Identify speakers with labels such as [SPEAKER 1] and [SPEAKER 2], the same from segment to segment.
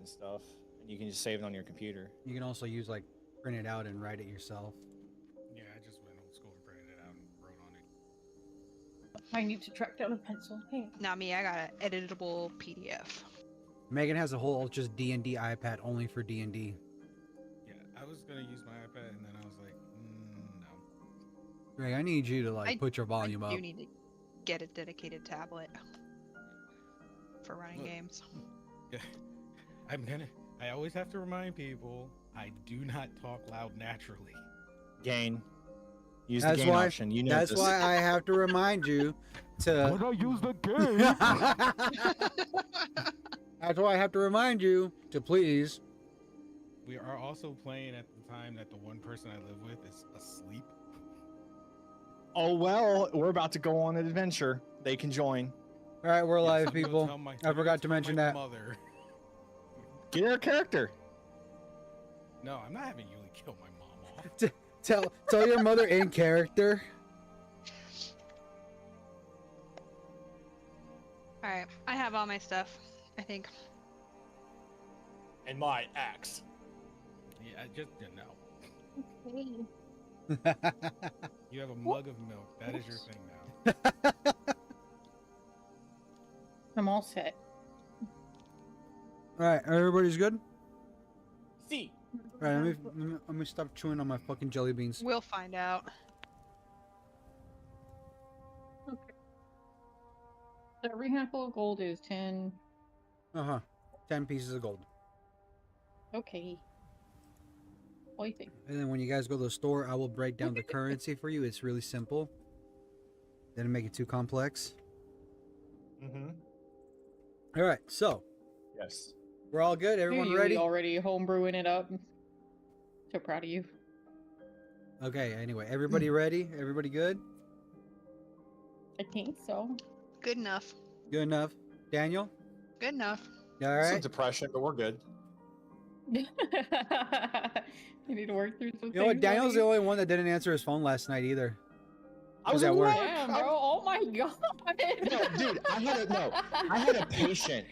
[SPEAKER 1] and stuff, and you can just save it on your computer.
[SPEAKER 2] You can also use like print it out and write it yourself.
[SPEAKER 3] Yeah, I just went old school and printed it out and wrote on it.
[SPEAKER 4] I need to track down a pencil. Hey.
[SPEAKER 5] Not me. I got an editable PDF.
[SPEAKER 2] Megan has a whole just D&D iPad only for D&D.
[SPEAKER 3] Yeah, I was gonna use my iPad, and then I was like, no.
[SPEAKER 2] Greg, I need you to like put your volume
[SPEAKER 5] I
[SPEAKER 2] up.
[SPEAKER 5] do need to get a dedicated tablet for running
[SPEAKER 3] Look.
[SPEAKER 5] games.
[SPEAKER 3] Yeah, I always have to remind people I do not talk loud naturally.
[SPEAKER 1] Gain. Use
[SPEAKER 2] That's
[SPEAKER 1] the gain
[SPEAKER 2] why.
[SPEAKER 1] option. You know
[SPEAKER 2] That's
[SPEAKER 1] this.
[SPEAKER 2] why I have to remind you to.
[SPEAKER 3] I use the game?
[SPEAKER 2] That's why I have to remind you to please.
[SPEAKER 3] We are also playing at the time that the one person I live with is asleep.
[SPEAKER 1] Oh well, we're about to go on an adventure. They can join.
[SPEAKER 2] All right, we're
[SPEAKER 3] Yes,
[SPEAKER 2] live,
[SPEAKER 3] I'm gonna
[SPEAKER 2] people.
[SPEAKER 3] tell my-
[SPEAKER 2] I forgot to
[SPEAKER 3] tell
[SPEAKER 2] mention
[SPEAKER 3] my
[SPEAKER 2] that.
[SPEAKER 3] Mother.
[SPEAKER 1] Get her a character.
[SPEAKER 3] No, I'm not having Yuli kill my mom off.
[SPEAKER 2] Tell your mother in character.
[SPEAKER 5] All right, I have all my stuff. I think.
[SPEAKER 1] And my axe.
[SPEAKER 3] Yeah, I just no.
[SPEAKER 4] Hey.
[SPEAKER 3] You have a mug of milk. That is your thing now.
[SPEAKER 4] I'm all set.
[SPEAKER 2] All right, everybody's good.
[SPEAKER 1] See.
[SPEAKER 2] All right, let me stop chewing on my fucking jelly beans.
[SPEAKER 5] We'll find out.
[SPEAKER 4] Okay. So every handful of gold is 10.
[SPEAKER 2] 10 pieces of gold.
[SPEAKER 4] Okay. What do you think?
[SPEAKER 2] And then when you guys go to the store, I will break down the currency for you. It's really simple. Didn't make it too complex.
[SPEAKER 1] Mm-hmm.
[SPEAKER 2] All right, so
[SPEAKER 1] Yes.
[SPEAKER 2] we're all good. Everyone
[SPEAKER 4] You
[SPEAKER 2] ready?
[SPEAKER 4] already homebrewing it up. So proud of you.
[SPEAKER 2] Okay. Anyway, everybody ready? Everybody good?
[SPEAKER 4] I think so.
[SPEAKER 5] Good enough.
[SPEAKER 2] Good enough. Daniel.
[SPEAKER 5] Good enough.
[SPEAKER 2] All
[SPEAKER 1] Some
[SPEAKER 2] right.
[SPEAKER 1] depression, but we're good.
[SPEAKER 4] You need to work through some
[SPEAKER 2] You know what?
[SPEAKER 4] things,
[SPEAKER 2] Daniel's
[SPEAKER 4] buddy.
[SPEAKER 2] the only one that didn't answer his phone last night either.
[SPEAKER 1] I was
[SPEAKER 2] at
[SPEAKER 1] at
[SPEAKER 2] work.
[SPEAKER 1] work.
[SPEAKER 4] Damn, bro. Oh my god.
[SPEAKER 1] No, dude, I had a patient.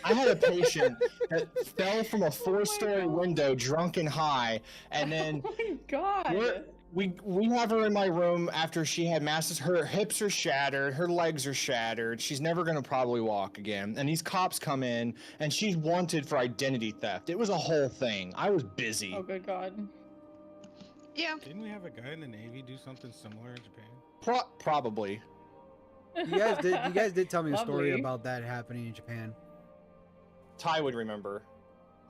[SPEAKER 1] I had a patient that fell from a 4-story window, drunk and high, and then
[SPEAKER 4] Oh my god.
[SPEAKER 1] we have her in my room after she had masses. Her hips are shattered, her legs are shattered. She's never gonna probably walk again. And these cops come in, and she's wanted for identity theft. It was a whole thing. I was busy.
[SPEAKER 4] Oh good god.
[SPEAKER 5] Yeah.
[SPEAKER 3] Didn't we have a guy in the Navy do something similar in Japan?
[SPEAKER 1] Probably.
[SPEAKER 2] You guys did tell me a story
[SPEAKER 4] Lovely.
[SPEAKER 2] about that happening in Japan.
[SPEAKER 1] Ty would remember.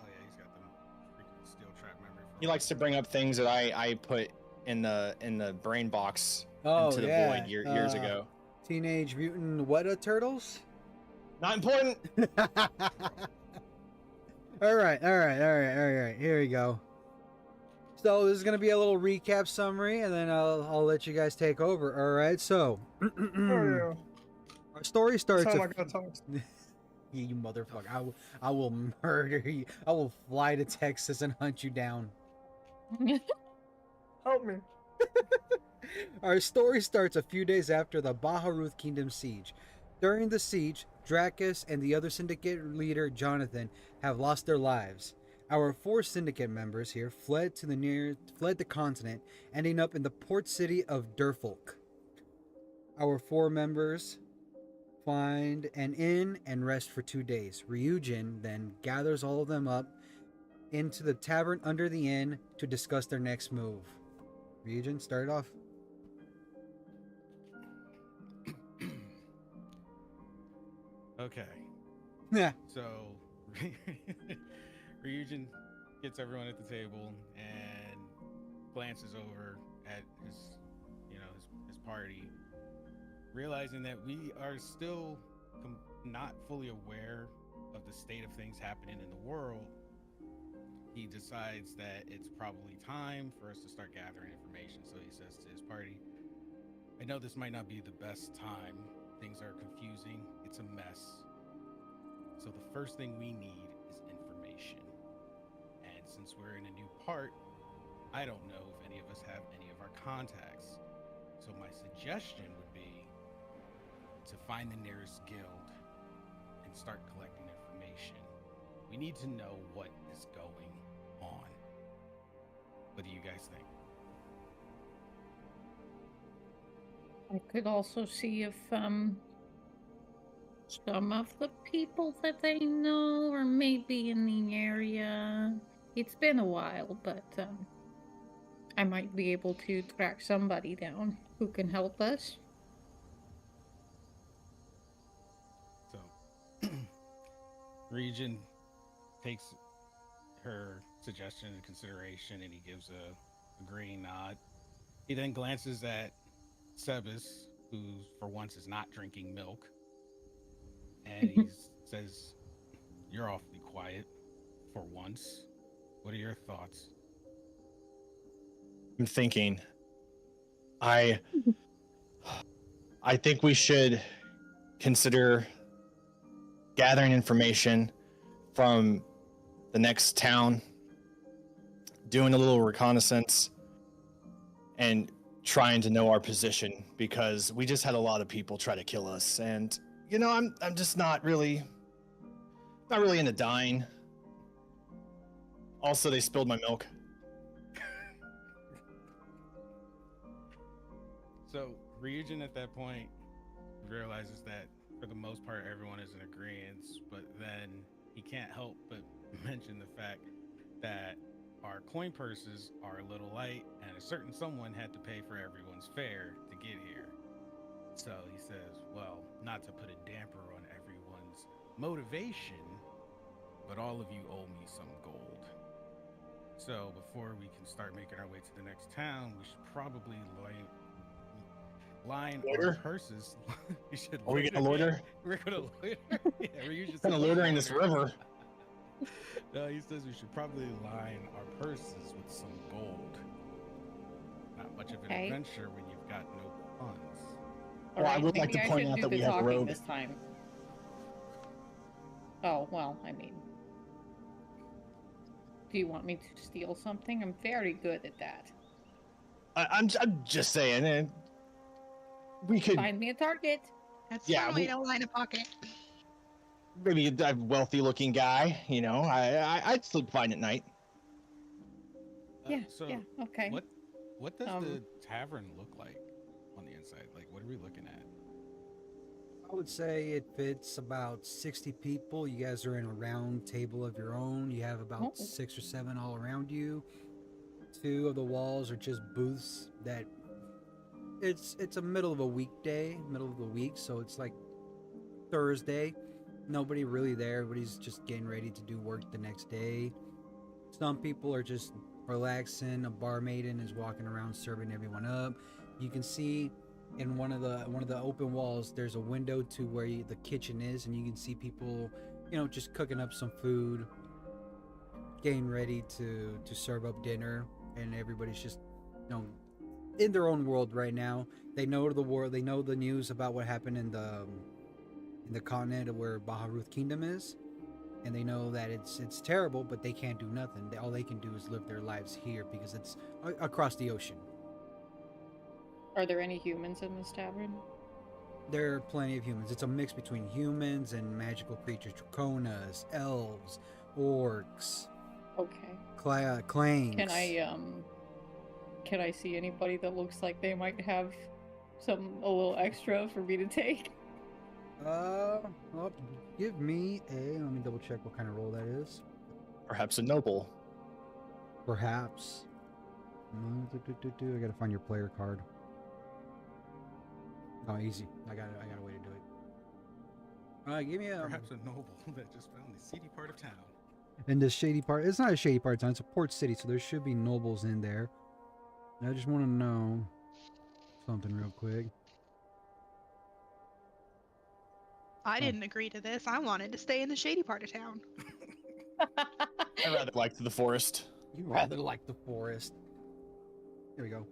[SPEAKER 3] Oh yeah, he's got them freaking steel trap memory.
[SPEAKER 1] He likes to bring up things that I put in the brain box
[SPEAKER 2] Oh
[SPEAKER 1] into the
[SPEAKER 2] yeah.
[SPEAKER 1] void years ago.
[SPEAKER 2] Teenage Mutant Weta Turtles.
[SPEAKER 1] Not important.
[SPEAKER 2] All right. Here we go. So this is gonna be a little recap summary, and then I'll let you guys take over. All right. So our story starts. Yeah, you motherfucker! I will murder you. I will fly to Texas and hunt you down.
[SPEAKER 1] Help me.
[SPEAKER 2] Our story starts a few days after the Baharuth Kingdom siege. During the siege, Dracus and the other syndicate leader Jonathan have lost their lives. Our 4 syndicate members here fled the continent, ending up in the port city of Durfolk. Our 4 members find an inn and rest for 2 days. Ryujin then gathers all of them up into the tavern under the inn to discuss their next move. Ryujin, start it off.
[SPEAKER 3] Okay.
[SPEAKER 2] Yeah.
[SPEAKER 3] So Ryujin gets everyone at the table and glances over at his party, realizing that we are still not fully aware of the state of things happening in the world. He decides that it's probably time for us to start gathering information. So he says to his party, I know this might not be the best time. Things are confusing. It's a mess. So the first thing we need is information. And since we're in a new part, I don't know if any of us have any of our contacts. So my suggestion would be to find the nearest guild and start collecting information. We need to know what is going on. What do you guys think?
[SPEAKER 4] I could also see if some of the people that they know are maybe in the area. It's been a while, but I might be able to track somebody down who can help us.
[SPEAKER 3] So, Region takes her suggestion into consideration and he gives a green nod. He then glances at Sebas, who for once is not drinking milk, and he says, "You're awfully quiet for once. What are your thoughts?"
[SPEAKER 1] I'm thinking. I think we should consider gathering information from the next town, doing a little reconnaissance, and trying to know our position, because we just had a lot of people try to kill us, and I'm just not really into dying. Also, they spilled my milk.
[SPEAKER 3] So Ryujin at that point realizes that for the most part everyone is in agreement, but then he can't help but mention the fact that our coin purses are a little light and a certain someone had to pay for everyone's fare to get here. So he says, well, not to put a damper on everyone's motivation, but all of you owe me some gold. So before we can start making our way to the next town, we should probably line our
[SPEAKER 1] Loiter?
[SPEAKER 3] purses. We should
[SPEAKER 1] Are we gonna loiter?
[SPEAKER 3] We're gonna loiter. Yeah, we're usually
[SPEAKER 1] Kind of loitering this river.
[SPEAKER 3] No, he says we should probably line our purses with some gold. Not much of an
[SPEAKER 4] Okay.
[SPEAKER 3] adventure when you've got no funds.
[SPEAKER 1] Well, I would like
[SPEAKER 4] maybe
[SPEAKER 1] to
[SPEAKER 4] I
[SPEAKER 1] point
[SPEAKER 4] should
[SPEAKER 1] out
[SPEAKER 4] do
[SPEAKER 1] that
[SPEAKER 4] the
[SPEAKER 1] we have a
[SPEAKER 4] talking
[SPEAKER 1] rogue.
[SPEAKER 4] this time. Oh, well, I mean, do you want me to steal something? I'm very good at that.
[SPEAKER 1] I'm just saying, we could
[SPEAKER 4] Find me a target.
[SPEAKER 5] That's
[SPEAKER 1] Yeah,
[SPEAKER 5] one way to line a pocket.
[SPEAKER 1] maybe a wealthy-looking guy. I'd sleep fine at night.
[SPEAKER 4] Yeah,
[SPEAKER 3] So
[SPEAKER 4] yeah, okay.
[SPEAKER 3] what does
[SPEAKER 4] Um,
[SPEAKER 3] the tavern look like on the inside? Like, what are we looking at?
[SPEAKER 2] I would say it fits about 60 people. You guys are in a round table of your own. You have about
[SPEAKER 4] Oh.
[SPEAKER 2] 6 or 7 all around you. 2 of the walls are just booths that it's a middle of a weekday, middle of the week, so it's like Thursday. Nobody really there. Everybody's just getting ready to do work the next day. Some people are just relaxing. A barmaiden is walking around serving everyone up. You can see in one of the open walls there's a window to where the kitchen is, and you can see people, just cooking up some food, getting ready to serve up dinner, and everybody's just, in their own world right now. They know the war. They know the news about what happened in the continent of where Baharuth Kingdom is, and they know that it's terrible, but they can't do nothing. All they can do is live their lives here because it's across the ocean.
[SPEAKER 4] Are there any humans in this tavern?
[SPEAKER 2] There are plenty of humans. It's a mix between humans and magical creatures: draconas, elves, orcs,
[SPEAKER 4] Okay.
[SPEAKER 2] clangs.
[SPEAKER 4] Can I see anybody that looks like they might have a little extra for me to take?
[SPEAKER 2] Well, give me let me double check what kind of roll that is.
[SPEAKER 1] Perhaps a noble.
[SPEAKER 2] Perhaps. I gotta find your player card. Oh, easy. I got a way to do it. Give me a.
[SPEAKER 3] Perhaps a noble that just found the seedy part of town.
[SPEAKER 2] In this shady part, it's not a shady part of town. It's a port city, so there should be nobles in there. I just want to know something real quick.
[SPEAKER 5] I didn't agree to this. I wanted to stay in the shady part of town.
[SPEAKER 1] I rather like the forest.
[SPEAKER 2] You rather like the forest. Here we go.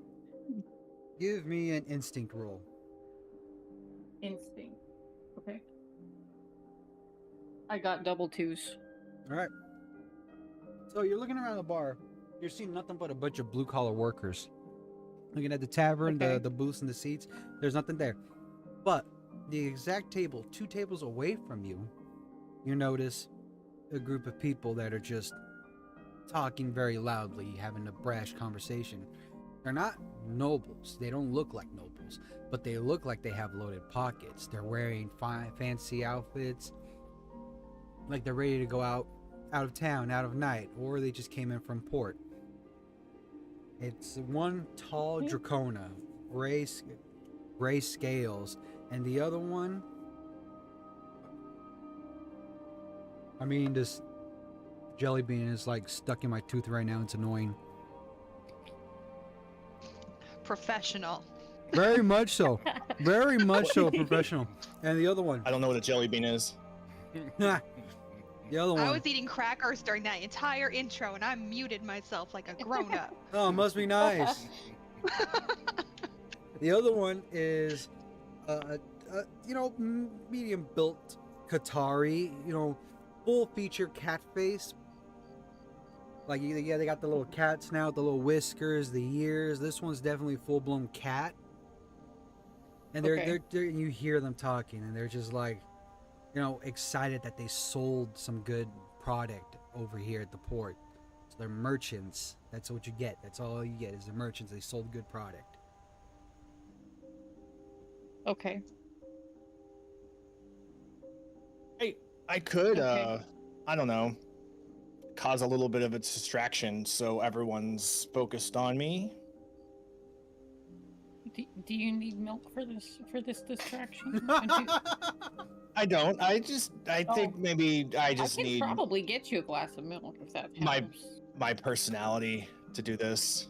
[SPEAKER 2] Give me an instinct roll.
[SPEAKER 4] Instinct. Okay. I got double twos.
[SPEAKER 2] All right. So you're looking around the bar. You're seeing nothing but a bunch of blue-collar workers. Looking at the tavern,
[SPEAKER 4] Okay.
[SPEAKER 2] the booths and the seats. There's nothing there. But the exact table, 2 tables away from you, you notice a group of people that are just talking very loudly, having a brash conversation. They're not nobles. They don't look like nobles, but they look like they have loaded pockets. They're wearing fancy outfits, like they're ready to go out of town, out of night, or they just came in from port. It's one tall Dracona, gray scales, and the other one, I mean, this jelly bean is like stuck in my tooth right now. It's annoying.
[SPEAKER 5] Professional.
[SPEAKER 2] Very much so. Very much so professional. And the other one.
[SPEAKER 1] I don't know what a jelly bean is.
[SPEAKER 2] The other one.
[SPEAKER 5] I was eating crackers during that entire intro, and I muted myself like a grown-up.
[SPEAKER 2] Oh, it must be nice. The other one is, medium built Qatari, full feature cat face. Like, yeah, they got the little cat snout, the little whiskers, the ears. This one's definitely full blown cat. And they're you hear them talking, and they're just like, excited that they sold some good product over here at the port. So they're merchants. That's what you get. That's all you get is the merchants. They sold good product.
[SPEAKER 4] Okay.
[SPEAKER 1] I could,
[SPEAKER 4] Okay.
[SPEAKER 1] I don't know, cause a little bit of a distraction so everyone's focused on me.
[SPEAKER 4] Do you need milk for this distraction?
[SPEAKER 1] I don't. I think
[SPEAKER 4] Oh.
[SPEAKER 1] maybe I
[SPEAKER 4] I
[SPEAKER 1] just
[SPEAKER 4] can
[SPEAKER 1] need
[SPEAKER 4] probably get you a glass of milk if that helps.
[SPEAKER 1] my personality to do this.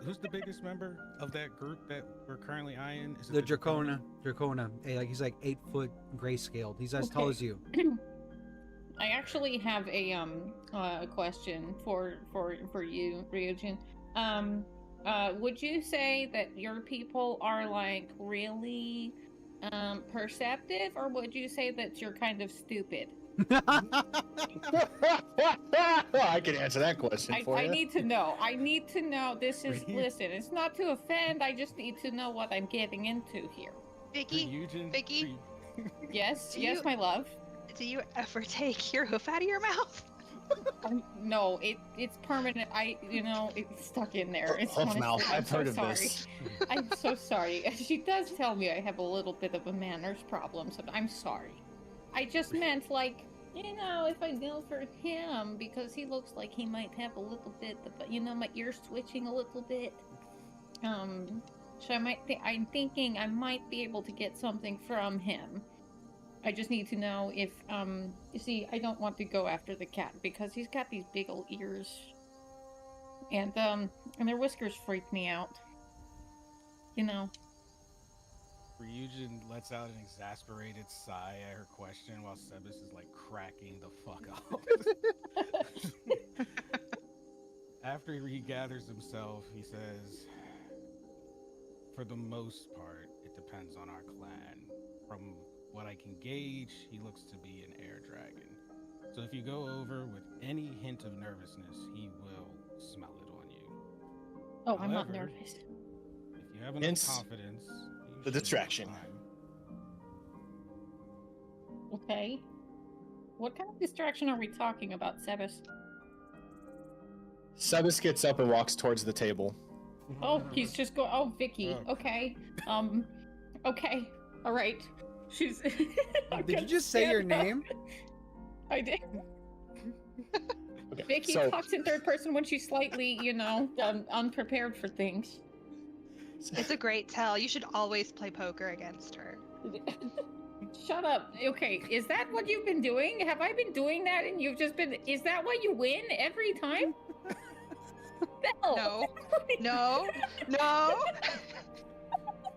[SPEAKER 3] Who's the biggest member of that group that we're currently eyeing? Is it
[SPEAKER 2] The Dracona. Hey, like he's like 8 foot grayscaled. He's as tall
[SPEAKER 4] Okay.
[SPEAKER 2] as you.
[SPEAKER 4] I actually have a question for you, Ryujin. Would you say that your people are like really perceptive, or would you say that you're kind of stupid?
[SPEAKER 1] I can answer that question for
[SPEAKER 4] I
[SPEAKER 1] you.
[SPEAKER 4] need to know. I need to know. Listen,
[SPEAKER 3] Please.
[SPEAKER 4] it's not to offend. I just need to know what I'm getting into here.
[SPEAKER 5] Vicky, Vicky?
[SPEAKER 4] Yes,
[SPEAKER 5] Do
[SPEAKER 4] yes,
[SPEAKER 5] you-
[SPEAKER 4] my love.
[SPEAKER 5] do you ever take your hoof out of your mouth?
[SPEAKER 4] No, it's permanent. It's stuck in there. It's
[SPEAKER 1] Hoof
[SPEAKER 4] honestly,
[SPEAKER 1] mouth.
[SPEAKER 4] I'm
[SPEAKER 1] I've
[SPEAKER 4] so
[SPEAKER 1] heard of
[SPEAKER 4] sorry.
[SPEAKER 1] this.
[SPEAKER 4] I'm so sorry. She does tell me I have a little bit of a manners problem, so I'm sorry. I just meant like, if I go for him, because he looks like he might have a little bit of, my ears twitching a little bit. So I'm thinking I might be able to get something from him. I just need to know if, you see, I don't want to go after the cat because he's got these big old ears. And their whiskers freak me out.
[SPEAKER 3] Ryujin lets out an exasperated sigh at her question while Sebas is like cracking the fuck up. After he regathers himself, he says, for the most part, it depends on our clan. From what I can gauge, he looks to be an air dragon. So if you go over with any hint of nervousness, he will smell it on you.
[SPEAKER 4] Oh, I'm not
[SPEAKER 3] However,
[SPEAKER 4] nervous.
[SPEAKER 3] If you have enough
[SPEAKER 1] Hence
[SPEAKER 3] confidence, you
[SPEAKER 1] the
[SPEAKER 3] should be
[SPEAKER 1] distraction.
[SPEAKER 3] fine.
[SPEAKER 4] Okay. What kind of distraction are we talking about, Sebas?
[SPEAKER 1] Sebas gets up and walks towards the table.
[SPEAKER 4] Oh, he's just going. Oh, Vicky.
[SPEAKER 3] Oh.
[SPEAKER 4] Okay. Okay. All right. She's.
[SPEAKER 2] Did you just say your name?
[SPEAKER 4] I did.
[SPEAKER 1] Okay,
[SPEAKER 4] Vicky
[SPEAKER 1] so
[SPEAKER 4] talks in third person when she's slightly, unprepared for things.
[SPEAKER 5] It's a great tell. You should always play poker against her.
[SPEAKER 4] Shut up. Okay, is that what you've been doing? Have I been doing that and you've just been... Is that why you win every time?
[SPEAKER 5] No. No. No.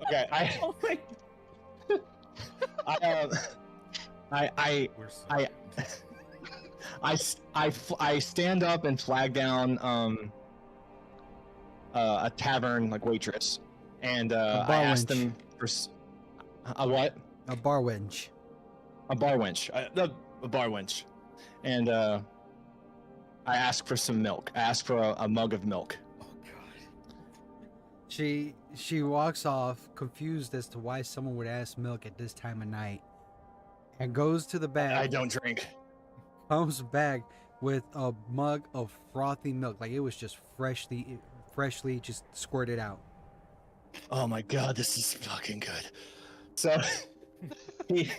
[SPEAKER 1] okay,
[SPEAKER 4] Oh my...
[SPEAKER 3] We're so
[SPEAKER 1] I stand up and flag down a tavern like waitress, and I
[SPEAKER 2] bar
[SPEAKER 1] ask
[SPEAKER 2] wench.
[SPEAKER 1] them for a what?
[SPEAKER 2] A bar wench.
[SPEAKER 1] A bar wench. A bar wench, and I ask for some milk. I ask for a mug of milk.
[SPEAKER 3] Oh god.
[SPEAKER 2] She She walks off, confused as to why someone would ask milk at this time of night, and goes to the
[SPEAKER 1] I
[SPEAKER 2] bag,
[SPEAKER 1] don't drink.
[SPEAKER 2] comes back with a mug of frothy milk, like it was just freshly just squirted out.
[SPEAKER 1] Oh my god, this is fucking good. So he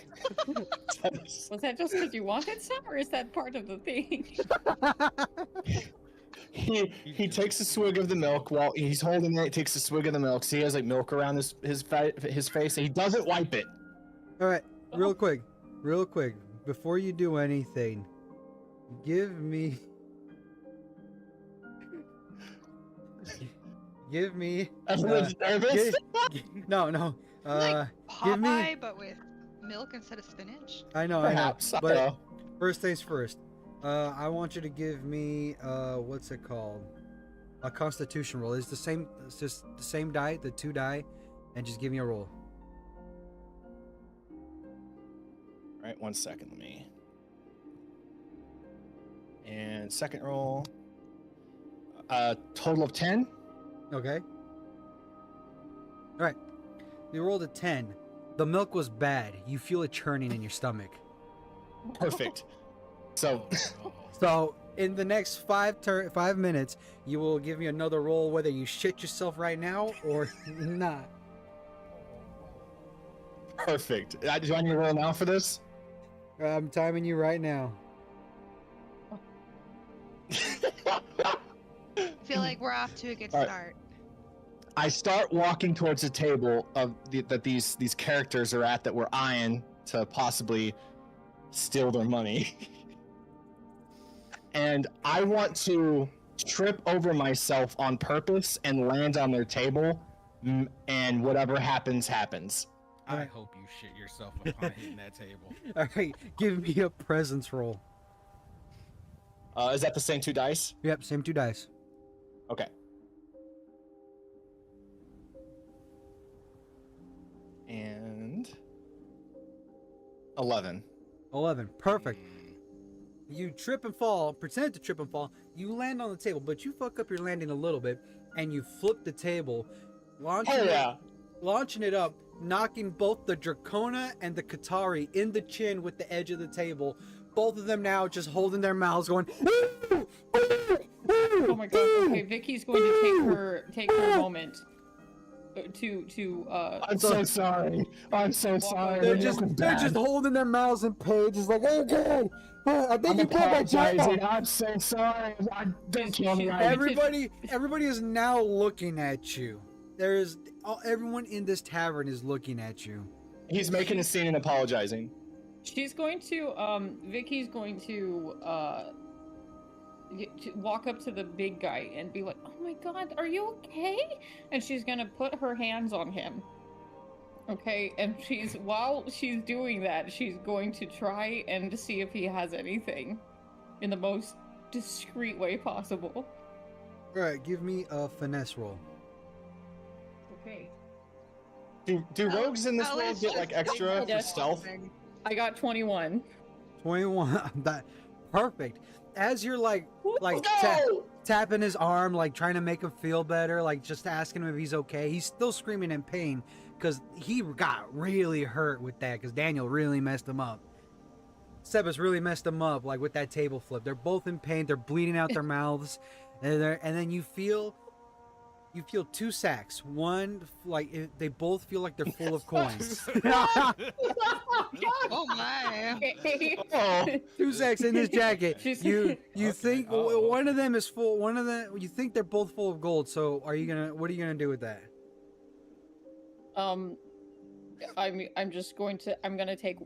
[SPEAKER 4] Was that just because you wanted some, or is that part of the thing?
[SPEAKER 1] he takes a swig of the milk while he's holding it. Takes a swig of the milk. So he has like milk around his face. And he doesn't wipe it.
[SPEAKER 2] All right, real quick, before you do anything, give me
[SPEAKER 1] Everyone's nervous.
[SPEAKER 2] no.
[SPEAKER 5] Like
[SPEAKER 2] give me-
[SPEAKER 5] Popeye, but with milk instead of spinach.
[SPEAKER 2] I know.
[SPEAKER 1] Perhaps. I
[SPEAKER 2] But
[SPEAKER 1] don't know.
[SPEAKER 2] first things first. I want you to give me what's it called? A Constitution roll. It's just the same die, the 2 die, and just give me a roll.
[SPEAKER 1] All right, 1 second. Let me. And second roll. Total of 10.
[SPEAKER 2] Okay. All right. You rolled a 10. The milk was bad. You feel it churning in your stomach.
[SPEAKER 1] Perfect. So
[SPEAKER 2] So in the next 5 minutes, you will give me another roll, whether you shit yourself right now or not.
[SPEAKER 1] perfect. Do I need to roll now for this?
[SPEAKER 2] I'm timing you right now.
[SPEAKER 5] I feel like we're off to a good
[SPEAKER 1] All right.
[SPEAKER 5] start.
[SPEAKER 1] I start walking towards the table that these characters are at that we're eyeing to possibly steal their money. And I want to trip over myself on purpose and land on their table, and whatever happens, happens.
[SPEAKER 3] I
[SPEAKER 2] Alright.
[SPEAKER 3] hope you shit yourself upon hitting that table.
[SPEAKER 2] All right, give me a presence roll.
[SPEAKER 1] Is that the same 2 dice?
[SPEAKER 2] Yep, same 2 dice.
[SPEAKER 1] Okay. And 11.
[SPEAKER 2] 11. Perfect. You trip and fall, pretend to trip and fall. You land on the table, but you fuck up your landing a little bit, and you flip the table, launching it up, knocking both the Dracona and the Katari in the chin with the edge of the table. Both of them now just holding their mouths, going.
[SPEAKER 4] Oh my god. Okay, Vicky's going to take her moment to
[SPEAKER 1] I'm so sorry. I'm so sorry.
[SPEAKER 2] They're
[SPEAKER 1] The
[SPEAKER 2] just
[SPEAKER 1] milk was
[SPEAKER 2] they're just
[SPEAKER 1] bad.
[SPEAKER 2] holding their mouths in pain, just like, okay. I think
[SPEAKER 1] I'm
[SPEAKER 2] you broke my
[SPEAKER 1] apologizing.
[SPEAKER 2] jaw.
[SPEAKER 1] I'm so sorry. Don't kill me.
[SPEAKER 2] Everybody is now looking at you. Everyone in this tavern is looking at you.
[SPEAKER 1] He's making a scene and apologizing.
[SPEAKER 4] She's going to, Vicky's going to walk up to the big guy and be like, "Oh my god, are you okay?" And she's gonna put her hands on him. Okay, and while she's doing that, she's going to try and see if he has anything in the most discreet way possible.
[SPEAKER 2] All right, give me a finesse roll.
[SPEAKER 4] Okay.
[SPEAKER 1] Do rogues in this world
[SPEAKER 5] Alice
[SPEAKER 1] get like
[SPEAKER 5] just
[SPEAKER 1] extra for
[SPEAKER 4] Yes.
[SPEAKER 1] stealth?
[SPEAKER 4] I got 21.
[SPEAKER 2] 21. That perfect. As you're like tapping his arm, like trying to make him feel better, like just asking him if he's okay. He's still screaming in pain because he got really hurt with that because Daniel really messed him up. Sebas really messed him up, like with that table flip. They're both in pain. They're bleeding out their mouths, and then you feel 2 sacks. One, like they both feel like they're full of coins.
[SPEAKER 5] Oh my!
[SPEAKER 1] Oh,
[SPEAKER 2] 2 sacks in his jacket.
[SPEAKER 4] She's-
[SPEAKER 2] You
[SPEAKER 3] Okay.
[SPEAKER 2] think
[SPEAKER 3] Uh-oh.
[SPEAKER 2] one of them is full. One of them, you think they're both full of gold. So what are you gonna do with that?
[SPEAKER 4] I'm just going to I'm gonna take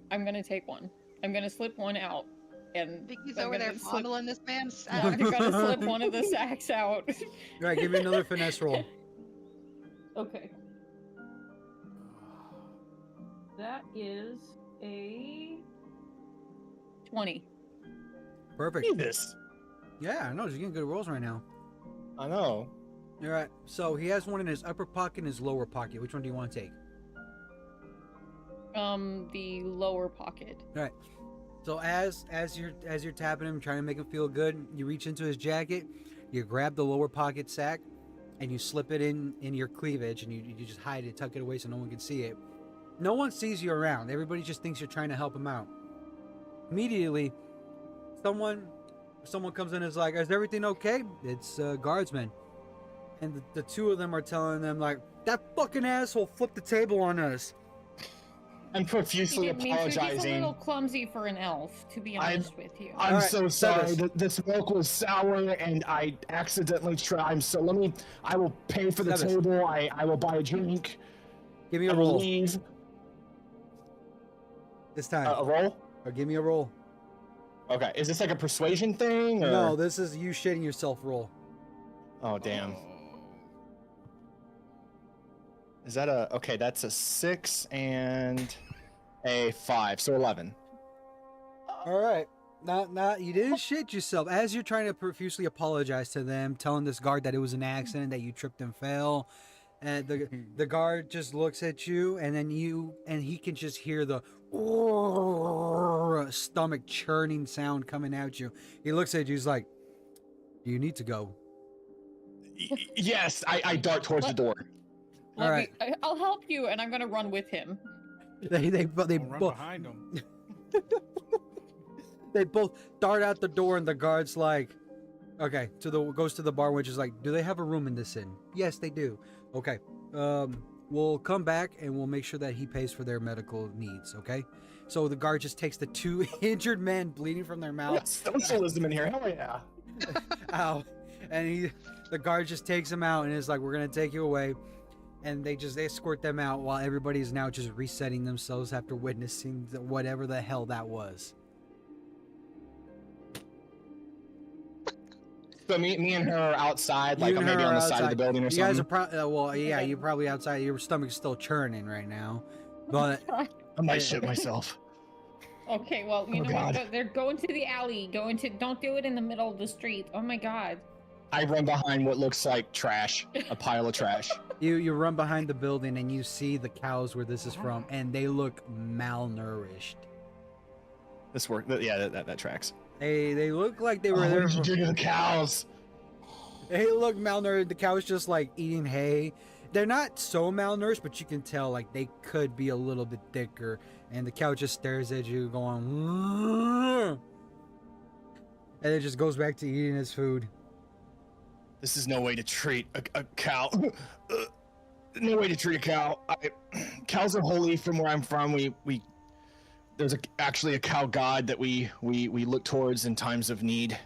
[SPEAKER 4] one. I'm gonna slip one out, and
[SPEAKER 5] Vicky's
[SPEAKER 4] I'm
[SPEAKER 5] over there
[SPEAKER 4] gonna slip-
[SPEAKER 5] fondling this man's
[SPEAKER 4] I'm
[SPEAKER 5] sack.
[SPEAKER 4] gonna slip one of the sacks out.
[SPEAKER 2] All right, give me another finesse roll.
[SPEAKER 4] Okay. That is a 20.
[SPEAKER 2] Perfect.
[SPEAKER 1] Jesus.
[SPEAKER 2] Yeah, I know. You're getting good rolls right now.
[SPEAKER 1] I know.
[SPEAKER 2] All right. So he has one in his upper pocket and his lower pocket. Which one do you want to take?
[SPEAKER 4] The lower pocket.
[SPEAKER 2] All right. So as you're tapping him, trying to make him feel good, you reach into his jacket, you grab the lower pocket sack, and you slip it in your cleavage, and you just hide it, tuck it away so no one can see it. No one sees you around. Everybody just thinks you're trying to help them out. Immediately, someone comes in and is like, "Is everything okay?" It's guardsmen, and the two of them are telling them like, "That fucking asshole flipped the table on us."
[SPEAKER 1] I'm profusely
[SPEAKER 4] He's a little
[SPEAKER 1] apologizing.
[SPEAKER 4] clumsy for an elf, to be honest with you.
[SPEAKER 1] I'm
[SPEAKER 2] Alright,
[SPEAKER 1] so sorry.
[SPEAKER 2] Sebas.
[SPEAKER 1] This milk was sour, and I accidentally tried. So I will pay for the
[SPEAKER 2] Sebas.
[SPEAKER 1] table. I will buy a drink.
[SPEAKER 2] Give me
[SPEAKER 1] I
[SPEAKER 2] a
[SPEAKER 1] will
[SPEAKER 2] roll
[SPEAKER 1] leave.
[SPEAKER 2] this time,
[SPEAKER 1] A roll?
[SPEAKER 2] or give me a roll.
[SPEAKER 1] Okay. Is this like a persuasion thing? Or?
[SPEAKER 2] No, this is you shitting yourself roll.
[SPEAKER 1] Oh damn.
[SPEAKER 3] Oh.
[SPEAKER 1] Is that a okay? That's a 6 and a 5, so 11.
[SPEAKER 2] All right. Not you didn't shit yourself. As you're trying to profusely apologize to them, telling this guard that it was an accident, that you tripped and fell, and the guard just looks at you, and then he can just hear the stomach churning sound coming at you. He looks at you. He's like, "Do you need to go?"
[SPEAKER 1] Yes, I dart towards the door.
[SPEAKER 2] All right.
[SPEAKER 4] I'll help you, and I'm gonna run with him.
[SPEAKER 2] They
[SPEAKER 3] Don't run behind him.
[SPEAKER 2] they both dart out the door, and the guard's like, okay, goes to the bar, which is like, "Do they have a room in this inn?" "Yes, they do." "Okay, we'll come back and we'll make sure that he pays for their medical needs." Okay, so the guard just takes the two injured men bleeding from their mouth.
[SPEAKER 1] Socialism in here, hell yeah.
[SPEAKER 2] Ow. And the guard just takes them out and is like, "We're gonna take you away." And they just escort them out while everybody is now just resetting themselves after witnessing whatever the hell that was.
[SPEAKER 1] So me and her are outside,
[SPEAKER 2] You
[SPEAKER 1] like
[SPEAKER 2] and
[SPEAKER 1] maybe
[SPEAKER 2] her
[SPEAKER 1] on
[SPEAKER 2] are
[SPEAKER 1] the side of the
[SPEAKER 2] outside.
[SPEAKER 1] building or
[SPEAKER 2] You guys
[SPEAKER 1] something.
[SPEAKER 2] are well, yeah, you're probably outside. Your stomach's still churning right now, but
[SPEAKER 1] I might shit myself.
[SPEAKER 4] Okay, well, you
[SPEAKER 1] Oh,
[SPEAKER 4] know
[SPEAKER 1] God.
[SPEAKER 4] what? They're going to the alley. Don't do it in the middle of the street. Oh my God.
[SPEAKER 1] I run behind what looks like trash, a pile of trash.
[SPEAKER 2] you run behind the building and you see the cows where this is from, and they look malnourished.
[SPEAKER 1] This work, yeah, that tracks.
[SPEAKER 2] They look like they were
[SPEAKER 1] What
[SPEAKER 2] there.
[SPEAKER 1] did you do to the cows?
[SPEAKER 2] They look malnourished. The cow's just like eating hay. They're not so malnourished, but you can tell like they could be a little bit thicker. And the cow just stares at you, going, "Mm." And it just goes back to eating its food.
[SPEAKER 1] This is no way to treat a cow. No way to treat a cow. Cows are holy from where I'm from. There's actually a cow god that we look towards in times of need.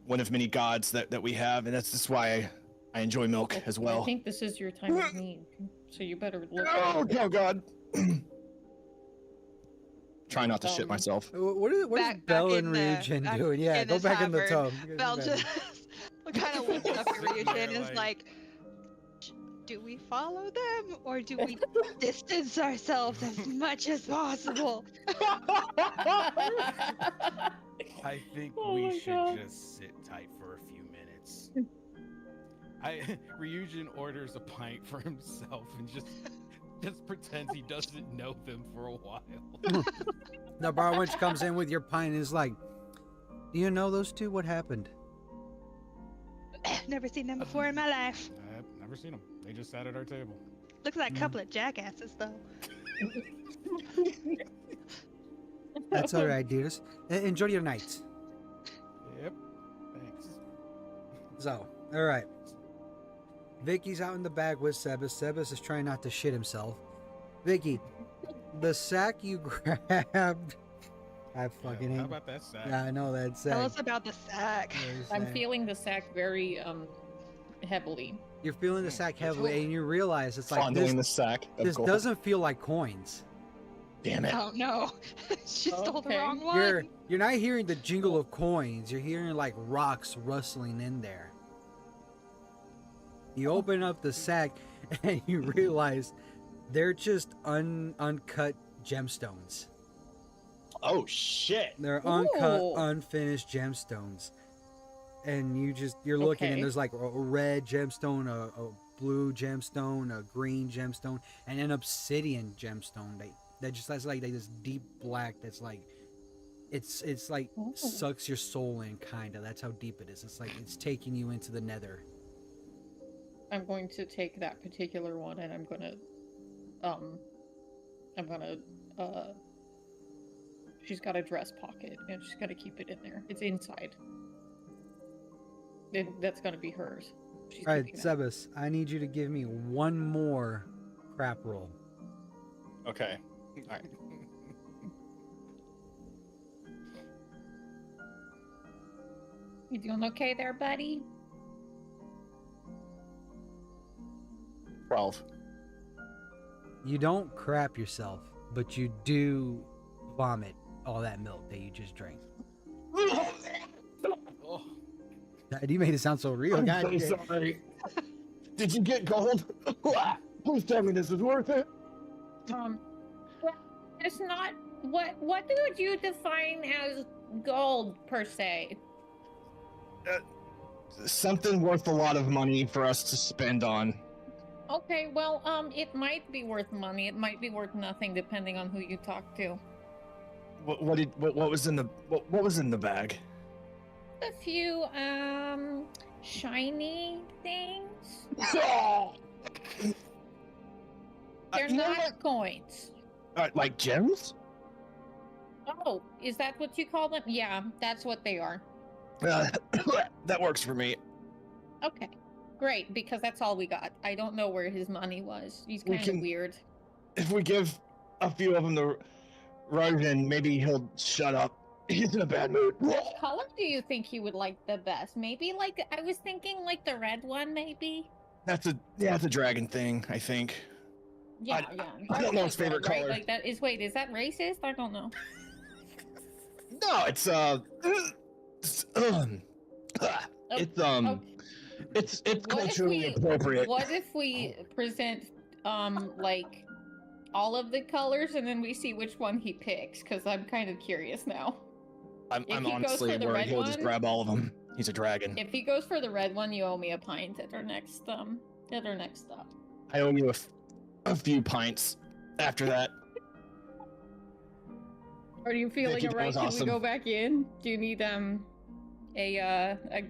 [SPEAKER 1] One of many gods that we have, and that's just why I enjoy milk as well.
[SPEAKER 4] I think this is your time of need, so you better look.
[SPEAKER 1] Oh, cow god. Try not to shit myself.
[SPEAKER 2] What is
[SPEAKER 5] Back
[SPEAKER 2] Bell
[SPEAKER 5] in
[SPEAKER 2] and
[SPEAKER 5] the-
[SPEAKER 2] Ryujin
[SPEAKER 5] back
[SPEAKER 2] doing? Yeah,
[SPEAKER 5] in
[SPEAKER 2] go
[SPEAKER 5] the
[SPEAKER 2] back in the
[SPEAKER 5] tavern,
[SPEAKER 2] tub.
[SPEAKER 5] Bell just kind of looks up at
[SPEAKER 3] Sitting
[SPEAKER 5] Ryujin
[SPEAKER 3] there
[SPEAKER 5] and is like, "Do we follow them or do we distance ourselves as much as possible?"
[SPEAKER 3] I think
[SPEAKER 4] Oh
[SPEAKER 3] we
[SPEAKER 4] my
[SPEAKER 3] should
[SPEAKER 4] God.
[SPEAKER 3] just sit tight for a few minutes. Ryujin orders a pint for himself and just pretends he doesn't know them for a while.
[SPEAKER 2] The bar wench comes in with your pint and is like, "Do you know those two? What happened?"
[SPEAKER 5] Never seen them before in my life.
[SPEAKER 3] I've never seen them. They just sat at our table.
[SPEAKER 5] Looks like a couple of jackasses, though.
[SPEAKER 2] That's all right, dears. Enjoy your night.
[SPEAKER 3] Yep. Thanks.
[SPEAKER 2] So, all right. Vicky's out in the bag with Sebas. Sebas is trying not to shit himself. Vicky, the sack you grabbed. I fucking
[SPEAKER 3] How
[SPEAKER 2] hate.
[SPEAKER 3] about that sack?
[SPEAKER 2] Yeah, I know that
[SPEAKER 5] Tell
[SPEAKER 2] sack.
[SPEAKER 5] us about the sack.
[SPEAKER 4] I'm feeling the sack very heavily.
[SPEAKER 2] You're feeling the sack heavily, and you realize it's like
[SPEAKER 1] Fondling the
[SPEAKER 2] this.
[SPEAKER 1] sack. Of
[SPEAKER 2] This
[SPEAKER 1] gold.
[SPEAKER 2] doesn't feel like coins.
[SPEAKER 1] Damn it.
[SPEAKER 5] Oh no, she stole the
[SPEAKER 4] Okay.
[SPEAKER 5] wrong one.
[SPEAKER 2] You're not hearing the jingle of coins. You're hearing like rocks rustling in there. You open up the sack and you realize they're just uncut gemstones.
[SPEAKER 1] Oh shit.
[SPEAKER 2] They're uncut,
[SPEAKER 4] Ooh.
[SPEAKER 2] unfinished gemstones. And you're looking, and
[SPEAKER 4] Okay.
[SPEAKER 2] there's like a red gemstone, a blue gemstone, a green gemstone, and an obsidian gemstone. That just has like this deep black that's like it's like
[SPEAKER 4] Ooh.
[SPEAKER 2] sucks your soul in, kinda. That's how deep it is. It's like it's taking you into the nether.
[SPEAKER 4] I'm going to take that particular one and I'm gonna she's got a dress pocket and she's gonna keep it in there. It's inside. That's gonna be hers. She's
[SPEAKER 2] All right,
[SPEAKER 4] keeping that.
[SPEAKER 2] Sebas, I need you to give me one more crap roll.
[SPEAKER 1] Okay. All right.
[SPEAKER 4] You doing okay there, buddy?
[SPEAKER 1] 12.
[SPEAKER 2] You don't crap yourself, but you do vomit all that milk that you just drank.
[SPEAKER 3] Oh,
[SPEAKER 2] God, you made it sound so real.
[SPEAKER 1] I'm
[SPEAKER 2] God,
[SPEAKER 1] so
[SPEAKER 2] damn.
[SPEAKER 1] sorry. Did you get gold? Please tell me this is worth it.
[SPEAKER 4] Well, it's not. What would you define as gold per se?
[SPEAKER 1] Something worth a lot of money for us to spend on.
[SPEAKER 4] Okay, well, it might be worth money. It might be worth nothing, depending on who you talk to.
[SPEAKER 1] What was in the what was in the bag?
[SPEAKER 4] A few, shiny things. They're
[SPEAKER 1] You know
[SPEAKER 4] not
[SPEAKER 1] what?
[SPEAKER 4] coins.
[SPEAKER 1] Like gems?
[SPEAKER 4] Oh, is that what you call them? Yeah, that's what they are.
[SPEAKER 1] That works for me.
[SPEAKER 4] Okay, great, because that's all we got. I don't know where his money was. He's
[SPEAKER 1] We
[SPEAKER 4] kind of
[SPEAKER 1] can-
[SPEAKER 4] weird.
[SPEAKER 1] If we give a few of them to Rogan, maybe he'll shut up. He's in a bad mood.
[SPEAKER 4] What color do you think he would like the best? Maybe like, I was thinking like the red one, maybe?
[SPEAKER 1] That's a dragon thing, I think.
[SPEAKER 4] Yeah,
[SPEAKER 1] I-
[SPEAKER 4] yeah.
[SPEAKER 1] I don't know his
[SPEAKER 4] Red,
[SPEAKER 1] favorite
[SPEAKER 4] right?
[SPEAKER 1] color.
[SPEAKER 4] Like that is, wait, is that racist? I don't know.
[SPEAKER 1] No, it's
[SPEAKER 4] Okay.
[SPEAKER 1] it's
[SPEAKER 4] What if
[SPEAKER 1] culturally
[SPEAKER 4] we-
[SPEAKER 1] appropriate.
[SPEAKER 4] What if we present like all of the colors and then we see which one he picks? Because I'm kind of curious now.
[SPEAKER 1] I'm
[SPEAKER 4] if he goes
[SPEAKER 1] honestly
[SPEAKER 4] for the
[SPEAKER 1] worried
[SPEAKER 4] red
[SPEAKER 1] he'll just
[SPEAKER 4] one-
[SPEAKER 1] grab all of them. He's a dragon.
[SPEAKER 4] If he goes for the red one, you owe me a pint at our next stop.
[SPEAKER 1] I owe you a few pints after that.
[SPEAKER 4] Are you feeling
[SPEAKER 1] you, that
[SPEAKER 4] alright?
[SPEAKER 1] was
[SPEAKER 4] Can
[SPEAKER 1] awesome.
[SPEAKER 4] we go back in? Do you need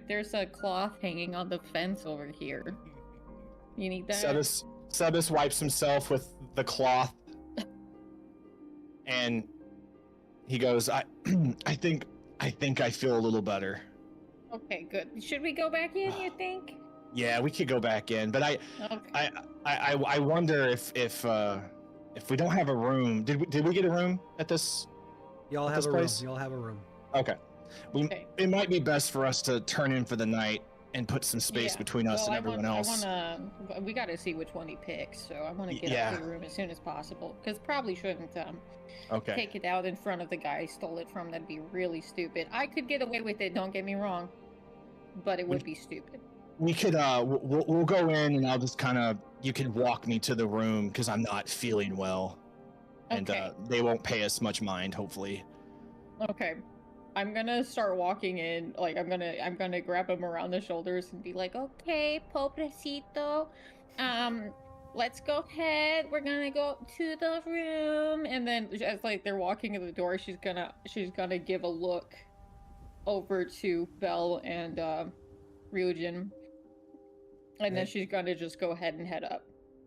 [SPEAKER 4] there's a cloth hanging on the fence over here. You need that?
[SPEAKER 1] Sebas wipes himself with the cloth, and he goes, I think I feel a little better.
[SPEAKER 4] Okay, good. Should we go back in, you think?
[SPEAKER 1] Yeah, we could go back in, but
[SPEAKER 4] Okay.
[SPEAKER 1] I wonder if we don't have a room. Did we get a room at this?
[SPEAKER 2] Y'all
[SPEAKER 1] At
[SPEAKER 2] have
[SPEAKER 1] this
[SPEAKER 2] a room.
[SPEAKER 1] place?
[SPEAKER 2] Y'all have a room.
[SPEAKER 1] Okay.
[SPEAKER 4] Okay.
[SPEAKER 1] It might be best for us to turn in for the night and put some space
[SPEAKER 4] Yeah.
[SPEAKER 1] between us
[SPEAKER 4] Well,
[SPEAKER 1] and everyone else.
[SPEAKER 4] we gotta see which one he picks, so I want to get
[SPEAKER 1] Yeah.
[SPEAKER 4] out of the room as soon as possible. Because probably shouldn't
[SPEAKER 1] Okay.
[SPEAKER 4] take it out in front of the guy I stole it from. That'd be really stupid. I could get away with it, don't get me wrong, but it would be stupid.
[SPEAKER 1] We could we'll go in and I'll just kind of you can walk me to the room because I'm not feeling well, and
[SPEAKER 4] Okay.
[SPEAKER 1] they won't pay us much mind hopefully.
[SPEAKER 4] Okay. I'm gonna start walking in, like I'm gonna grab him around the shoulders and be like, okay, pobrecito, let's go ahead, we're gonna go to the room. And then as like they're walking in the door, she's gonna give a look over to Belle and Ryujin, and then she's gonna just go ahead and head up.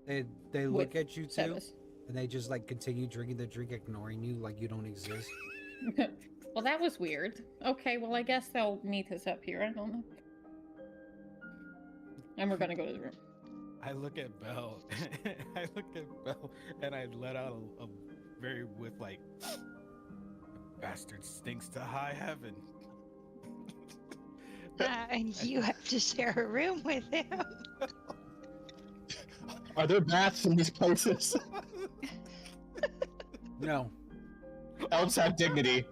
[SPEAKER 2] They
[SPEAKER 4] With
[SPEAKER 2] look at you too,
[SPEAKER 4] Sebas.
[SPEAKER 2] and they just like continue drinking the drink, ignoring you like you don't exist.
[SPEAKER 4] Well, that was weird. Okay, well, I guess they'll meet us up here. I don't know. And we're gonna go to the room.
[SPEAKER 3] I look at Belle. And I let out a very with like, bastard stinks to high heaven.
[SPEAKER 5] And you have to share a room with him.
[SPEAKER 1] Are there baths in these places?
[SPEAKER 2] No.
[SPEAKER 1] Elves have dignity,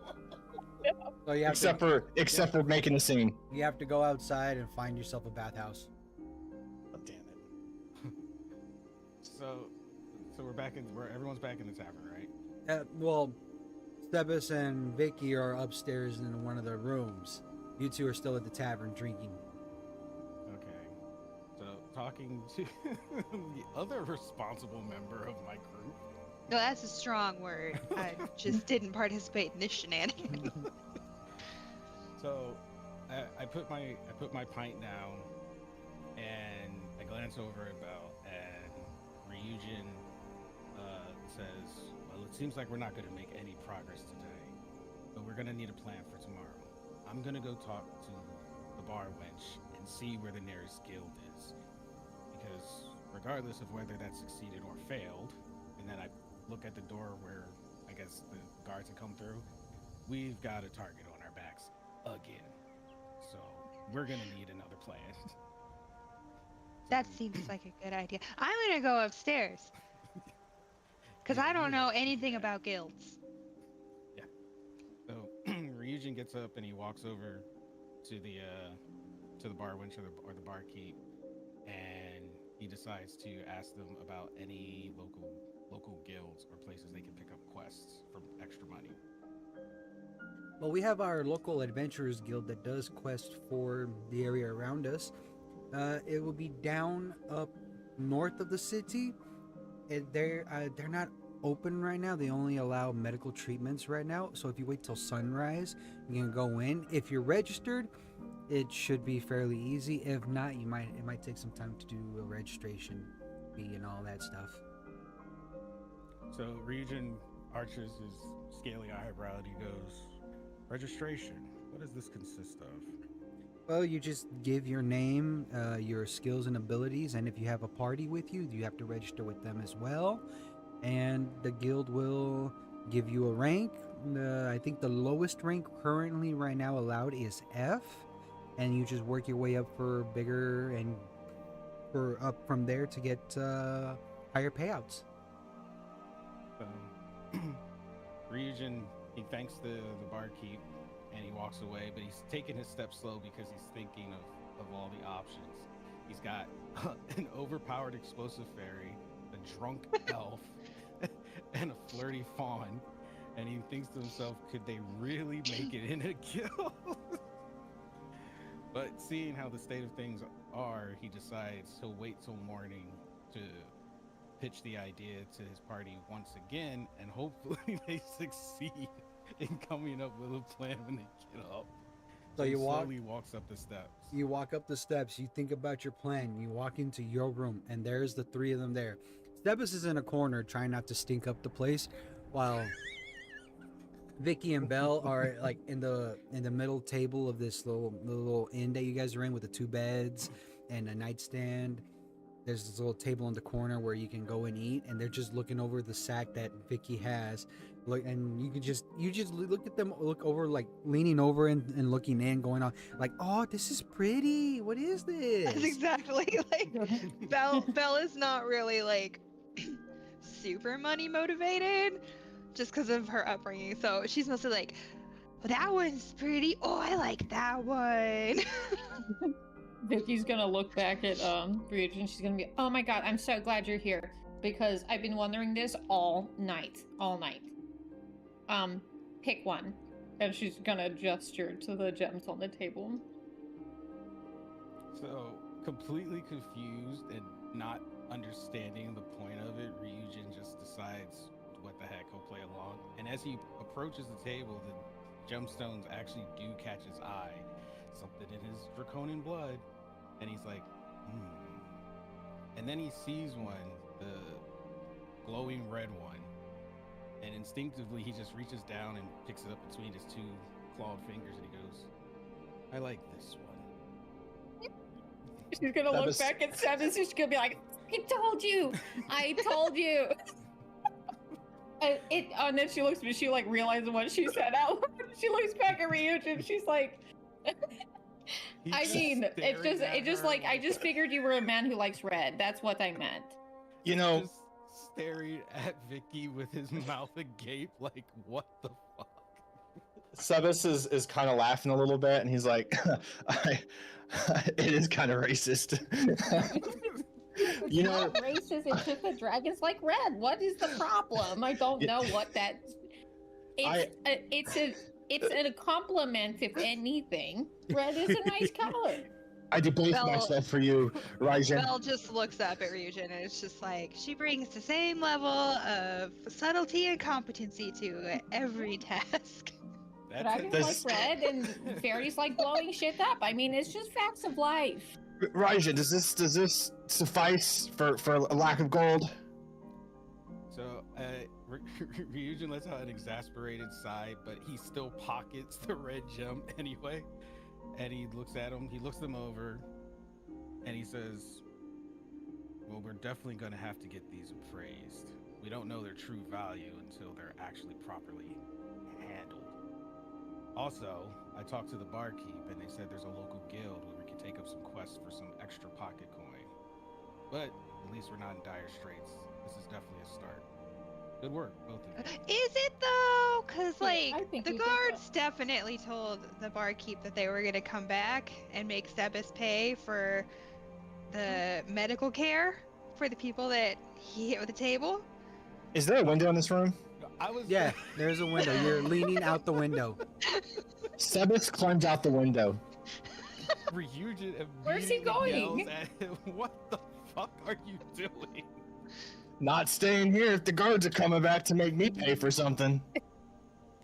[SPEAKER 2] So you have
[SPEAKER 1] except for making a scene.
[SPEAKER 2] you have to go outside and find yourself a bathhouse.
[SPEAKER 1] Oh, damn it.
[SPEAKER 3] So everyone's back in the tavern, right?
[SPEAKER 2] Well, Sebas and Vicky are upstairs in one of their rooms. You two are still at the tavern drinking.
[SPEAKER 3] Okay. So talking to the other responsible member of my group.
[SPEAKER 5] No, that's a strong word. I just didn't participate in this shenanigan.
[SPEAKER 3] So I put my pint down, and I glance over at Bell, and Ryujin says, "Well, it seems like we're not going to make any progress today, but we're going to need a plan for tomorrow. I'm going to go talk to the bar wench and see where the nearest guild is, because regardless of whether that succeeded or failed, and then I look at the door where I guess the guards had come through, we've got a target on our backs again. So we're going to need another plan."
[SPEAKER 5] That seems like a good idea. I'm gonna go upstairs because
[SPEAKER 3] Yeah,
[SPEAKER 5] I don't
[SPEAKER 3] you
[SPEAKER 5] know
[SPEAKER 3] would do
[SPEAKER 5] anything
[SPEAKER 3] that.
[SPEAKER 5] about guilds.
[SPEAKER 3] So Ryujin gets up and he walks over to the bar wench or the barkeep, and he decides to ask them about any local guilds or places they can pick up quests for extra money.
[SPEAKER 2] Well, we have our local adventurers guild that does quest for the area around us. It will be down up north of the city. They're not open right now. They only allow medical treatments right now. So if you wait till sunrise, you can go in. If you're registered, it should be fairly easy. If not, it might take some time to do a registration fee and all that stuff.
[SPEAKER 3] So Ryujin arches his scaly eyebrow and he goes, "Registration. What does this consist of?"
[SPEAKER 2] Well, you just give your name, your skills and abilities, and if you have a party with you, you have to register with them as well. And the guild will give you a rank. I think the lowest rank currently right now allowed is F, and you just work your way up for bigger and up from there to get higher payouts.
[SPEAKER 3] So Ryujin, he thanks the barkeep and he walks away, but he's taking his steps slow because he's thinking of all the options. He's got an overpowered explosive fairy, a drunk elf, and a flirty fawn, and he thinks to himself, could they really make it in a guild? But seeing how the state of things are, he decides he'll wait till morning to pitch the idea to his party once again, and hopefully they succeed in coming up with a plan when they get up.
[SPEAKER 2] So
[SPEAKER 3] he
[SPEAKER 2] you
[SPEAKER 3] slowly walks up the steps.
[SPEAKER 2] You walk up the steps, you think about your plan, you walk into your room, and there's the three of them there. Stebus is in a corner trying not to stink up the place, while Vicky and Belle are like in the middle table of this little inn that you guys are in with the two beds and a nightstand. There's this little table in the corner where you can go and eat, and they're just looking over the sack that Vicky has. Look, and you just look at them, look over, like leaning over and looking in, going on like, oh, this is pretty. What is this?
[SPEAKER 5] That's exactly like Belle is not really like super money motivated just because of her upbringing. So she's mostly like, well, that one's pretty. Oh, I like that one.
[SPEAKER 4] Vicky's gonna look back at Ryujin and she's gonna be, oh my god, I'm so glad you're here because I've been wondering this all night. Pick one. And she's gonna gesture to the gems on the table.
[SPEAKER 3] So, completely confused and not understanding the point of it, Ryujin just decides what the heck, he'll play along. And as he approaches the table, the gemstones actually do catch his eye. Something in his draconian blood. And he's like, And then he sees one, the glowing red one. And instinctively, he just reaches down and picks it up between his two clawed fingers and he goes, I like this one.
[SPEAKER 4] She's gonna look back at Seven and she's gonna be like, I told you! And then she looks, but she like realizes what she said out loud. She looks back at Ryujin and she's like, I mean, it just like, I just figured you were a man who likes red. That's what I meant.
[SPEAKER 1] You know,
[SPEAKER 3] Just staring at Vicky with his mouth agape, like, what the fuck?
[SPEAKER 1] Sebas is kind of laughing a little bit, and he's like, it is kind of racist.
[SPEAKER 4] It's not racist. It's just the dragons like red. What is the problem? I don't know what that. It's a compliment, if anything. Red is a nice color.
[SPEAKER 1] I debase myself for you, Ryujin.
[SPEAKER 5] Belle just looks up at Ryujin and it's just like, she brings the same level of subtlety and competency to every task.
[SPEAKER 4] Dragons like red and fairies like blowing shit up. I mean, it's just facts of life.
[SPEAKER 1] Raija, does this suffice for a lack of gold?
[SPEAKER 3] So, Ryujin lets out an exasperated sigh, but he still pockets the red gem anyway. And he looks at him, he looks them over, and he says, well, we're definitely going to have to get these appraised. We don't know their true value until they're actually properly handled. Also, I talked to the barkeep, and they said there's a local guild where we can take up some quests for some extra pocket coin. But at least we're not in dire straits. This is definitely a start. Good work, both of you.
[SPEAKER 5] Is it though? Cause
[SPEAKER 4] Yeah,
[SPEAKER 5] like
[SPEAKER 4] I think
[SPEAKER 5] the
[SPEAKER 4] we did
[SPEAKER 5] guards definitely told the barkeep that they were gonna come back and make Sebas pay for the medical care for the people that he hit with the table.
[SPEAKER 1] Is there a window in this room?
[SPEAKER 3] I was
[SPEAKER 2] Yeah, there's a window. You're leaning out the window.
[SPEAKER 1] Sebas climbs out the window.
[SPEAKER 3] Ryujin
[SPEAKER 4] Where's he
[SPEAKER 3] immediately
[SPEAKER 4] going?
[SPEAKER 3] yells at him, what the fuck are you doing?
[SPEAKER 1] Not staying here if the guards are coming back to make me pay for something.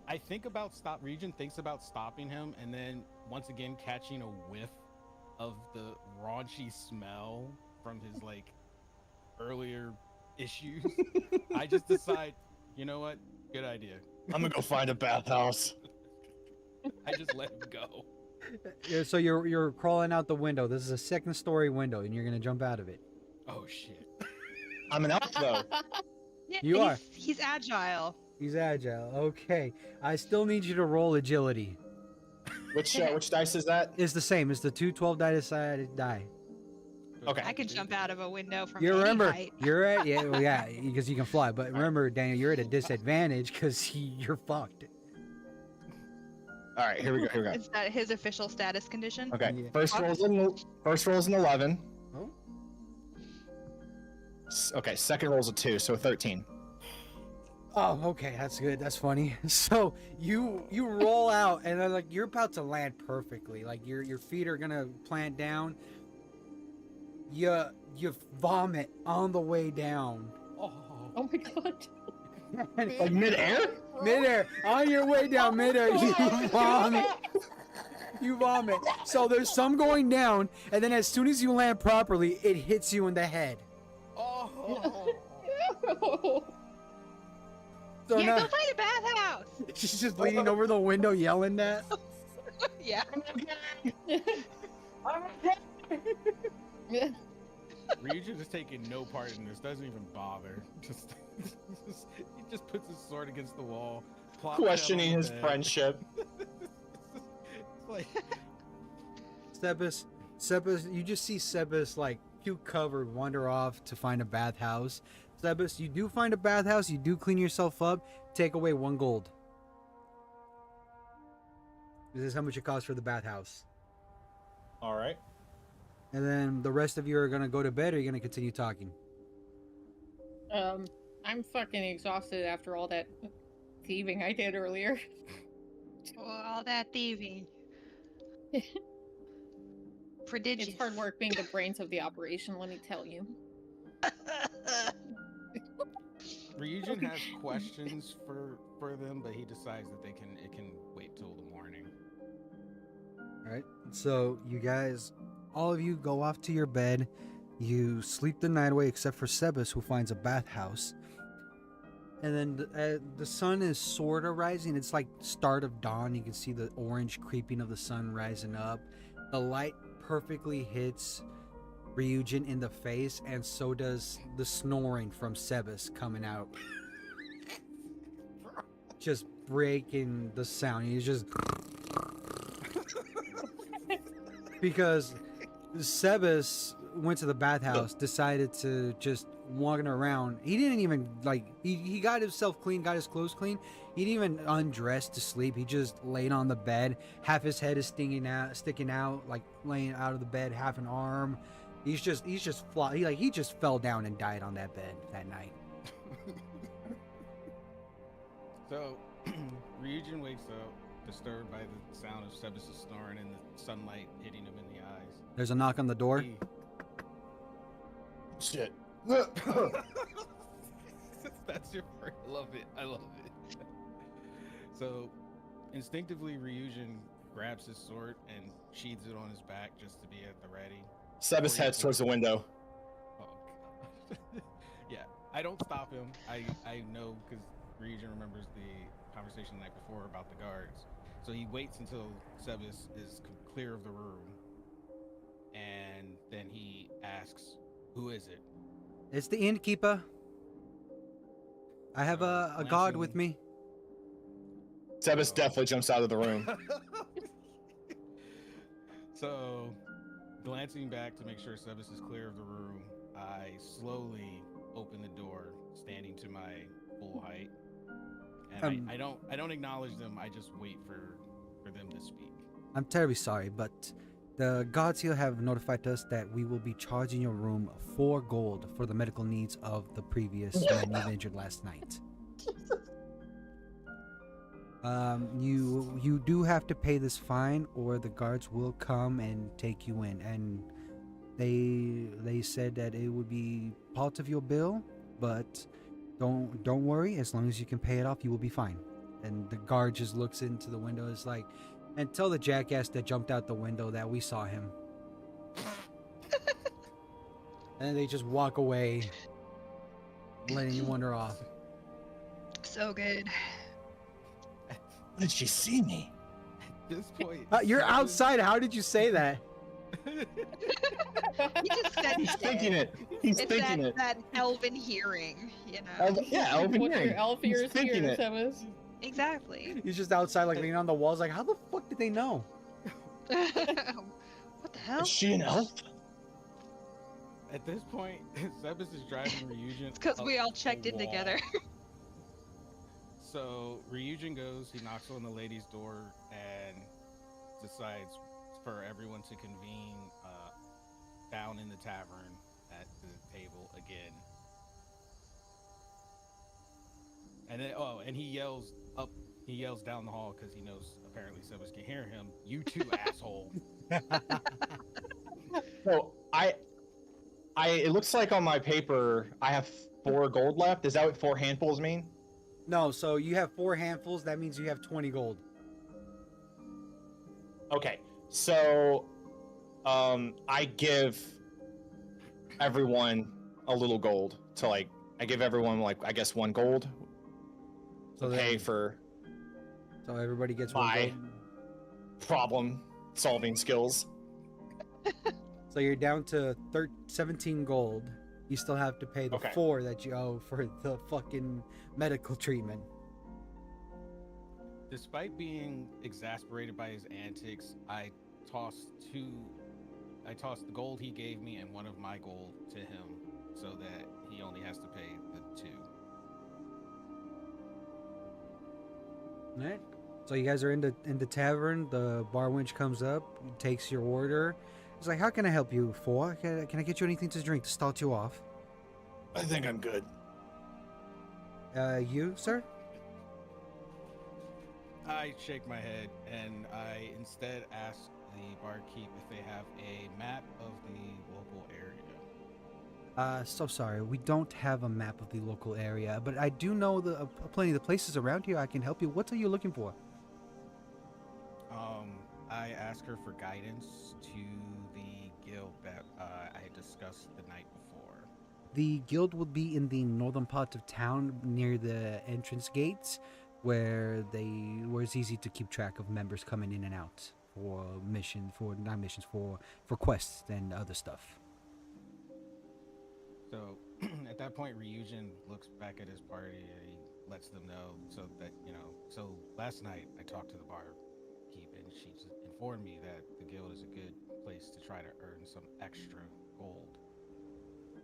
[SPEAKER 3] I think about Ryujin thinks about stopping him, and then once again catching a whiff of the raunchy smell from his like earlier issues. I just decide, you know what? Good idea.
[SPEAKER 1] I'm gonna go find a bathhouse.
[SPEAKER 3] I just let him go.
[SPEAKER 2] Yeah, so you're crawling out the window. This is a second-story window, and you're gonna jump out of it.
[SPEAKER 3] Oh shit.
[SPEAKER 1] I'm an elf though.
[SPEAKER 5] Yeah,
[SPEAKER 2] You are.
[SPEAKER 5] He's agile.
[SPEAKER 2] He's agile. Okay, I still need you to roll agility.
[SPEAKER 1] Which dice is that?
[SPEAKER 2] It's the same. It's the 2 12-sided die.
[SPEAKER 1] Okay.
[SPEAKER 5] I can jump out of a window from
[SPEAKER 2] You
[SPEAKER 5] any
[SPEAKER 2] remember,
[SPEAKER 5] height.
[SPEAKER 2] you're at yeah, because you can fly. But remember, Daniel, you're at a disadvantage because you're fucked.
[SPEAKER 1] All right, here we go.
[SPEAKER 5] Is that his official status condition?
[SPEAKER 1] Okay,
[SPEAKER 2] Yeah.
[SPEAKER 1] first roll's an 11.
[SPEAKER 2] Oh.
[SPEAKER 1] Okay, second roll's a 2, so 13.
[SPEAKER 2] Oh, okay, that's good. That's funny. So you roll out, and then like you're about to land perfectly. Like your feet are gonna plant down. You vomit on the way down.
[SPEAKER 3] Oh.
[SPEAKER 4] Oh my god.
[SPEAKER 1] Like midair?
[SPEAKER 2] Midair, on your way down, midair, you vomit. You vomit. So there's some going down, and then as soon as you land properly, it hits you in the head.
[SPEAKER 3] Oh.
[SPEAKER 2] So
[SPEAKER 5] Yeah,
[SPEAKER 2] now
[SPEAKER 5] go find a bathhouse.
[SPEAKER 2] she's just leaning over the window yelling that.
[SPEAKER 5] Yeah.
[SPEAKER 3] Ryujin is taking no part in this, doesn't even bother. Just he just puts his sword against the wall, plops down
[SPEAKER 1] Questioning
[SPEAKER 3] on
[SPEAKER 1] his
[SPEAKER 3] the bed.
[SPEAKER 1] friendship.
[SPEAKER 3] It's like
[SPEAKER 2] Sebas, you just see Sebas like puke covered wander off to find a bathhouse. Sebas, you do find a bathhouse, you do clean yourself up, take away 1 gold. This is how much it costs for the bathhouse.
[SPEAKER 1] All right.
[SPEAKER 2] And then the rest of you are gonna go to bed, or you're gonna continue talking.
[SPEAKER 4] I'm fucking exhausted after all that thieving I did earlier.
[SPEAKER 5] Well, all that thieving. Prodigious.
[SPEAKER 4] It's hard work being the brains of the operation, let me tell you.
[SPEAKER 3] Ryujin has questions for them, but he decides that it can wait till the morning.
[SPEAKER 2] All right. So you guys, all of you, go off to your bed. You sleep the night away, except for Sebas, who finds a bathhouse. And then the sun is sort of rising. It's like start of dawn. You can see the orange creeping of the sun rising up. The light perfectly hits Ryujin in the face, and so does the snoring from Sebas coming out. Just breaking the sound. He's just because Sebas went to the bathhouse, decided to just walking around. He didn't even like he got himself clean, got his clothes clean. He didn't even undress to sleep. He just laid on the bed. Half his head is sticking out, like laying out of the bed, half an arm. He just fell down and died on that bed that night.
[SPEAKER 3] So Ryujin wakes up, disturbed by the sound of Sebas' snoring and the sunlight hitting him in the eyes.
[SPEAKER 2] There's a knock on the door.
[SPEAKER 3] He-
[SPEAKER 1] Shit.
[SPEAKER 3] That's your first. I love it. I love it. So, instinctively, Ryujin grabs his sword and sheathes it on his back just to be at the ready.
[SPEAKER 1] Sebas heads towards the window.
[SPEAKER 3] Oh, God. Yeah, I don't stop him. I know because Ryujin remembers the conversation the night before about the guards. So he waits until Sebas is clear of the room, and then he asks, "Who is it?"
[SPEAKER 2] It's the innkeeper. I have
[SPEAKER 3] So,
[SPEAKER 2] a guard with
[SPEAKER 3] glancing-
[SPEAKER 2] me.
[SPEAKER 1] Sebas
[SPEAKER 3] Oh.
[SPEAKER 1] definitely jumps out of the room.
[SPEAKER 3] So, glancing back to make sure Sebas is clear of the room, I slowly open the door, standing to my full height, and I don't acknowledge them. I just wait for them to speak.
[SPEAKER 2] I'm terribly sorry, but the guards here have notified us that we will be charging your room 4 gold for the medical needs of the previous man you injured last night. You do have to pay this fine, or the guards will come and take you in. And they said that it would be part of your bill, but don't worry. As long as you can pay it off, you will be fine. And the guard just looks into the window. Is like, and tell the jackass that jumped out the window that we saw him. And they just walk away, letting you wander off.
[SPEAKER 5] So good.
[SPEAKER 1] How did she see me?
[SPEAKER 3] At this point,
[SPEAKER 2] You're
[SPEAKER 3] Sebas-
[SPEAKER 2] outside. How did you say that?
[SPEAKER 5] You just said
[SPEAKER 1] He's thinking it. He's
[SPEAKER 5] It's
[SPEAKER 1] thinking it.
[SPEAKER 5] that elven hearing, you know.
[SPEAKER 1] Yeah, Elvin
[SPEAKER 4] Put
[SPEAKER 1] hearing.
[SPEAKER 4] your elf
[SPEAKER 1] He's
[SPEAKER 4] ears
[SPEAKER 1] thinking
[SPEAKER 4] here,
[SPEAKER 1] it.
[SPEAKER 4] Sebas.
[SPEAKER 5] Exactly.
[SPEAKER 2] He's just outside, like leaning on the walls. Like, how the fuck did they know?
[SPEAKER 5] What the hell?
[SPEAKER 1] Is she an elf?
[SPEAKER 3] At this point, Sebas is driving Ryujin.
[SPEAKER 5] It's because we
[SPEAKER 3] up
[SPEAKER 5] all
[SPEAKER 3] a
[SPEAKER 5] checked in
[SPEAKER 3] wall.
[SPEAKER 5] together.
[SPEAKER 3] So Ryujin goes, he knocks on the lady's door and decides for everyone to convene down in the tavern at the table again. And then, and he yells down the hall because he knows apparently Sebas can hear him. "You too, asshole."
[SPEAKER 1] So it looks like on my paper I have 4 gold left. Is that what 4 handfuls mean?
[SPEAKER 2] No, so you have 4 handfuls. That means you have 20 gold.
[SPEAKER 1] Okay, so I give everyone a little gold to I give everyone I guess 1 gold
[SPEAKER 2] So
[SPEAKER 1] to pay for
[SPEAKER 2] So everybody gets 1
[SPEAKER 1] Bye.
[SPEAKER 2] gold.
[SPEAKER 1] problem solving skills.
[SPEAKER 2] So you're down to 17 gold. You still have to pay the
[SPEAKER 1] Okay.
[SPEAKER 2] 4 that you owe for the fucking medical treatment.
[SPEAKER 3] Despite being exasperated by his antics, I tossed the gold he gave me and 1 of my gold to him so that he only has to pay the 2.
[SPEAKER 2] Alright. So you guys are in the tavern. The bar wench comes up, takes your order. It's like, how can I help you? Can I get you anything to drink to start you off?
[SPEAKER 1] I think I'm good.
[SPEAKER 2] You, sir?
[SPEAKER 3] I shake my head and I instead ask the barkeep if they have a map of the local area.
[SPEAKER 2] So sorry, we don't have a map of the local area, but I do know plenty of the places around here. I can help you. What are you looking for?
[SPEAKER 3] I ask her for guidance to the guild that I had discussed the night before.
[SPEAKER 2] The guild will be in the northern part of town near the entrance gates, where it's easy to keep track of members coming in and out for for quests and other stuff.
[SPEAKER 3] So at that point, Ryujin looks back at his party and he lets them know so last night I talked to the barkeep and she informed me that the guild is a good place to try to earn some extra gold.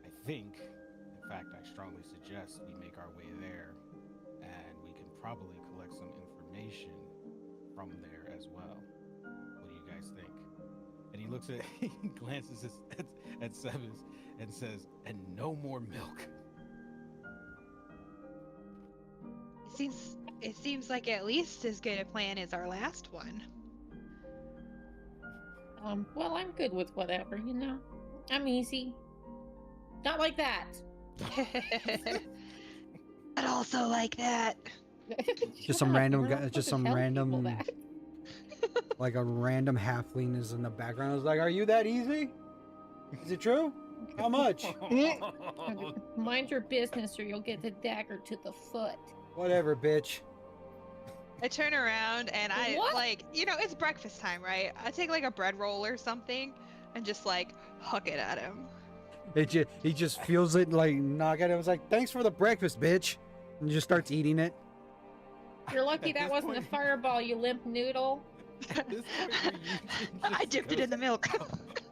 [SPEAKER 3] I think, in fact, I strongly suggest we make our way there and we can probably collect some information from there as well. What do you guys think? And he glances at Sebas and says, "And no more milk."
[SPEAKER 5] It seems like at least as good a plan as our last one.
[SPEAKER 4] Well, I'm good with whatever, you know. I'm easy. Not like that.
[SPEAKER 5] But also like that.
[SPEAKER 2] Just some
[SPEAKER 4] Shut up,
[SPEAKER 2] random
[SPEAKER 4] we're not
[SPEAKER 2] guy- just
[SPEAKER 4] supposed
[SPEAKER 2] some
[SPEAKER 4] to tell
[SPEAKER 2] random-
[SPEAKER 4] people that.
[SPEAKER 2] Like a random halfling is in the background. It's like, are you that easy? Is it true? How much?
[SPEAKER 4] Mind your business or you'll get the dagger to the foot.
[SPEAKER 2] Whatever, bitch.
[SPEAKER 5] I turn around and I
[SPEAKER 4] What?
[SPEAKER 5] like, it's breakfast time, right? I take like a bread roll or something and just like huck it at him.
[SPEAKER 2] He just feels it like knock at it. I was like, thanks for the breakfast, bitch. And just starts eating it.
[SPEAKER 4] You're lucky
[SPEAKER 3] At
[SPEAKER 4] that
[SPEAKER 3] this
[SPEAKER 4] wasn't a
[SPEAKER 3] point-
[SPEAKER 4] fireball, you limp noodle.
[SPEAKER 3] At this point, Ryujin
[SPEAKER 5] I
[SPEAKER 3] just
[SPEAKER 5] dipped it
[SPEAKER 3] goes,
[SPEAKER 5] in the milk.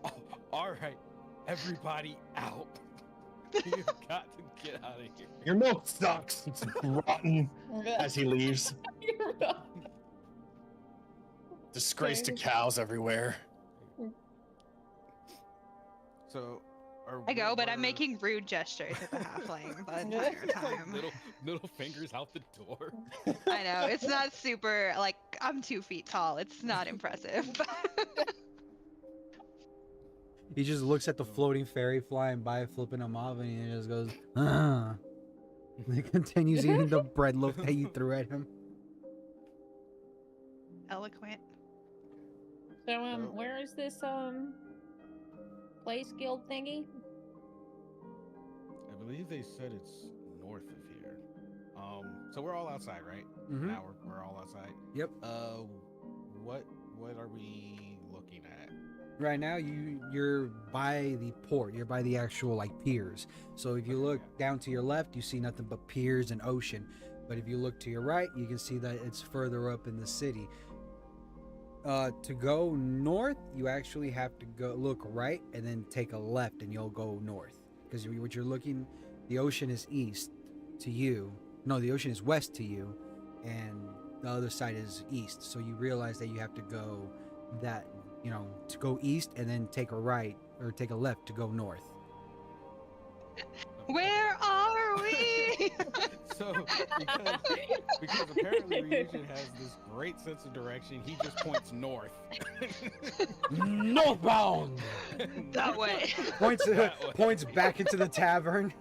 [SPEAKER 3] "Oh, all right, everybody out. You've got to get out of here.
[SPEAKER 1] Your milk sucks. It's rotten as he leaves. Disgrace to cows everywhere.
[SPEAKER 3] So,
[SPEAKER 5] I go, but I'm
[SPEAKER 3] we're-
[SPEAKER 5] making rude gestures at the halfling the entire
[SPEAKER 3] Like
[SPEAKER 5] time.
[SPEAKER 3] middle fingers out the door.
[SPEAKER 5] I know, it's not super, like, I'm 2 feet tall. It's not impressive.
[SPEAKER 2] He just looks at the floating fairy flying by, flipping him off, and he just goes, ah. And he continues eating the bread loaf that you threw at him.
[SPEAKER 5] Eloquent.
[SPEAKER 4] So,
[SPEAKER 3] So-
[SPEAKER 4] where is this, place guild thingy?
[SPEAKER 3] I believe they said it's north of here. So we're all outside, right?
[SPEAKER 2] Mhm.
[SPEAKER 3] Now we're all outside.
[SPEAKER 2] Yep.
[SPEAKER 3] What are we looking at?
[SPEAKER 2] Right now, you're by the port. You're by the actual like piers. So if you
[SPEAKER 3] Okay,
[SPEAKER 2] look
[SPEAKER 3] yeah.
[SPEAKER 2] down to your left, you see nothing but piers and ocean. But if you look to your right, you can see that it's further up in the city. To go north, you actually have to go look right and then take a left, and you'll go north. Because what you're looking, the ocean is east to you. No, the ocean is west to you, and the other side is east. So you realize that you have to go that, to go east and then take a right or take a left to go north.
[SPEAKER 5] Where are we?
[SPEAKER 3] So because apparently Ryujin has this great sense of direction, he just points north.
[SPEAKER 2] Northbound.
[SPEAKER 5] That way.
[SPEAKER 2] Points
[SPEAKER 3] That way.
[SPEAKER 2] points back into the tavern.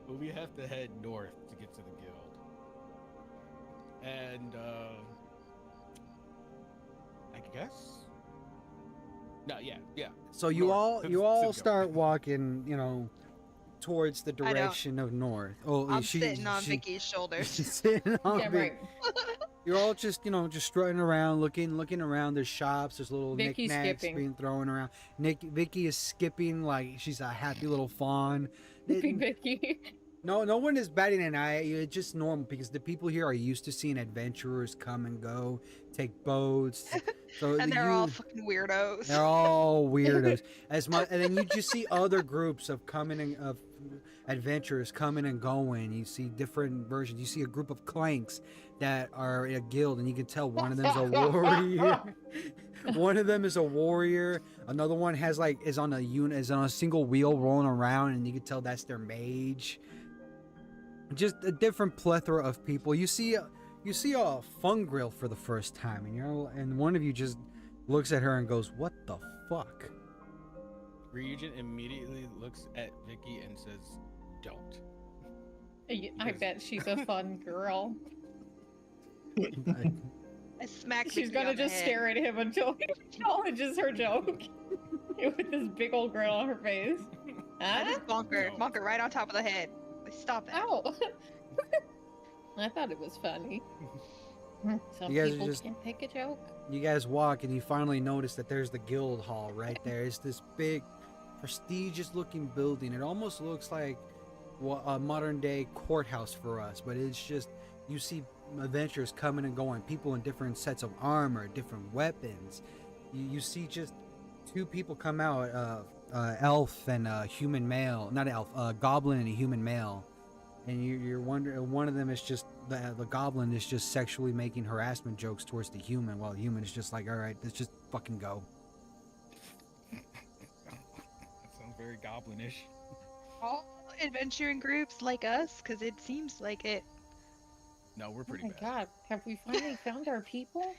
[SPEAKER 3] we have to head north to get to the guild. And I guess. No, yeah.
[SPEAKER 2] So you
[SPEAKER 3] North,
[SPEAKER 2] all
[SPEAKER 3] to
[SPEAKER 2] you
[SPEAKER 3] the
[SPEAKER 2] all
[SPEAKER 3] guild.
[SPEAKER 2] start walking, towards the
[SPEAKER 5] I don't-
[SPEAKER 2] direction of north. Oh,
[SPEAKER 5] I'm sitting on Vicky's shoulders.
[SPEAKER 2] She's sitting on
[SPEAKER 4] Yeah,
[SPEAKER 2] Vic-
[SPEAKER 4] right.
[SPEAKER 2] You're all just strutting around, looking around. There's shops. There's little
[SPEAKER 4] Vicky's
[SPEAKER 2] knickknacks
[SPEAKER 4] skipping.
[SPEAKER 2] being thrown around. Vicky is skipping like she's a happy little fawn.
[SPEAKER 4] Big Vicky.
[SPEAKER 2] No one is batting an eye. It's just normal because the people here are used to seeing adventurers come and go, take boats. So
[SPEAKER 5] And they're all fucking weirdos.
[SPEAKER 2] they're all weirdos. And then you just see other groups of adventurers coming and going. You see different versions. You see a group of clanks that are in a guild, and you can tell one of them's a warrior. One of them is a warrior. Another one is on a single wheel rolling around, and you can tell that's their mage. Just a different plethora of people. You see a fun grill for the first time, and one of you just looks at her and goes, "What the fuck?"
[SPEAKER 3] Ryujin immediately looks at Vicky and says, "Don't."
[SPEAKER 4] I bet she's a fun girl.
[SPEAKER 5] I smack
[SPEAKER 4] She's
[SPEAKER 5] Vicky
[SPEAKER 4] gonna
[SPEAKER 5] on the
[SPEAKER 4] just
[SPEAKER 5] head.
[SPEAKER 4] stare at him until he acknowledges her joke. With this big old grin on her face.
[SPEAKER 5] I
[SPEAKER 4] Huh?
[SPEAKER 5] just bonk her right on top of the head. Like, stop that.
[SPEAKER 4] Ow! I thought it was funny. Some
[SPEAKER 2] You guys are
[SPEAKER 4] people
[SPEAKER 2] just-
[SPEAKER 4] can't take a joke.
[SPEAKER 2] You guys walk and you finally notice that there's the guild hall right there. It's this big, prestigious looking building. It almost looks like a modern day courthouse for us, but it's just, you see adventurers coming and going, people in different sets of armor, different weapons. You see just two people come out, elf and a human male, not elf, goblin and a human male. And you're wondering, one of them is just, the goblin is just sexually making harassment jokes towards the human, while the human is just like, all right, let's just fucking go.
[SPEAKER 3] That sounds very goblinish.
[SPEAKER 5] All adventuring groups like us, because it seems like it.
[SPEAKER 3] No, we're
[SPEAKER 4] Oh
[SPEAKER 3] pretty
[SPEAKER 4] my
[SPEAKER 3] bad.
[SPEAKER 4] god, have we finally found our people?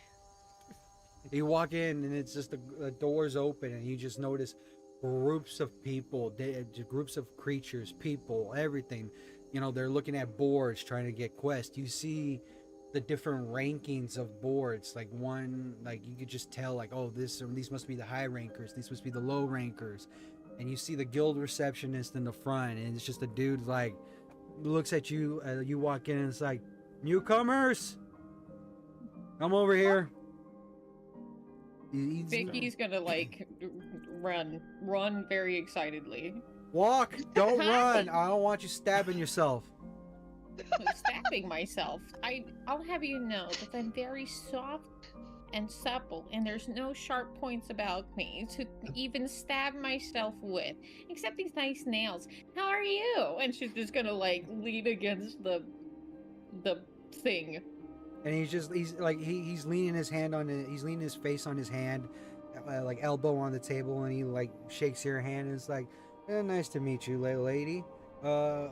[SPEAKER 2] You walk in and it's just the doors open and you just notice groups of people, groups of creatures, people, everything. They're looking at boards trying to get quests. You see the different rankings of boards. Like one, like you could just tell, like, oh, these must be the high rankers, these must be the low rankers, and you see the guild receptionist in the front, and it's just a dude like looks at you. You walk in, and it's like, newcomers, come over here.
[SPEAKER 6] Vicky's gonna like run very excitedly.
[SPEAKER 2] Walk, don't
[SPEAKER 4] Hi.
[SPEAKER 2] run. I don't want you stabbing yourself.
[SPEAKER 4] Stabbing myself. I'll have you know that I'm very soft and supple, and there's no sharp points about me to even stab myself with, except these nice nails. How are you? And she's just gonna like lean against the thing.
[SPEAKER 2] And he's leaning his hand on it. He's leaning his face on his hand, like elbow on the table, and he like shakes your hand and it's like, nice to meet you, lady.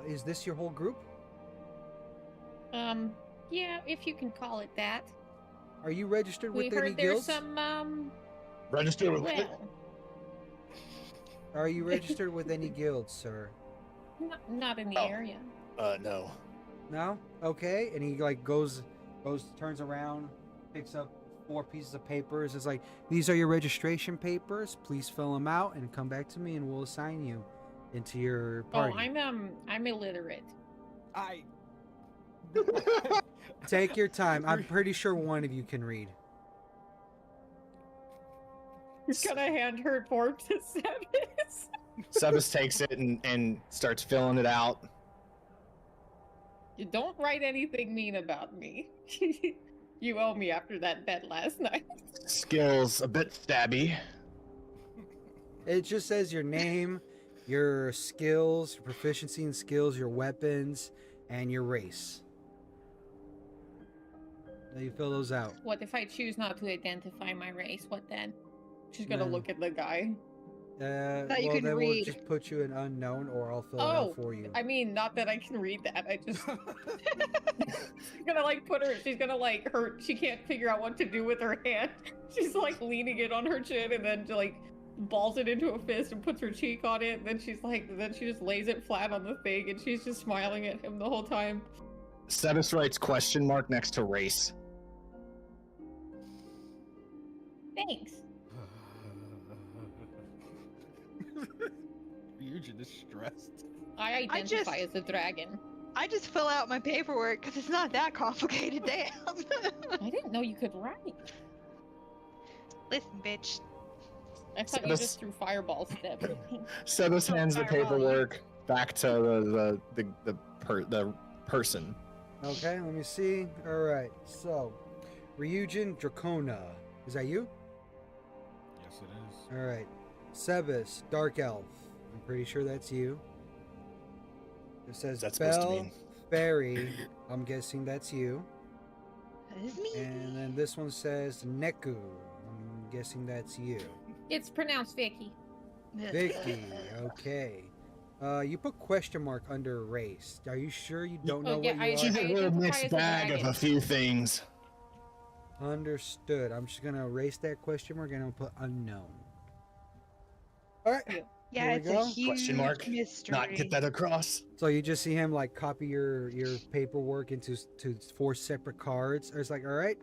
[SPEAKER 2] Is this your whole group?
[SPEAKER 4] Yeah, if you can call it that.
[SPEAKER 2] Are you registered with
[SPEAKER 4] We
[SPEAKER 2] any
[SPEAKER 4] heard there's
[SPEAKER 2] guilds?
[SPEAKER 4] some
[SPEAKER 1] Registered with
[SPEAKER 4] well,
[SPEAKER 2] Are you registered with any guilds, sir?
[SPEAKER 4] not in the
[SPEAKER 1] Oh.
[SPEAKER 4] area.
[SPEAKER 1] No.
[SPEAKER 2] No? Okay. And he like goes, turns around, picks up 4 pieces of papers. It's like, these are your registration papers. Please fill them out and come back to me, and we'll assign you into your party.
[SPEAKER 4] Oh, I'm illiterate.
[SPEAKER 3] I
[SPEAKER 2] Take your time. I'm pretty sure one of you can read.
[SPEAKER 6] He's gonna hand her form to Sebas.
[SPEAKER 1] Sebas takes it and starts filling it out.
[SPEAKER 6] You don't write anything mean about me. You owe me after that bet last night.
[SPEAKER 1] Skills a bit stabby.
[SPEAKER 2] It just says your name, your skills, your proficiency in skills, your weapons, and your race. Now you fill those out.
[SPEAKER 4] What if I choose not to identify my race? What then?
[SPEAKER 6] She's gonna
[SPEAKER 2] No.
[SPEAKER 6] look at the guy.
[SPEAKER 5] That you
[SPEAKER 2] Well,
[SPEAKER 5] can
[SPEAKER 2] then we'll
[SPEAKER 5] read.
[SPEAKER 2] just put you in unknown, or I'll fill it
[SPEAKER 6] Oh,
[SPEAKER 2] out for you.
[SPEAKER 6] I mean, not that I can read that. I just she's gonna like put her. She's gonna like she can't figure out what to do with her hand. She's like leaning it on her chin and then like balls it into a fist and puts her cheek on it. And then then she just lays it flat on the thing and she's just smiling at him the whole time.
[SPEAKER 1] Sebas writes question mark next to race.
[SPEAKER 4] Thanks.
[SPEAKER 3] You're just stressed.
[SPEAKER 4] I identify as a dragon.
[SPEAKER 5] I just fill out my paperwork because it's not that complicated. Damn.
[SPEAKER 4] I didn't know you could write.
[SPEAKER 5] Listen, bitch.
[SPEAKER 4] I thought you
[SPEAKER 1] Sebas-
[SPEAKER 4] just threw fireballs at everything.
[SPEAKER 1] Sebas hands the
[SPEAKER 6] Fireball.
[SPEAKER 1] paperwork back to the person.
[SPEAKER 2] Okay, let me see. All right, so Ryujin Dracona. Is that you?
[SPEAKER 3] Yes, it is.
[SPEAKER 2] All right. Sebas, Dark Elf. I'm pretty sure that's you. It says
[SPEAKER 1] That's supposed to
[SPEAKER 2] Bell
[SPEAKER 1] mean.
[SPEAKER 2] Fairy. I'm guessing that's you.
[SPEAKER 5] That is me.
[SPEAKER 2] And then this one says Neku. I'm guessing that's you.
[SPEAKER 4] It's pronounced Vicky.
[SPEAKER 2] Vicky. Okay. You put question mark under race. Are you sure you don't know
[SPEAKER 4] Oh, yeah,
[SPEAKER 2] what you
[SPEAKER 1] She's
[SPEAKER 2] are?
[SPEAKER 1] a
[SPEAKER 4] I
[SPEAKER 1] real
[SPEAKER 4] identify
[SPEAKER 1] mixed
[SPEAKER 4] as a
[SPEAKER 1] bag of
[SPEAKER 4] dragon.
[SPEAKER 1] a few things.
[SPEAKER 2] Understood. I'm just gonna erase that question mark and I'll put unknown. All right.
[SPEAKER 5] Yeah,
[SPEAKER 2] Here we
[SPEAKER 5] it's
[SPEAKER 2] go.
[SPEAKER 5] a huge
[SPEAKER 1] Question mark.
[SPEAKER 5] mystery.
[SPEAKER 1] Not get that across.
[SPEAKER 2] So you just see him like copy your paperwork into 4 separate cards. It's like, all right,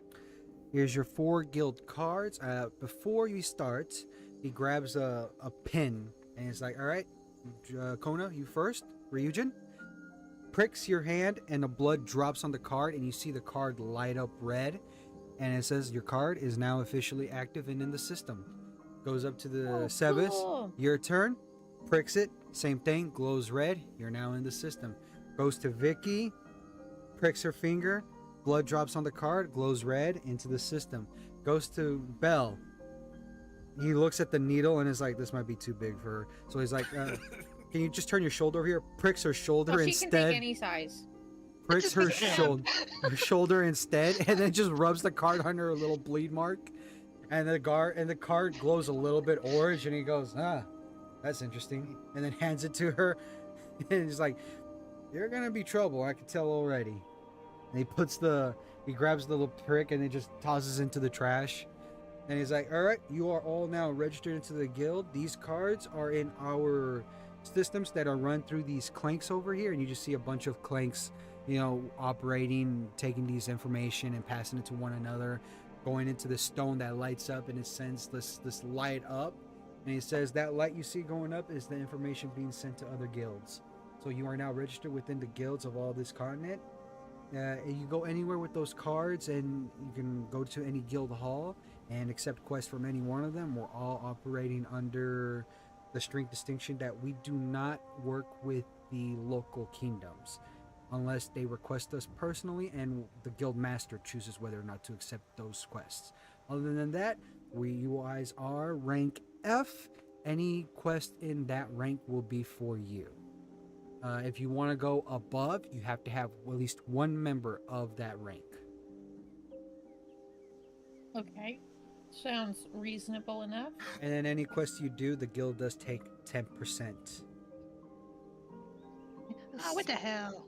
[SPEAKER 2] here's your 4 guild cards. Before you start, he grabs a pin and it's like, all right, Kona, you first. Ryujin pricks your hand and the blood drops on the card and you see the card light up red and it says your card is now officially active and in the system. Goes up to the Sebas.
[SPEAKER 4] Cool.
[SPEAKER 2] Your turn. Pricks it. Same thing. Glows red. You're now in the system. Goes to Vicky. Pricks her finger. Blood drops on the card. Glows red. Into the system. Goes to Belle. He looks at the needle and is like, this might be too big for her. So he's like, can you just turn your shoulder over here? Pricks her shoulder
[SPEAKER 4] Oh, she
[SPEAKER 2] instead.
[SPEAKER 4] can take any size.
[SPEAKER 2] Pricks her
[SPEAKER 5] Just-
[SPEAKER 2] shoulder instead, and then just rubs the card under a little bleed mark. And the card glows a little bit orange, and he goes, that's interesting. And then hands it to her, and he's like, you're gonna be trouble, I can tell already. And he grabs the little prick and he just tosses into the trash. And he's like, all right, you are all now registered into the guild. These cards are in our systems that are run through these clanks over here, and you just see a bunch of clanks operating, taking these information and passing it to one another, going into the stone that lights up and it sends this light up. And he says that light you see going up is the information being sent to other guilds. So you are now registered within the guilds of all this continent. You go anywhere with those cards, and you can go to any guild hall and accept quests from any one of them. We're all operating under the strict distinction that we do not work with the local kingdoms unless they request us personally, and the guild master chooses whether or not to accept those quests. Other than that, you guys are rank F. Any quest in that rank will be for you. If you want to go above, you have to have at least one member of that rank.
[SPEAKER 6] Okay. Sounds reasonable enough.
[SPEAKER 2] And then any quest you do, the guild does take 10%.
[SPEAKER 5] Oh, what the hell?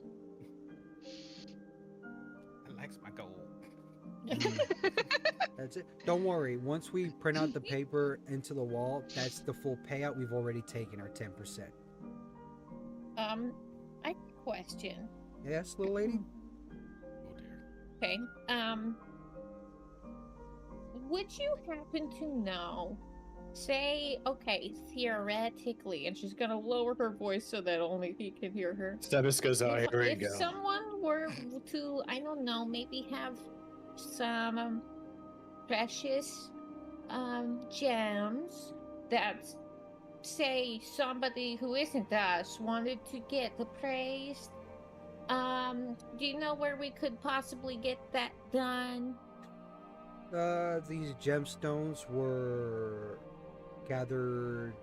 [SPEAKER 3] I likes my gold.
[SPEAKER 2] That's it. Don't worry. Once we print out the paper into the wall, that's the full payout. We've already taken our 10%.
[SPEAKER 6] I question.
[SPEAKER 2] Yes, little lady?
[SPEAKER 3] Oh dear.
[SPEAKER 6] Okay. Would you happen to know, say, okay, theoretically, and she's gonna lower her voice so that only he can hear her.
[SPEAKER 1] Stebis goes, oh, here we
[SPEAKER 6] If
[SPEAKER 1] go.
[SPEAKER 6] someone were to, I don't know, maybe have some precious gems that, say, somebody who isn't us wanted to get appraised, do you know where we could possibly get that done?
[SPEAKER 2] These gemstones were gathered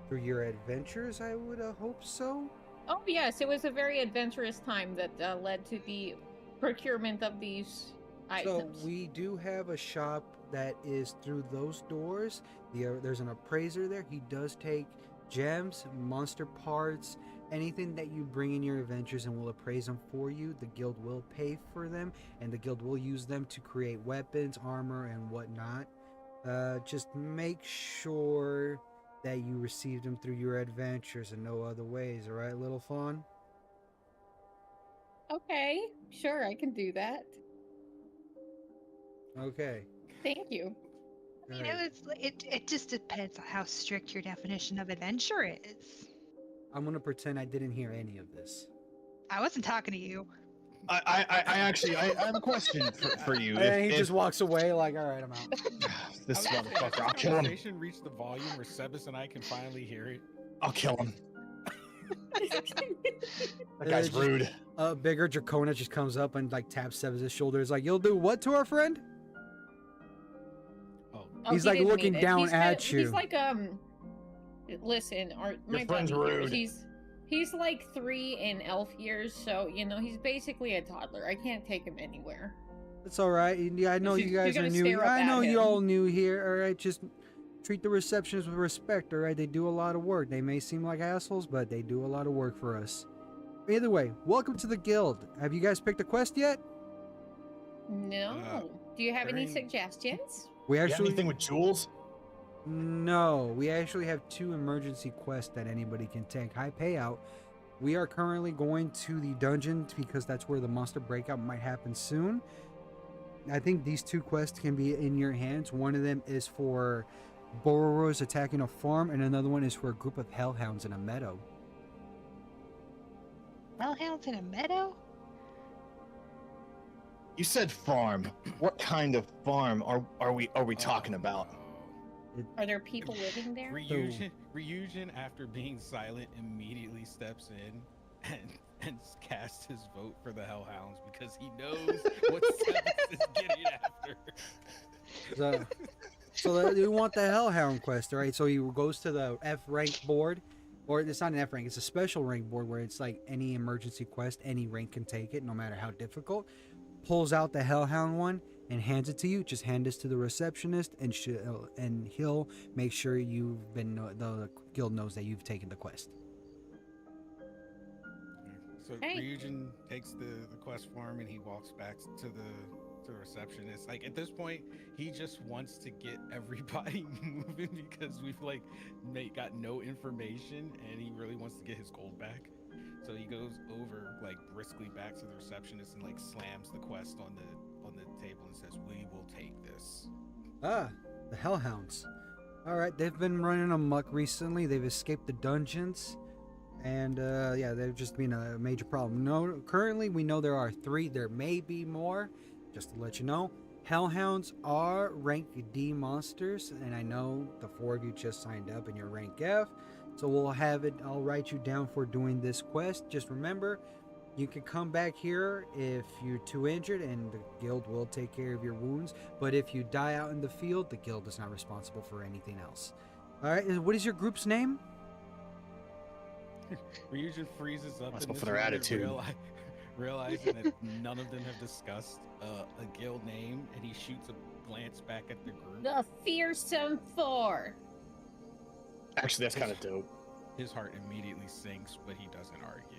[SPEAKER 2] through your adventures, I would hope so.
[SPEAKER 6] Oh yes, it was a very adventurous time that led to the procurement of these items.
[SPEAKER 2] So we do have a shop that is through those doors. There's an appraiser there. He does take gems, monster parts, anything that you bring in your adventures, and will appraise them for you. The guild will pay for them, and the guild will use them to create weapons, armor, and whatnot. Just make sure that you receive them through your adventures and no other ways, all right, little fawn?
[SPEAKER 6] Okay, sure, I can do that.
[SPEAKER 2] Okay.
[SPEAKER 6] Thank you.
[SPEAKER 5] You know, it just depends on how strict your definition of adventure is.
[SPEAKER 2] I'm gonna pretend I didn't hear any of this.
[SPEAKER 5] I wasn't talking to you.
[SPEAKER 1] I actually, I have a question for you.
[SPEAKER 2] And he just walks away like, all right, I'm out.
[SPEAKER 1] This
[SPEAKER 3] I was gonna say,
[SPEAKER 1] motherfucker,
[SPEAKER 3] has
[SPEAKER 1] I'll
[SPEAKER 3] this
[SPEAKER 1] kill him.
[SPEAKER 3] conversation reached the volume where Sebas and I can finally hear it?
[SPEAKER 1] I'll kill him. That guy's
[SPEAKER 2] just-
[SPEAKER 1] rude.
[SPEAKER 2] Bigger Dracona just comes up and like taps Sebas' shoulder. Is like, you'll do what to our friend?
[SPEAKER 3] Oh,
[SPEAKER 2] He's
[SPEAKER 6] he
[SPEAKER 2] like
[SPEAKER 6] didn't
[SPEAKER 2] looking
[SPEAKER 6] mean it.
[SPEAKER 2] down
[SPEAKER 6] He's
[SPEAKER 2] at you.
[SPEAKER 6] He's like listen, my
[SPEAKER 1] friend's
[SPEAKER 6] buddy here,
[SPEAKER 1] rude.
[SPEAKER 6] he's like 3 in elf years, so you know he's basically a toddler. I can't take him anywhere.
[SPEAKER 2] It's all right. Yeah, I know you
[SPEAKER 6] You're
[SPEAKER 2] guys are
[SPEAKER 6] gonna
[SPEAKER 2] new.
[SPEAKER 6] stare up
[SPEAKER 2] I know
[SPEAKER 6] at
[SPEAKER 2] you
[SPEAKER 6] him.
[SPEAKER 2] all new here. All right, just treat the receptionists with respect. All right, they do a lot of work. They may seem like assholes, but they do a lot of work for us. Either way, welcome to the guild. Have you guys picked a quest yet?
[SPEAKER 6] No. Do you have any
[SPEAKER 3] during-
[SPEAKER 6] suggestions?
[SPEAKER 2] We
[SPEAKER 1] You got
[SPEAKER 2] actually
[SPEAKER 1] anything with jewels?
[SPEAKER 2] No, we actually have 2 emergency quests that anybody can take. High payout. We are currently going to the dungeon because that's where the monster breakout might happen soon. I think these 2 quests can be in your hands. One of them is for borrowers attacking a farm, and another one is for a group of hellhounds in a meadow.
[SPEAKER 5] Hellhounds in a meadow?
[SPEAKER 1] You said farm. What kind of farm are we talking about?
[SPEAKER 6] Are there people living there?
[SPEAKER 3] Ryujin, after being silent, immediately steps in and casts his vote for the Hellhounds because he knows what Sebas is getting after.
[SPEAKER 2] So you want the hellhound quest, all right? So he goes to the F rank board, or it's not an F rank, it's a special rank board where it's like any emergency quest, any rank can take it, no matter how difficult. Pulls out the hellhound one and hands it to you. Just hand this to the receptionist, and he'll make sure the guild knows that you've taken the quest.
[SPEAKER 3] So
[SPEAKER 6] Hey.
[SPEAKER 3] Ryujin takes the quest form and he walks back to the receptionist. Like at this point, he just wants to get everybody moving because we've got no information and he really wants to get his gold back. So he goes over like briskly back to the receptionist and like slams the quest on the table and says, "We will take this."
[SPEAKER 2] Ah, the Hellhounds. All right, they've been running amok recently. They've escaped the dungeons, and yeah, they've just been a major problem. No, currently we know there are 3. There may be more. Just to let you know, Hellhounds are rank D monsters, and I know the 4 of you just signed up and you're rank F. So we'll have it. I'll write you down for doing this quest. Just remember, you can come back here if you're too injured, and the guild will take care of your wounds. But if you die out in the field, the guild is not responsible for anything else. All right. What is your group's name?
[SPEAKER 3] Ryujin freezes up
[SPEAKER 1] Must
[SPEAKER 3] in
[SPEAKER 1] go
[SPEAKER 3] this
[SPEAKER 1] for their
[SPEAKER 3] moment,
[SPEAKER 1] attitude.
[SPEAKER 3] realizing that none of them have discussed a guild name, and he shoots a glance back at the group.
[SPEAKER 6] The Fearsome Four.
[SPEAKER 1] Actually, that's kind of dope.
[SPEAKER 3] His heart immediately sinks, but he doesn't argue.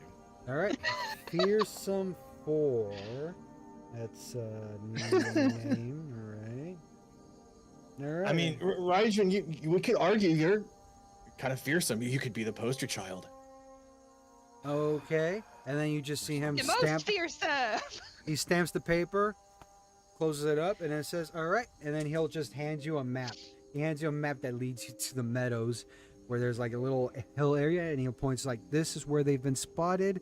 [SPEAKER 2] All right. Fearsome 4. That's name. All right. All right.
[SPEAKER 1] I mean, Raijin, we could argue you're kind of fearsome. You could be the poster child.
[SPEAKER 2] Okay. And then you just see him
[SPEAKER 5] The
[SPEAKER 2] stamp.
[SPEAKER 5] most fearsome.
[SPEAKER 2] He stamps the paper, closes it up, and then says, "All right." And then he'll just hand you a map. He hands you a map that leads you to the meadows, where there's like a little hill area, and he points like, "This is where they've been spotted.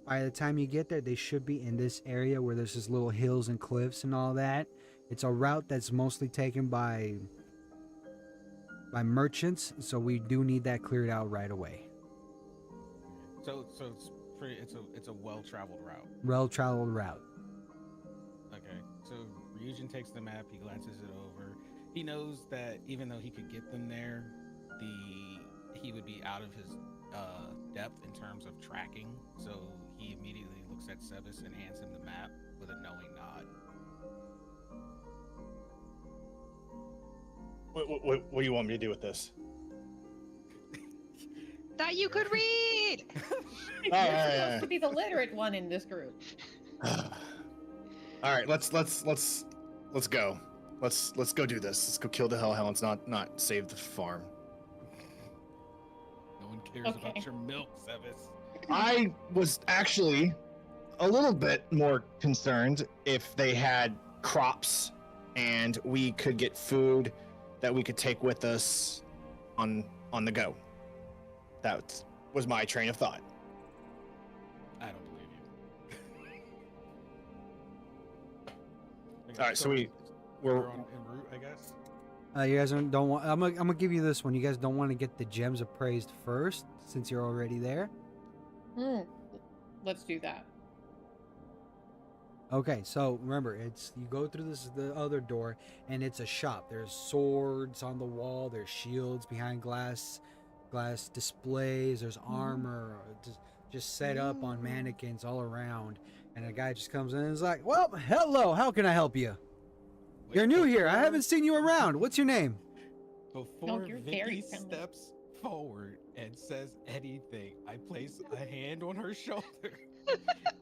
[SPEAKER 2] By the time you get there, they should be in this area where there's just little hills and cliffs and all that." It's a route that's mostly taken by merchants, so we do need that cleared out right away.
[SPEAKER 3] So it's pretty. It's a well-traveled route.
[SPEAKER 2] Well-traveled route.
[SPEAKER 3] Okay. So Ryujin takes the map. He glances it over. He knows that even though he could get them there, he would be out of his depth in terms of tracking. So he immediately looks at Sebas and hands him the map with a knowing nod.
[SPEAKER 1] What do you want me to do with this?
[SPEAKER 5] That you could read.
[SPEAKER 6] You're
[SPEAKER 1] yeah,
[SPEAKER 6] supposed
[SPEAKER 1] yeah.
[SPEAKER 6] to be the literate one in this group.
[SPEAKER 1] All right, let's go. Let's go do this. Let's go kill the Hellhounds, not save the farm.
[SPEAKER 3] No one cares
[SPEAKER 6] Okay.
[SPEAKER 3] about your milk, Sebas.
[SPEAKER 1] I was actually a little bit more concerned if they had crops and we could get food that we could take with us on the go. That was my train of thought.
[SPEAKER 3] I don't believe you. Okay,
[SPEAKER 1] All right, so we're
[SPEAKER 3] we're en route, I guess.
[SPEAKER 2] You guys don't want. I'm gonna give you this one. You guys don't want to get the gems appraised first, since you're already there.
[SPEAKER 6] Let's do that.
[SPEAKER 2] Okay, so remember, it's you go through the other door, and it's a shop. There's swords on the wall. There's shields behind glass displays. There's armor just set up on mannequins all around. And a guy just comes in and is like, "Well, hello. How can I help you? You're new here. I haven't seen you around. What's your name?"
[SPEAKER 3] Before
[SPEAKER 6] you're very
[SPEAKER 3] Vicky
[SPEAKER 6] friendly.
[SPEAKER 3] steps forward and says anything, I place a hand on her shoulder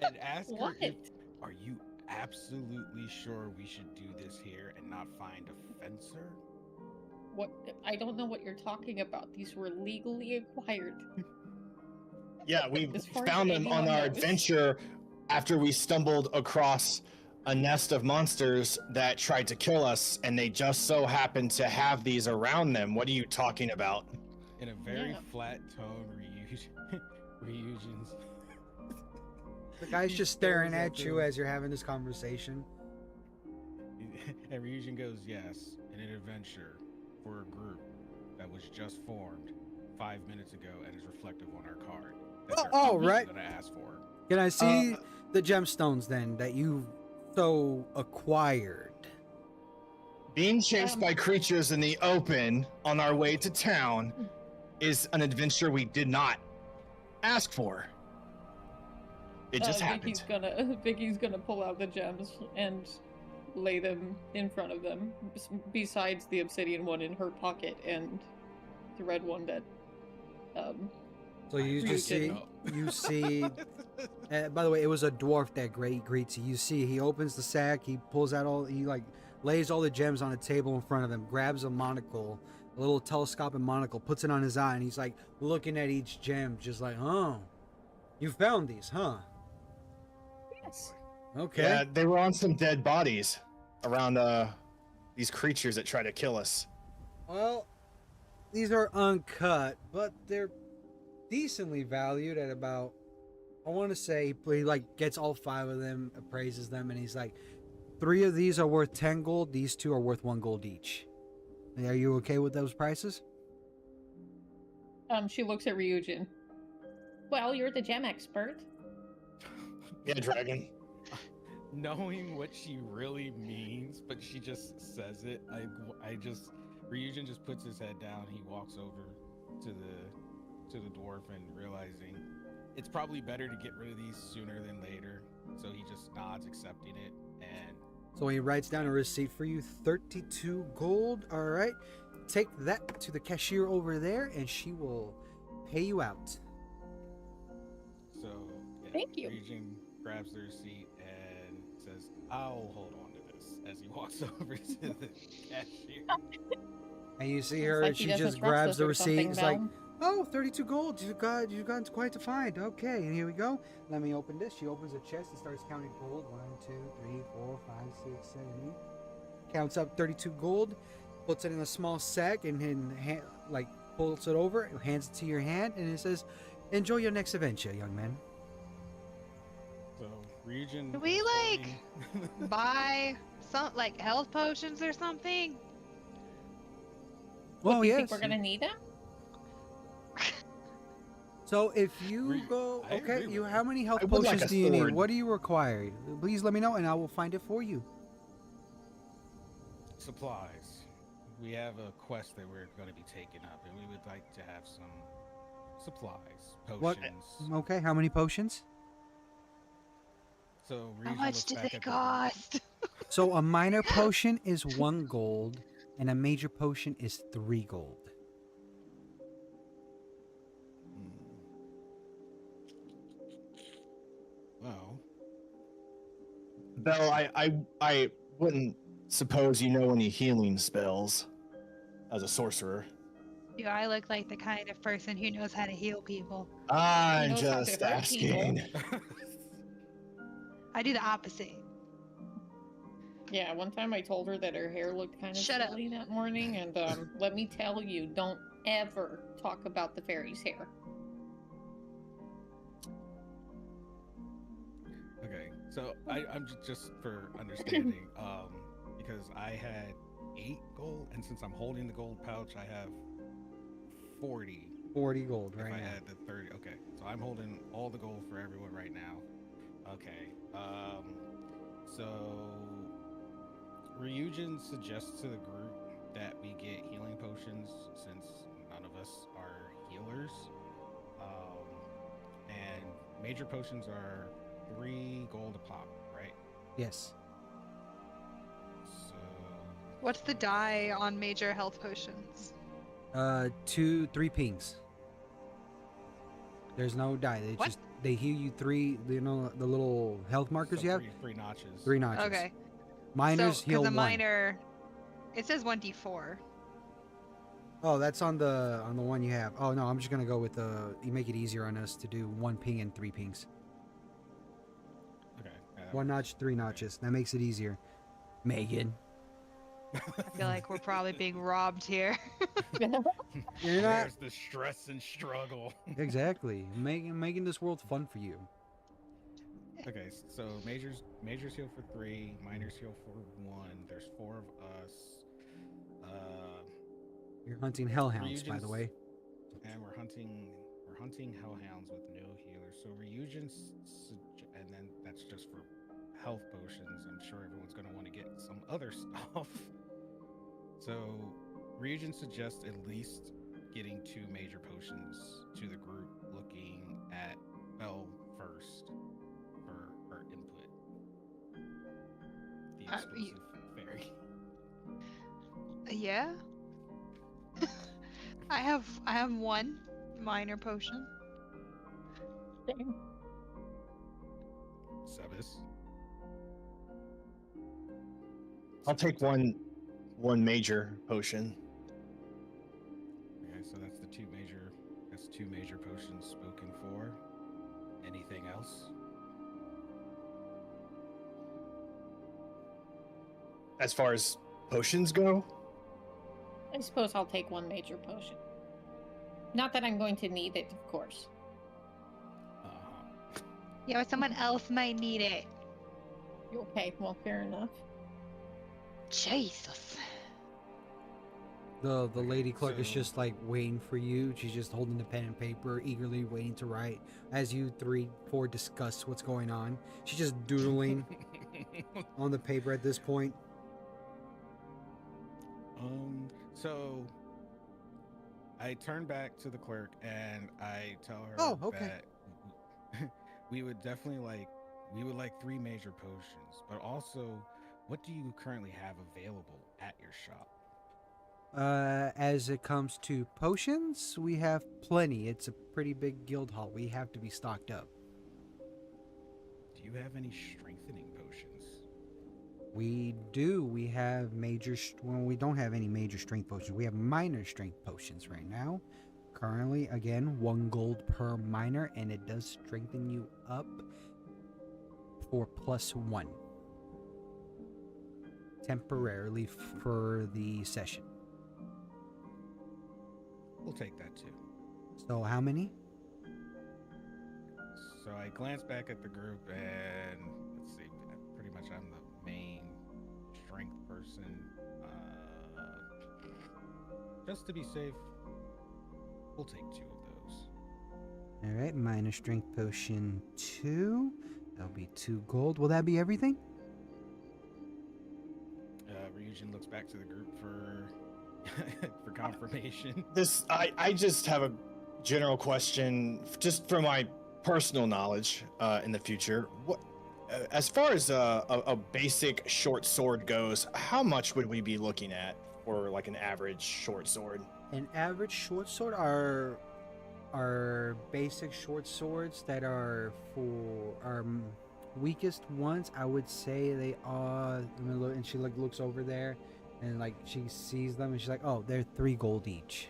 [SPEAKER 3] and ask her,
[SPEAKER 6] What?
[SPEAKER 3] "Are you absolutely sure we should do this here and not find a fencer?"
[SPEAKER 6] What? I don't know what you're talking about. These were legally acquired.
[SPEAKER 1] Yeah, we
[SPEAKER 6] As far as
[SPEAKER 1] found them on
[SPEAKER 6] anyone
[SPEAKER 1] our
[SPEAKER 6] knows.
[SPEAKER 1] adventure after we stumbled across a nest of monsters that tried to kill us, and they just so happened to have these around them. What are you talking about?
[SPEAKER 3] In a very
[SPEAKER 6] Yeah.
[SPEAKER 3] flat tone, Ryujin's.
[SPEAKER 2] The guy's
[SPEAKER 3] He
[SPEAKER 2] just staring
[SPEAKER 3] stares
[SPEAKER 2] at you
[SPEAKER 3] them.
[SPEAKER 2] as you're having this conversation.
[SPEAKER 3] And Ryujin goes, "Yes, in an adventure for a group that was just formed 5 minutes ago and is reflective on our card. That they're
[SPEAKER 2] oh,
[SPEAKER 3] obviously
[SPEAKER 2] right.
[SPEAKER 3] gonna ask for."
[SPEAKER 2] Can I see the gemstones then that you so acquired?
[SPEAKER 1] Being chased by creatures in the open on our way to town is an adventure we did not ask for. It just happened.
[SPEAKER 6] Vicky's gonna pull out the gems and lay them in front of them, besides the obsidian one in her pocket and the red one that.
[SPEAKER 2] So you just see,
[SPEAKER 6] Ryujin.
[SPEAKER 2] you see. By the way, it was a dwarf that greets you. You see, he opens the sack, he pulls out he lays all the gems on a table in front of him, grabs a monocle, a little telescopic monocle, puts it on his eye, and he's like looking at each gem, just like, "Oh, You found these, huh?
[SPEAKER 6] Yes.
[SPEAKER 2] Okay.
[SPEAKER 1] Yeah, they were on some dead bodies around these creatures that try to kill us.
[SPEAKER 2] Well, these are uncut, but they're decently valued at about, I want to say, he like gets all 5 of them, appraises them, and he's like, 3 of these are worth 10 gold. These 2 are worth 1 gold each. Are you okay with those prices?
[SPEAKER 6] She looks at Ryujin. Well, you're the gem expert.
[SPEAKER 1] Yeah, dragon.
[SPEAKER 3] Knowing what she really means, but she just says it. Ryujin just puts his head down. He walks over to the dwarf and realizing it's probably better to get rid of these sooner than later. So he just nods, accepting it, and
[SPEAKER 2] So he writes down a receipt for you, 32 gold. All right. Take that to the cashier over there, and she will pay you out.
[SPEAKER 3] so yeah,
[SPEAKER 6] Thank you.
[SPEAKER 3] Ryujin grabs the receipt and says, "I'll hold on to this," as he walks over to the cashier.
[SPEAKER 2] And you see
[SPEAKER 6] It's
[SPEAKER 2] her,
[SPEAKER 6] like he
[SPEAKER 2] she
[SPEAKER 6] doesn't
[SPEAKER 2] just
[SPEAKER 6] trust
[SPEAKER 2] grabs
[SPEAKER 6] us
[SPEAKER 2] the
[SPEAKER 6] or
[SPEAKER 2] receipt.
[SPEAKER 6] something,
[SPEAKER 2] It's like,
[SPEAKER 6] Belle.
[SPEAKER 2] oh, 32 gold. You've got quite to find. Okay, and here we go. Let me open this. She opens a chest and starts counting gold. 1, 2, 3, 4, 5, 6, 7, 8. Counts up 32 gold, puts it in a small sack, and then like pulls it over, hands it to your hand, and it says, "Enjoy your next adventure, young man."
[SPEAKER 3] So Ryujin.
[SPEAKER 5] Do we,
[SPEAKER 3] is
[SPEAKER 5] like,
[SPEAKER 3] holding-
[SPEAKER 5] Buy some like health potions or something.
[SPEAKER 2] Well,
[SPEAKER 6] Do you
[SPEAKER 2] yes.
[SPEAKER 6] think we're gonna need them?
[SPEAKER 2] So if you
[SPEAKER 3] Re-
[SPEAKER 2] go,
[SPEAKER 3] I
[SPEAKER 2] okay,
[SPEAKER 3] agree
[SPEAKER 2] you
[SPEAKER 3] with
[SPEAKER 2] how
[SPEAKER 3] it.
[SPEAKER 2] many health
[SPEAKER 1] I would like
[SPEAKER 2] potions
[SPEAKER 1] a
[SPEAKER 2] do you need?
[SPEAKER 1] sword.
[SPEAKER 2] What do you require? Please let me know, and I will find it for you.
[SPEAKER 3] Supplies. We have a quest that we're going to be taking up, and we would like to have some supplies,
[SPEAKER 2] What-
[SPEAKER 3] potions.
[SPEAKER 2] Okay, how many potions?
[SPEAKER 3] So
[SPEAKER 5] How
[SPEAKER 3] Ryujin
[SPEAKER 5] much
[SPEAKER 3] looks
[SPEAKER 5] do
[SPEAKER 3] back
[SPEAKER 5] they
[SPEAKER 3] at the group.
[SPEAKER 2] So
[SPEAKER 5] cost?
[SPEAKER 2] a minor potion is 1 gold, and a major potion is 3 gold.
[SPEAKER 3] Well,
[SPEAKER 1] Belle, I wouldn't suppose you know any healing spells as a sorcerer.
[SPEAKER 5] Do I look like the kind of person who knows how to heal people?
[SPEAKER 1] I'm
[SPEAKER 6] knows how to
[SPEAKER 1] just
[SPEAKER 6] hurt people.
[SPEAKER 1] asking.
[SPEAKER 5] I do the opposite.
[SPEAKER 6] Yeah, one time I told her that her hair looked kind of
[SPEAKER 5] Shut up.
[SPEAKER 6] silly that morning, and let me tell you, don't ever talk about the fairy's hair.
[SPEAKER 3] okay. So I'm just for understanding, because I had 8 gold, and since I'm holding the gold pouch, I have 40.
[SPEAKER 2] 40 gold
[SPEAKER 3] If
[SPEAKER 2] right
[SPEAKER 3] I
[SPEAKER 2] now.
[SPEAKER 3] add the 30, okay. So I'm holding all the gold for everyone right now. Okay. So Ryujin suggests to the group that we get healing potions since none of us are healers. And major potions are 3 gold a pop, right?
[SPEAKER 2] Yes.
[SPEAKER 3] So
[SPEAKER 5] What's the die on major health potions?
[SPEAKER 2] 2, 3 pings. There's no die.
[SPEAKER 5] What?
[SPEAKER 2] They heal you 3. You know the little health markers you have.
[SPEAKER 3] three notches.
[SPEAKER 2] 3 notches.
[SPEAKER 5] Okay.
[SPEAKER 2] Minors
[SPEAKER 5] so,
[SPEAKER 2] heal
[SPEAKER 5] the
[SPEAKER 2] 1.
[SPEAKER 5] minor, it says 1d4.
[SPEAKER 2] Oh, that's on the one you have. Oh no, I'm just gonna go with you make it easier on us to do 1 ping and 3 pings.
[SPEAKER 3] Okay.
[SPEAKER 2] 1 notch, 3 notches. That makes it easier. Megan.
[SPEAKER 5] I feel like we're probably being robbed here.
[SPEAKER 2] You're not
[SPEAKER 3] There's the stress and struggle.
[SPEAKER 2] exactly making this world fun for you.
[SPEAKER 3] Okay, so majors heal for 3, minors heal for 1. There's 4 of us.
[SPEAKER 2] You're hunting hellhounds, by the
[SPEAKER 3] Ryujin's-
[SPEAKER 2] way.
[SPEAKER 3] And we're hunting hellhounds with no healers. So Ryujin's and then that's just for health potions. I'm sure everyone's gonna want to get some other stuff. So Ryujin suggests at least getting 2 major potions to the group, looking at Belle first for her input. The exclusive fairy.
[SPEAKER 5] Yeah. I have 1 minor potion.
[SPEAKER 3] Sebis.
[SPEAKER 1] I'll take one major potion.
[SPEAKER 3] Okay, so that's 2 major potions spoken for. Anything else?
[SPEAKER 1] As far as potions go,
[SPEAKER 6] I suppose I'll take one major potion. Not that I'm going to need it, of course.
[SPEAKER 3] Uh-huh.
[SPEAKER 5] Yeah, but someone else might need it.
[SPEAKER 6] Okay, well, fair enough.
[SPEAKER 5] Jesus.
[SPEAKER 2] The lady clerk is
[SPEAKER 3] so-
[SPEAKER 2] just like waiting for you. She's just holding the pen and paper, eagerly waiting to write as you 4 discuss what's going on. She's just doodling on the paper at this point.
[SPEAKER 3] So I turn back to the clerk and I tell her
[SPEAKER 2] Oh, okay.
[SPEAKER 3] that we would like 3 major potions, but also what do you currently have available at your shop?
[SPEAKER 2] As it comes to potions, we have plenty. It's a pretty big guild hall. We have to be stocked up.
[SPEAKER 3] Do you have any strengthening potions?
[SPEAKER 2] We do. We have well, we don't have any major strength potions. We have minor strength potions right now. Currently, again, 1 gold per minor, and it does strengthen you up for +1 temporarily for the session.
[SPEAKER 3] We'll take that too.
[SPEAKER 2] So, how many?
[SPEAKER 3] So I glance back at the group and let's see, pretty much I'm the main strength person. Just to be safe, we'll take 2 of those.
[SPEAKER 2] All right, minor strength potion 2. That'll be 2 gold. Will that be everything?
[SPEAKER 3] Ryujin looks back to the group for for confirmation.
[SPEAKER 1] I just have a general question, just from my personal knowledge in the future. What, as far as a basic short sword goes, how much would we be looking at for like an average short sword?
[SPEAKER 2] An average short sword are basic short swords that are for our weakest ones. I would say they are. And she like looks over there, and like she sees them, and she's like, "Oh, they're 3 gold each."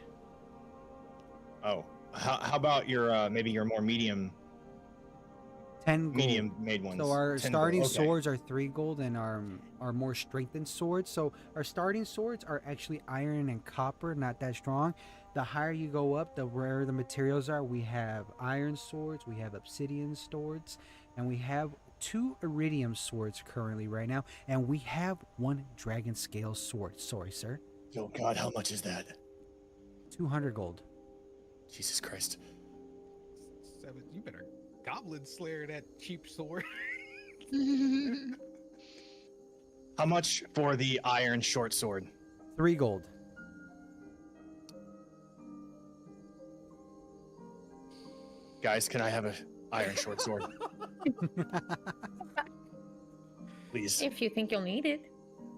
[SPEAKER 1] Oh, how about your maybe your more
[SPEAKER 2] 10 gold.
[SPEAKER 1] medium made ones?
[SPEAKER 2] So our
[SPEAKER 1] 10
[SPEAKER 2] starting
[SPEAKER 1] gold, okay.
[SPEAKER 2] swords are 3 gold, and our more strengthened swords. So our starting swords are actually iron and copper, not that strong. The higher you go up, the rarer the materials are. We have iron swords, we have obsidian swords, and we have 2 iridium swords currently right now, and we have 1 dragon scale sword. Sorry, sir.
[SPEAKER 1] Oh God, how much is that?
[SPEAKER 2] 200 gold.
[SPEAKER 1] Jesus Christ.
[SPEAKER 3] 7, you better goblin slayer that cheap sword.
[SPEAKER 1] How much for the iron short sword?
[SPEAKER 2] 3 gold.
[SPEAKER 1] Guys, can I have a iron short sword? Please.
[SPEAKER 6] If you think you'll need it.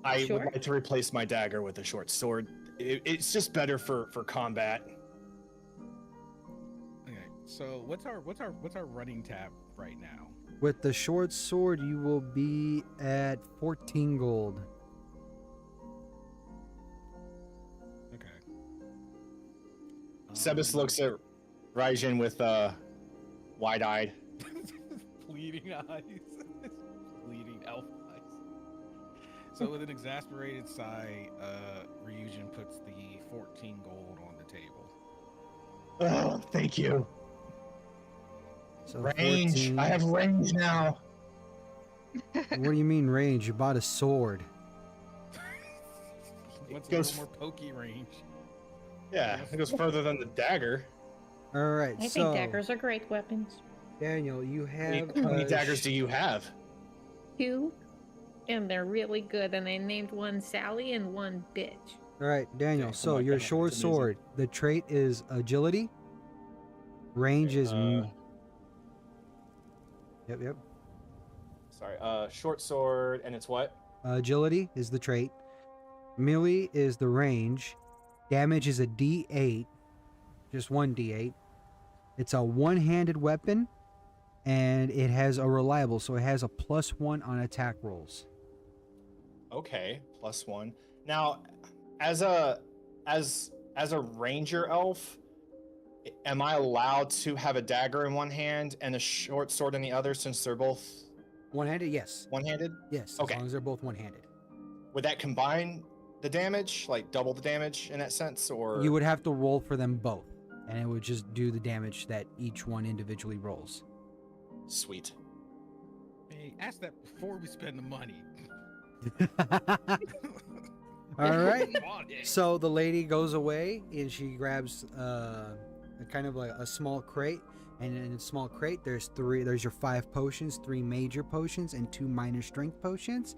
[SPEAKER 1] I
[SPEAKER 6] Sure.
[SPEAKER 1] would like to replace my dagger with a short sword. It's just better for combat.
[SPEAKER 3] Okay, so what's our running tab right now?
[SPEAKER 2] With the short sword, you will be at 14 gold.
[SPEAKER 3] Okay.
[SPEAKER 1] Sebas looks at Raijin with wide-eyed.
[SPEAKER 3] Bleeding eyes. Bleeding elf eyes. So with an exasperated sigh, Ryujin puts the 14 gold on the table.
[SPEAKER 1] Oh, thank you.
[SPEAKER 2] So
[SPEAKER 1] Range.
[SPEAKER 2] 14.
[SPEAKER 1] I have range now.
[SPEAKER 2] What do you mean range? You bought a sword.
[SPEAKER 3] What's a
[SPEAKER 1] goes
[SPEAKER 3] little more pokey range?
[SPEAKER 1] Yeah, it goes further than the dagger.
[SPEAKER 2] All right,
[SPEAKER 6] I
[SPEAKER 2] so
[SPEAKER 6] think daggers are great weapons.
[SPEAKER 2] Daniel, you have
[SPEAKER 1] How many daggers do you have?
[SPEAKER 4] 2, and they're really good. And I named one Sally and one Bitch.
[SPEAKER 2] All right, Daniel.
[SPEAKER 1] Oh
[SPEAKER 2] So
[SPEAKER 1] my
[SPEAKER 2] your
[SPEAKER 1] God,
[SPEAKER 2] short
[SPEAKER 1] that's amazing.
[SPEAKER 2] sword, the trait is agility. Range is yep.
[SPEAKER 1] Sorry, short sword, and it's what?
[SPEAKER 2] Agility is the trait. Melee is the range. Damage is a D8, just 1 D8. It's a one-handed weapon, and it has a reliable, so it has a +1 on attack rolls.
[SPEAKER 1] Okay, +1. Now, as a ranger elf, am I allowed to have a dagger in one hand and a short sword in the other since they're both
[SPEAKER 2] One-handed, yes.
[SPEAKER 1] one-handed?
[SPEAKER 2] Yes, as
[SPEAKER 1] Okay.
[SPEAKER 2] long as they're both one-handed.
[SPEAKER 1] Would that combine the damage, like double the damage in that sense, or
[SPEAKER 2] You would have to roll for them both, and it would just do the damage that each one individually rolls.
[SPEAKER 1] sweet?
[SPEAKER 3] Hey, ask that before we spend the money.
[SPEAKER 2] All right.
[SPEAKER 3] Want it.
[SPEAKER 2] So the lady goes away and she grabs a kind of like a small crate, and in a small crate there's your 5 potions, 3 major potions and 2 minor strength potions,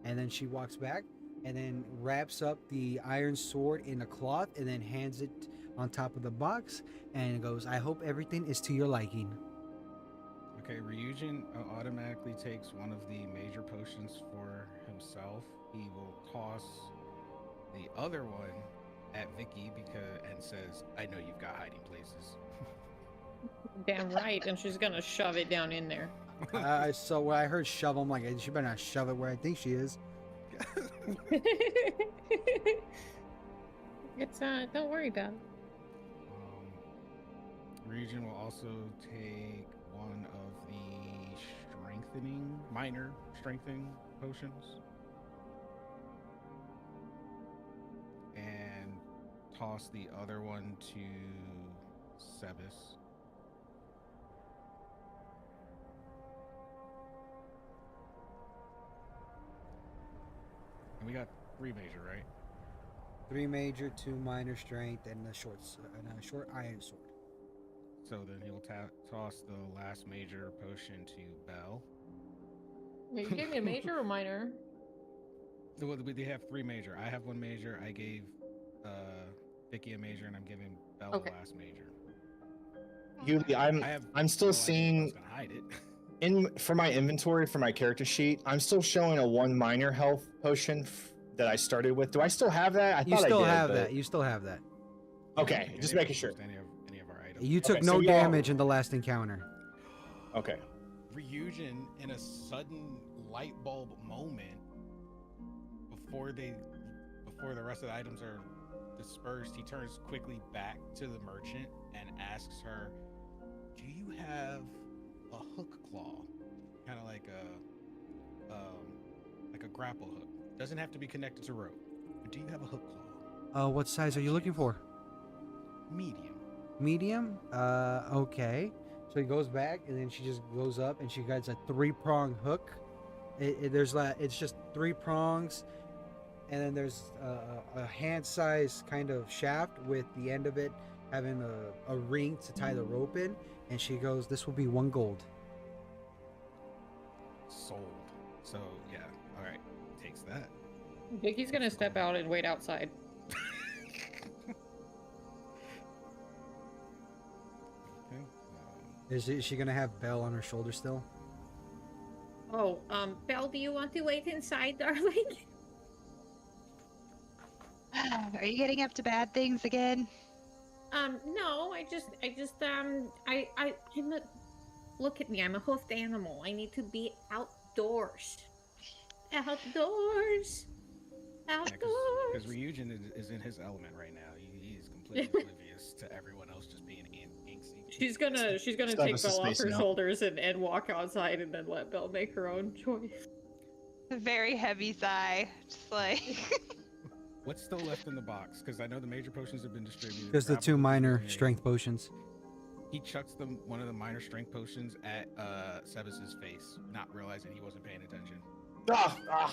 [SPEAKER 2] and then she walks back and then wraps up the iron sword in a cloth and then hands it on top of the box and goes, "I hope everything is to your liking."
[SPEAKER 3] Okay, Ryujin automatically takes one of the major potions for himself. He will toss the other one at Vicky and says, "I know you've got hiding places."
[SPEAKER 6] Damn right, and she's gonna shove it down in there.
[SPEAKER 2] So when I heard shove, I'm like, she better not shove it where I think she is.
[SPEAKER 6] It's don't worry about it.
[SPEAKER 3] Ryujin will also take one of the minor strengthening potions, and toss the other one to Sebas. And we got 3 major, right?
[SPEAKER 2] 3 major, 2 minor strength, and a short iron sword.
[SPEAKER 3] So then he'll toss the last major potion to Belle.
[SPEAKER 6] Wait, you gave me a major or minor?
[SPEAKER 3] Well, they have 3 major. I have 1 major. I gave Vicky a major, and I'm giving Belle
[SPEAKER 6] Okay.
[SPEAKER 3] the last major.
[SPEAKER 1] Yuli, I'm still seeing
[SPEAKER 3] I was gonna hide it.
[SPEAKER 1] for my inventory for my character sheet. I'm still showing a 1 minor health potion that I started with. Do I still have that? I
[SPEAKER 2] You
[SPEAKER 1] thought
[SPEAKER 2] still
[SPEAKER 1] I did,
[SPEAKER 2] have
[SPEAKER 1] but-
[SPEAKER 2] that. You still have that.
[SPEAKER 1] Okay,
[SPEAKER 3] Yeah,
[SPEAKER 1] just
[SPEAKER 3] they
[SPEAKER 1] making sure.
[SPEAKER 3] haven't used any of our items.
[SPEAKER 2] You took
[SPEAKER 1] Okay,
[SPEAKER 2] no
[SPEAKER 1] so we all-
[SPEAKER 2] damage in the last encounter.
[SPEAKER 1] Okay.
[SPEAKER 3] Ryujin, in a sudden light bulb moment, before the rest of the items are dispersed, he turns quickly back to the merchant and asks her, "Do you have a hook claw, kind of like a grapple hook? Doesn't have to be connected to rope, but do you have a hook claw?
[SPEAKER 2] What size are you looking for?
[SPEAKER 3] Medium."
[SPEAKER 2] Medium? Okay. So he goes back, and then she just goes up, and she gets a 3-prong hook. It's just 3 prongs, and then there's a hand-sized kind of shaft with the end of it having a ring to tie the rope in. And she goes, "This will be 1 gold."
[SPEAKER 3] Sold. So yeah, all right, takes that.
[SPEAKER 6] Vicky's gonna step out and wait outside.
[SPEAKER 3] Okay.
[SPEAKER 2] Is she gonna have Belle on her shoulder still?
[SPEAKER 4] Oh, Belle, do you want to wait inside, darling?
[SPEAKER 5] Are you getting up to bad things again?
[SPEAKER 4] No, I'm a, look at me, I'm a hoofed animal. I need to be outdoors. Outdoors.
[SPEAKER 3] Because
[SPEAKER 4] Outdoors.
[SPEAKER 3] Ryujin is in his element right now. He's completely oblivious to everyone else just being antsy.
[SPEAKER 6] She's gonna take
[SPEAKER 1] Sebas is
[SPEAKER 6] Belle off her
[SPEAKER 1] spacing out.
[SPEAKER 6] shoulders and walk outside and then let Belle make her own choice.
[SPEAKER 5] A very heavy sigh. Just like.
[SPEAKER 3] What's still left in the box? Because I know the major potions have been distributed.
[SPEAKER 2] Just the
[SPEAKER 3] Grapple
[SPEAKER 2] 2
[SPEAKER 3] hook is
[SPEAKER 2] minor
[SPEAKER 3] eliminated.
[SPEAKER 2] strength potions.
[SPEAKER 3] He chucks one of the minor strength potions at Sebas's face, not realizing he wasn't paying attention.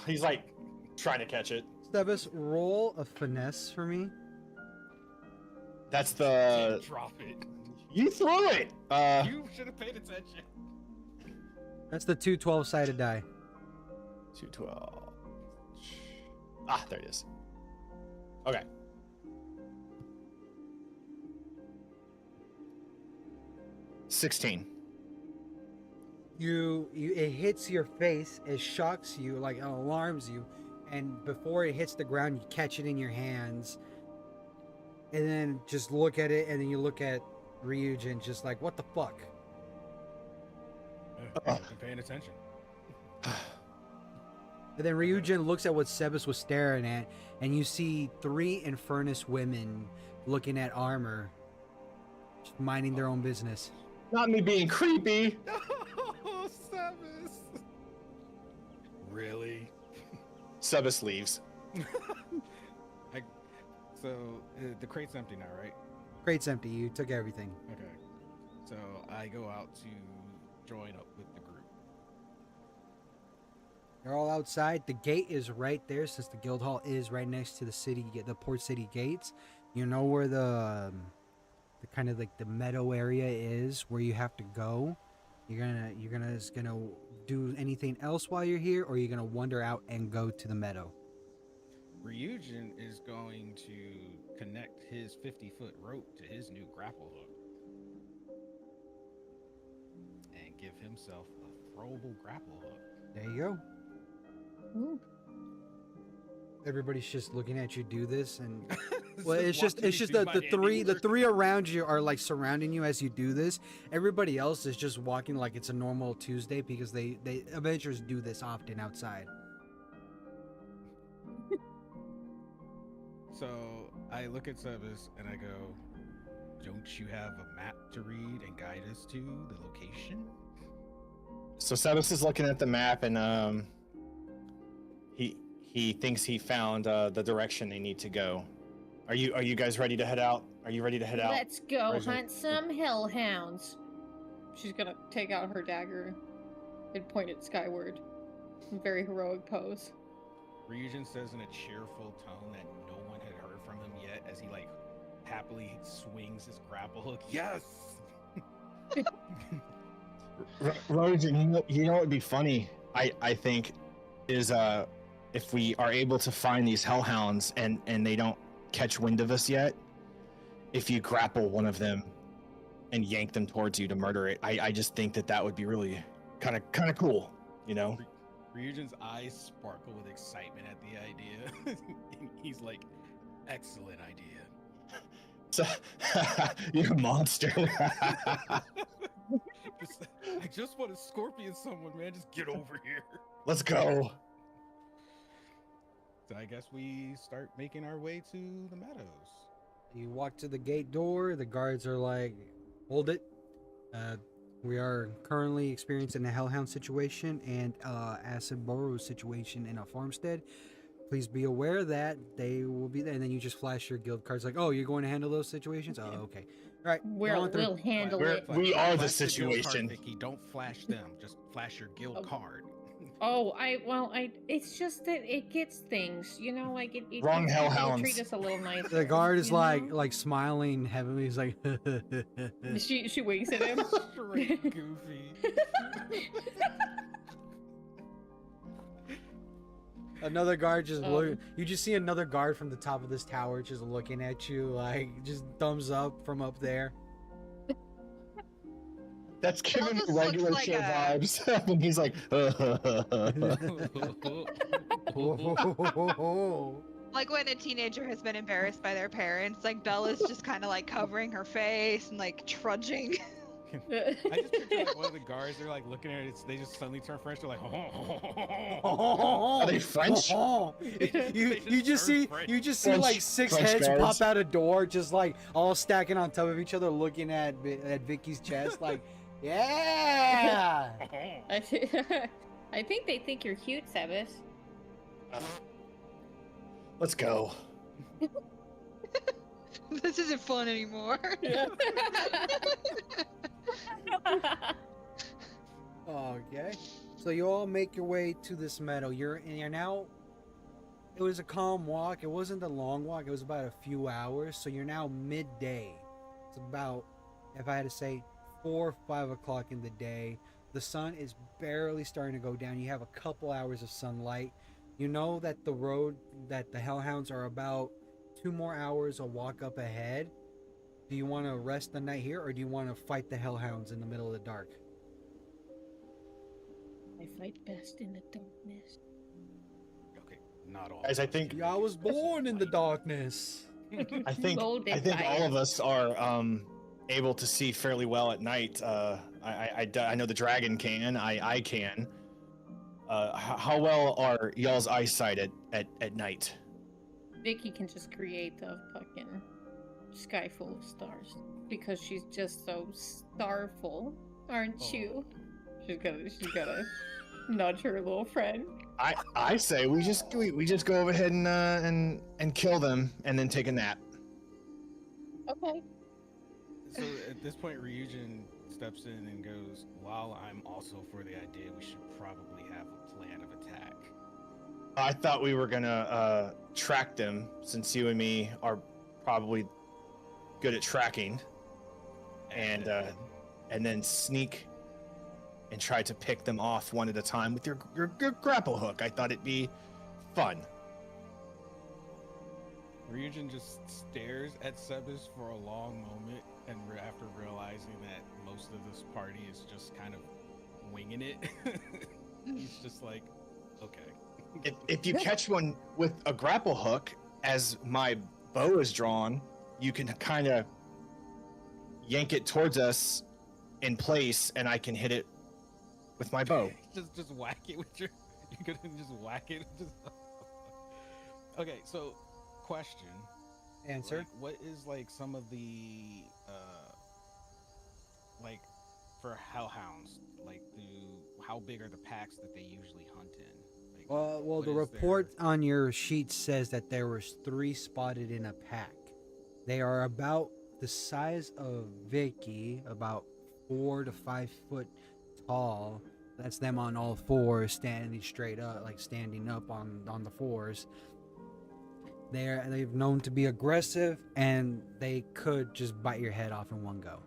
[SPEAKER 1] He's like trying to catch it.
[SPEAKER 2] Sebas, roll a finesse for me.
[SPEAKER 1] That's the.
[SPEAKER 3] Can't drop it.
[SPEAKER 1] You threw it.
[SPEAKER 3] You should have paid attention.
[SPEAKER 2] That's the 2 12-sided die.
[SPEAKER 1] 212. There it is. Okay. $16.
[SPEAKER 2] It hits your face, it shocks you, like it alarms you, and before it hits the ground, you catch it in your hands, and then just look at it, and then you look at Ryujin, just like, what the fuck?
[SPEAKER 3] I wasn't paying attention.
[SPEAKER 2] And then Ryujin looks at what Sebas was staring at, and you see 3 Infernus women looking at armor, just minding their own business.
[SPEAKER 1] Not me being creepy.
[SPEAKER 3] Oh, Sebas. Really?
[SPEAKER 1] Sebas leaves.
[SPEAKER 3] So the crate's empty now, right?
[SPEAKER 2] Crate's empty. You took everything.
[SPEAKER 3] Okay. So I go out to join up with the group.
[SPEAKER 2] They're all outside. The gate is right there, since the guild hall is right next to the city, the port city gates. You know where the kind of like the meadow area is, where you have to go. You're gonna do anything else while you're here, or you're gonna wander out and go to the meadow.
[SPEAKER 3] Ryujin is going to connect his 50-foot rope to his new grapple hook and give himself a throwable grapple hook.
[SPEAKER 2] There you go.
[SPEAKER 4] Ooh.
[SPEAKER 2] Everybody's just looking at you do this, and well,
[SPEAKER 3] Just
[SPEAKER 2] it's just
[SPEAKER 3] watching me do
[SPEAKER 2] the
[SPEAKER 3] my
[SPEAKER 2] the
[SPEAKER 3] handiwork.
[SPEAKER 2] three around you are like surrounding you as you do this. Everybody else is just walking like it's a normal Tuesday, because they adventurers do this often outside.
[SPEAKER 3] So I look at Sebas and I go, "Don't you have a map to read and guide us to the location?"
[SPEAKER 1] So Sebas is looking at the map, and he thinks he found the direction they need to go. Are you guys ready to head out? Are you ready to head out?
[SPEAKER 4] Let's go
[SPEAKER 1] Where's it?
[SPEAKER 4] hunt some hellhounds.
[SPEAKER 6] She's gonna take out her dagger and point it skyward. Very heroic pose.
[SPEAKER 3] Ryujin says in a cheerful tone that no one had heard from him yet, as he like happily swings his grapple hook. Yes.
[SPEAKER 1] Rosen, you know what would be funny? I think is if we are able to find these hellhounds and they don't catch wind of us yet, if you grapple one of them and yank them towards you to murder it, I just think that would be really kind of cool, you know?
[SPEAKER 3] Ryujin's eyes sparkle with excitement at the idea. He's like, "Excellent idea."
[SPEAKER 1] So, you're a monster.
[SPEAKER 3] I just want to scorpion someone, man. Just get over here.
[SPEAKER 1] Let's go.
[SPEAKER 3] So I guess we start making our way to the meadows.
[SPEAKER 2] You walk to the gate door. The guards are like, "Hold it. We are currently experiencing a hellhound situation and acid burrow situation in a farmstead. Please be aware that they will be there." And then you just flash your guild cards like, "Oh, you're going to handle those situations? Oh, okay. All right. go on through."
[SPEAKER 4] We'll handle
[SPEAKER 1] We're-
[SPEAKER 4] it.
[SPEAKER 1] we are the
[SPEAKER 3] Flash your guild card,
[SPEAKER 1] situation.
[SPEAKER 3] Vicky. Don't flash them. Just flash your guild
[SPEAKER 6] Oh.
[SPEAKER 3] card.
[SPEAKER 4] Oh, it's just that it gets things, you know, like it
[SPEAKER 1] Wrong
[SPEAKER 4] it'll
[SPEAKER 1] hellhounds.
[SPEAKER 4] treat us a little nicer.
[SPEAKER 2] The guard is
[SPEAKER 4] you know?
[SPEAKER 2] like smiling heavily. He's like,
[SPEAKER 6] She winks at him.
[SPEAKER 3] Straight goofy.
[SPEAKER 2] another guard just look.
[SPEAKER 6] Um.
[SPEAKER 2] You just see another guard from the top of this tower just looking at you, like just thumbs up from up there.
[SPEAKER 1] That's giving me
[SPEAKER 5] Almost looks
[SPEAKER 1] regular
[SPEAKER 5] like
[SPEAKER 1] show
[SPEAKER 5] a-
[SPEAKER 1] vibes. And he's like,
[SPEAKER 5] Like when a teenager has been embarrassed by their parents, like Bella's just kind of like covering her face and like trudging.
[SPEAKER 3] I just picture like one of the guards. They're like looking at it. They just suddenly turn French. They're like,
[SPEAKER 1] Are they French?
[SPEAKER 2] You just see
[SPEAKER 1] French-
[SPEAKER 2] like six
[SPEAKER 1] French
[SPEAKER 2] heads
[SPEAKER 1] guards.
[SPEAKER 2] pop out a door, just like all stacking on top of each other, looking at Vicky's chest, like, yeah.
[SPEAKER 6] I think they think you're cute, Sebas.
[SPEAKER 1] Let's go.
[SPEAKER 5] This isn't fun anymore.
[SPEAKER 2] Okay. So you all make your way to this meadow. You're now. It was a calm walk. It wasn't a long walk. It was about a few hours. So you're now midday. It's about, if I had to say, 4 or 5 o'clock in the day. The sun is barely starting to go down. You have a couple hours of sunlight. You know that the road, that the hellhounds are about 2 more hours a walk up ahead. Do you want to rest the night here, or do you want to fight the hellhounds in the middle of the dark?
[SPEAKER 4] I fight best in the darkness.
[SPEAKER 3] Okay, not all.
[SPEAKER 1] Guys, I think
[SPEAKER 2] I was born in the darkness.
[SPEAKER 1] I think
[SPEAKER 4] Old
[SPEAKER 1] I think all
[SPEAKER 4] vampire.
[SPEAKER 1] of us are able to see fairly well at night. I know the dragon can. I can. How well are y'all's eyesight at night?
[SPEAKER 6] Vicky can just create the fucking
[SPEAKER 4] sky full of stars because she's just so starful, aren't you? She's gonna nudge her little friend.
[SPEAKER 1] I say we just go ahead and kill them and then take a nap.
[SPEAKER 4] Okay.
[SPEAKER 3] So at this point, Ryujin steps in and goes, "While I'm also for the idea, we should probably have a plan of attack."
[SPEAKER 1] I thought we were gonna track them since you and me are probably good at tracking, and then sneak and try to pick them off one at a time with your grapple hook. I thought it'd be fun.
[SPEAKER 3] Ryujin just stares at Sebas for a long moment, and after realizing that most of this party is just kind of winging it, he's just like, okay.
[SPEAKER 1] If you catch one with a grapple hook, as my bow is drawn, you can kind of yank it towards us in place, and I can hit it with my bow.
[SPEAKER 3] just whack it with your. You could just whack it. Just. Okay, so question.
[SPEAKER 2] Answer.
[SPEAKER 3] Like, what is like some of the like for hellhounds? Like, how big are the packs that they usually hunt in? Like,
[SPEAKER 2] Well,
[SPEAKER 3] what
[SPEAKER 2] the
[SPEAKER 3] is
[SPEAKER 2] report on your sheet says that there was 3 spotted in a pack. They are about the size of Vicky, about 4 to 5 foot tall. That's them on all fours, standing straight up, like standing up on the fours. They've known to be aggressive, and they could just bite your head off in one go.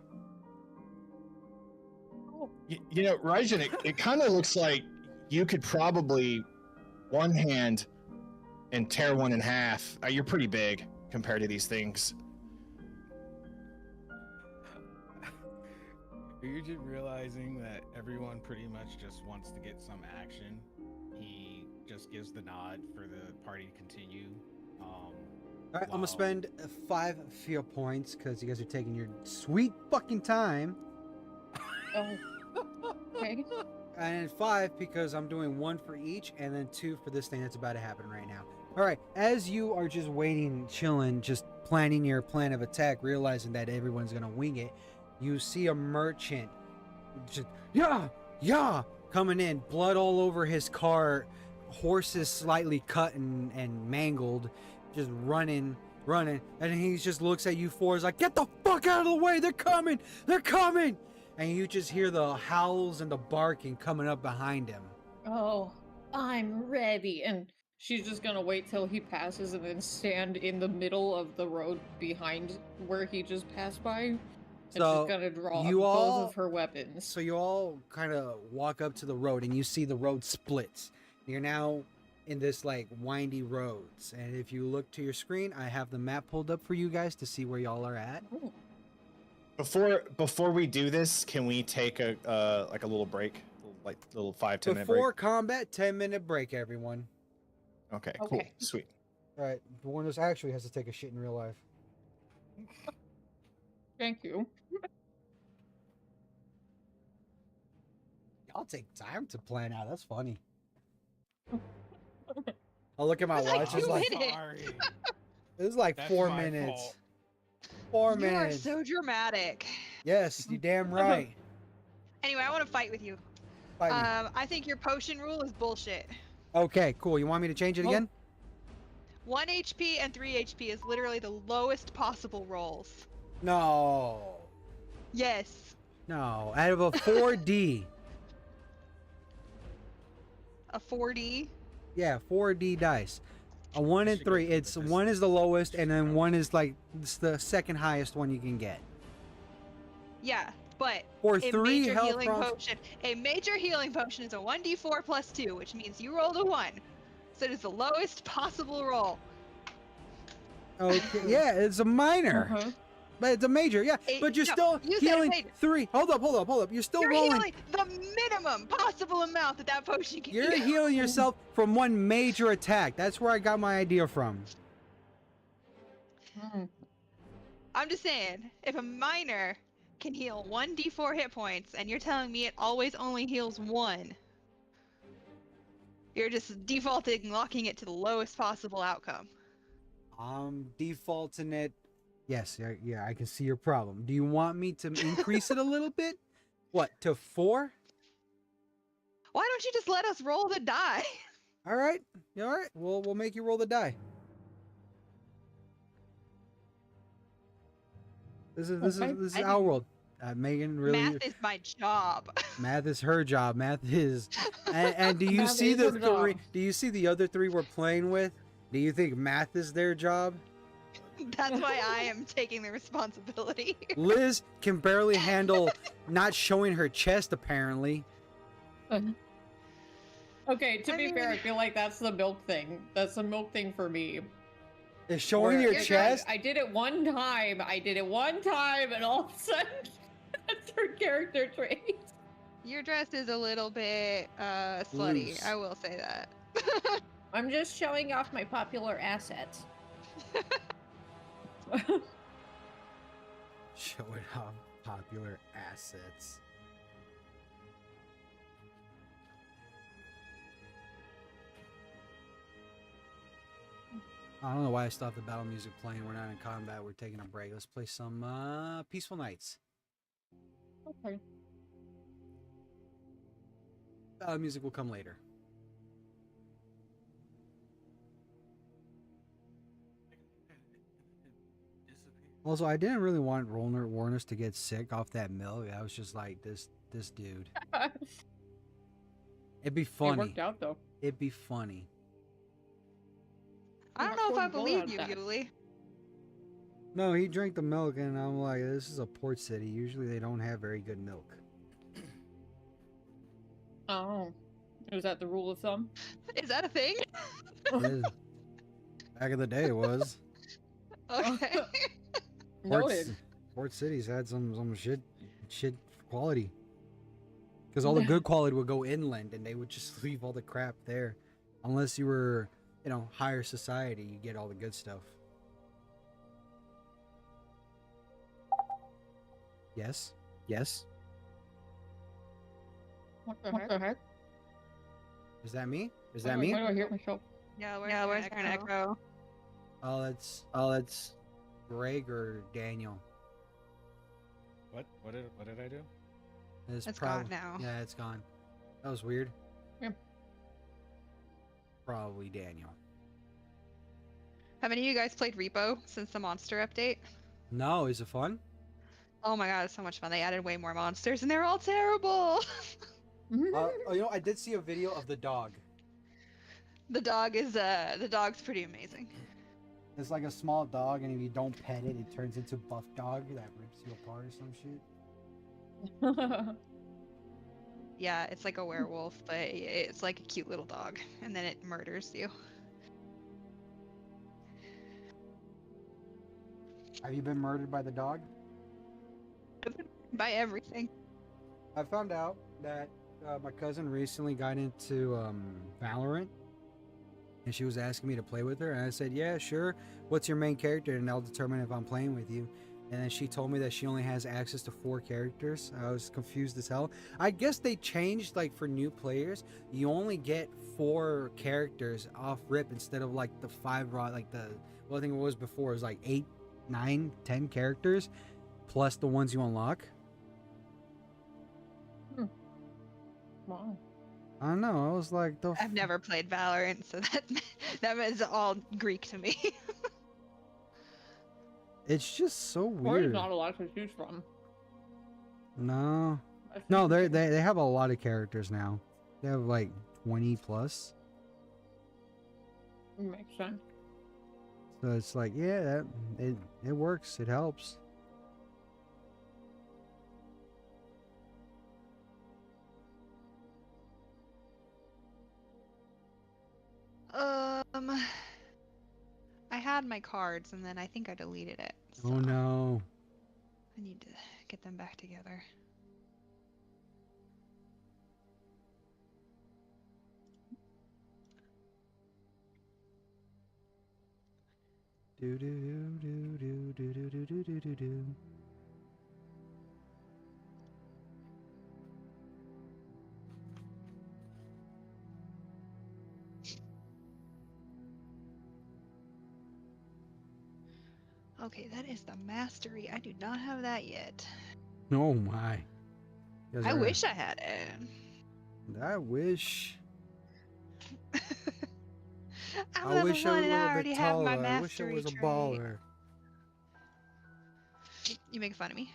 [SPEAKER 1] You know, Raijin, it kind of looks like you could probably one hand and tear one in half. You're pretty big compared to these things.
[SPEAKER 3] Ryujin realizing that everyone pretty much just wants to get some action, he just gives the nod for the party to continue.
[SPEAKER 2] All right, I'm gonna spend 5 feel points because you guys are taking your sweet fucking time,
[SPEAKER 4] Oh. Okay.
[SPEAKER 2] and 5 because I'm doing 1 for each, and then 2 for this thing that's about to happen right now. All right, as you are just waiting, chilling, just planning your plan of attack, realizing that everyone's gonna wing it, you see a merchant just yeah coming in, blood all over his car, horses slightly cut and mangled, just running, and he just looks at you four, is like, get the fuck out of the way, they're coming, and you just hear the howls and the barking coming up behind him.
[SPEAKER 4] Oh, I'm ready. And she's just gonna wait till he passes and then stand in the middle of the road behind where he just passed by. And
[SPEAKER 2] So,
[SPEAKER 4] she's gonna draw
[SPEAKER 2] you
[SPEAKER 4] both
[SPEAKER 2] all-
[SPEAKER 4] of her weapons.
[SPEAKER 2] So you all kind of walk up to the road, and you see the road splits. You're now in this like windy roads, and if you look to your screen, I have the map pulled up for you guys to see where y'all are at.
[SPEAKER 4] Ooh.
[SPEAKER 1] Before we do this, can we take a like a little break, like little 5-10 minute break?
[SPEAKER 2] Before combat, 10-minute break, everyone.
[SPEAKER 1] Okay, cool,
[SPEAKER 4] Okay.
[SPEAKER 1] sweet.
[SPEAKER 2] All right, the one who actually has to take a shit in real life.
[SPEAKER 4] Thank you.
[SPEAKER 2] Y'all take time to plan out. That's funny. I'll look at my
[SPEAKER 5] It's like
[SPEAKER 2] watch. It's
[SPEAKER 5] 2
[SPEAKER 2] like
[SPEAKER 5] minutes.
[SPEAKER 3] Sorry.
[SPEAKER 2] it's like
[SPEAKER 3] That's
[SPEAKER 2] 4
[SPEAKER 3] my
[SPEAKER 2] minutes.
[SPEAKER 3] fault.
[SPEAKER 2] 4
[SPEAKER 5] You are
[SPEAKER 2] minutes.
[SPEAKER 5] so dramatic.
[SPEAKER 2] Yes, you damn right.
[SPEAKER 5] Anyway, I want to fight with you.
[SPEAKER 2] Fight me.
[SPEAKER 5] I think your potion rule is bullshit.
[SPEAKER 2] Okay, cool. You want me to change it
[SPEAKER 4] Oh.
[SPEAKER 2] again?
[SPEAKER 5] 1 HP and 3 HP is literally the lowest possible rolls.
[SPEAKER 2] No.
[SPEAKER 5] Yes.
[SPEAKER 2] No. Out of a 4D.
[SPEAKER 5] A 4D.
[SPEAKER 2] Yeah, 4D dice. A 1
[SPEAKER 3] You
[SPEAKER 2] and
[SPEAKER 3] should go
[SPEAKER 2] 3.
[SPEAKER 3] with
[SPEAKER 2] It's
[SPEAKER 3] this.
[SPEAKER 2] 1 is the lowest, and then 1 is like it's the second highest one you can get.
[SPEAKER 5] Yeah, but
[SPEAKER 2] For
[SPEAKER 5] a
[SPEAKER 2] 3
[SPEAKER 5] major
[SPEAKER 2] health
[SPEAKER 5] healing
[SPEAKER 2] bronze.
[SPEAKER 5] potion. A major healing potion is a 1d4 plus 2, which means you rolled a 1. So it is the lowest possible roll.
[SPEAKER 2] Okay, yeah, it's a minor,
[SPEAKER 4] Uh-huh.
[SPEAKER 2] but it's a major. Yeah,
[SPEAKER 5] It-
[SPEAKER 2] but you're
[SPEAKER 5] no,
[SPEAKER 2] still
[SPEAKER 5] you said a
[SPEAKER 2] healing
[SPEAKER 5] major.
[SPEAKER 2] 3. Hold up. You're still
[SPEAKER 5] You're
[SPEAKER 2] rolling.
[SPEAKER 5] healing the minimum possible amount that potion can
[SPEAKER 2] You're
[SPEAKER 5] heal.
[SPEAKER 2] healing yourself from 1 major attack. That's where I got my idea from.
[SPEAKER 4] Mm.
[SPEAKER 5] I'm just saying, if a minor can heal 1d4 hit points, and you're telling me it always only heals 1, you're just defaulting, locking it to the lowest possible outcome.
[SPEAKER 2] I'm defaulting it Yes, yeah, I can see your problem. Do you want me to increase it a little bit? What, to 4?
[SPEAKER 5] Why don't you just let us roll the die?
[SPEAKER 2] All right. All right. We'll make you roll the die. This is
[SPEAKER 6] Okay.
[SPEAKER 2] this is
[SPEAKER 5] I
[SPEAKER 2] our
[SPEAKER 5] do-
[SPEAKER 2] world. Megan really
[SPEAKER 5] Math is my job.
[SPEAKER 2] math is her job. Math is and do you
[SPEAKER 6] Math
[SPEAKER 2] see
[SPEAKER 6] is
[SPEAKER 2] the
[SPEAKER 6] her
[SPEAKER 2] 3?
[SPEAKER 6] job.
[SPEAKER 2] Do you see the other 3 we're playing with? Do you think math is their job?
[SPEAKER 5] That's why I am taking the responsibility.
[SPEAKER 2] Liz can barely handle not showing her chest apparently.
[SPEAKER 6] Okay, to
[SPEAKER 5] I
[SPEAKER 6] be fair,
[SPEAKER 5] mean-
[SPEAKER 6] I feel like that's the milk thing. That's the milk thing for me.
[SPEAKER 2] Is showing
[SPEAKER 6] Where
[SPEAKER 2] your
[SPEAKER 6] if
[SPEAKER 2] chest?
[SPEAKER 6] I did it one time. I did it one time, and all of a sudden, that's her character trait.
[SPEAKER 5] Your dress is a little bit slutty.
[SPEAKER 2] Loose.
[SPEAKER 5] I will say that.
[SPEAKER 6] I'm just showing off my popular assets.
[SPEAKER 2] Showing off popular assets. I don't know why I stopped the battle music playing. We're not in combat. We're taking a break. Let's play some Peaceful Nights.
[SPEAKER 6] Okay.
[SPEAKER 2] Battle music will come later. Also, I didn't really want Warner's to get sick off that milk. I was just like, this dude. It'd be
[SPEAKER 6] It
[SPEAKER 2] funny.
[SPEAKER 6] worked out though.
[SPEAKER 2] It'd be funny.
[SPEAKER 5] I don't know if I believe you, Yuli.
[SPEAKER 2] No, he drank the milk, and I'm like, this is a port city. Usually they don't have very good milk.
[SPEAKER 6] Oh, is that the rule of thumb?
[SPEAKER 5] Is that a thing?
[SPEAKER 2] It is. Back in the day, it was.
[SPEAKER 5] Okay.
[SPEAKER 6] Noted.
[SPEAKER 2] Port cities had some shit quality. Because all the good quality would go inland, and they would just leave all the crap there. Unless you were, higher society, you get all the good stuff. Yes. Yes.
[SPEAKER 6] What the heck?
[SPEAKER 2] Is that me? Is
[SPEAKER 6] Why
[SPEAKER 2] that
[SPEAKER 6] do
[SPEAKER 2] me?
[SPEAKER 6] I hear myself?
[SPEAKER 5] Yeah, where's an echo?
[SPEAKER 2] Oh, that's Greg or Daniel.
[SPEAKER 3] What did I do?
[SPEAKER 5] It's gone now.
[SPEAKER 2] Yeah, it's gone. That was weird.
[SPEAKER 6] Yeah.
[SPEAKER 2] Probably Daniel.
[SPEAKER 5] Have any of you guys played Repo since the monster update?
[SPEAKER 2] No, is it fun?
[SPEAKER 5] Oh my god, it's so much fun. They added way more monsters and they're all terrible.
[SPEAKER 2] I did see a video of the dog.
[SPEAKER 5] The dog's pretty amazing.
[SPEAKER 2] It's like a small dog, and if you don't pet it, it turns into buff dog that rips you apart or some shit.
[SPEAKER 5] Yeah, it's like a werewolf, but it's like a cute little dog, and then it murders you.
[SPEAKER 2] Have you been murdered by the dog?
[SPEAKER 5] By everything.
[SPEAKER 2] I found out that my cousin recently got into Valorant, and she was asking me to play with her, and I said, yeah, sure. What's your main character? And I'll determine if I'm playing with you. And then she told me that she only has access to 4 characters. I was confused as hell. I guess they changed, like, for new players, you only get 4 characters off rip instead of, like, the 5 raw, like, I think it was before, it was, like, 8, 9, 10 characters, plus the ones you unlock.
[SPEAKER 6] Wow.
[SPEAKER 2] I don't know. I was like,
[SPEAKER 5] I've never played Valorant, so that is all Greek to me.
[SPEAKER 2] It's just so
[SPEAKER 6] There's
[SPEAKER 2] weird.
[SPEAKER 6] not a lot to choose from.
[SPEAKER 2] No,
[SPEAKER 6] I think
[SPEAKER 2] no,
[SPEAKER 6] we
[SPEAKER 2] they have a lot of characters now. They have like 20 plus.
[SPEAKER 6] Makes sense.
[SPEAKER 2] So it's like, yeah, it works. It helps.
[SPEAKER 5] I had my cards and then I think I deleted it. So
[SPEAKER 2] Oh no.
[SPEAKER 5] I need to get them back together.
[SPEAKER 2] Do do do do do do do do do do do.
[SPEAKER 5] Okay, that is the mastery. I do not have that yet.
[SPEAKER 2] Oh my. You guys
[SPEAKER 5] I
[SPEAKER 2] are-
[SPEAKER 5] wish I had it.
[SPEAKER 2] I wish.
[SPEAKER 5] I'm
[SPEAKER 2] I
[SPEAKER 5] level
[SPEAKER 2] wish I
[SPEAKER 5] 1
[SPEAKER 2] was a
[SPEAKER 5] and I
[SPEAKER 2] little
[SPEAKER 5] already
[SPEAKER 2] bit
[SPEAKER 5] have my
[SPEAKER 2] taller. I wish I
[SPEAKER 5] mastery
[SPEAKER 2] was a
[SPEAKER 5] trait.
[SPEAKER 2] baller.
[SPEAKER 5] You making fun of me?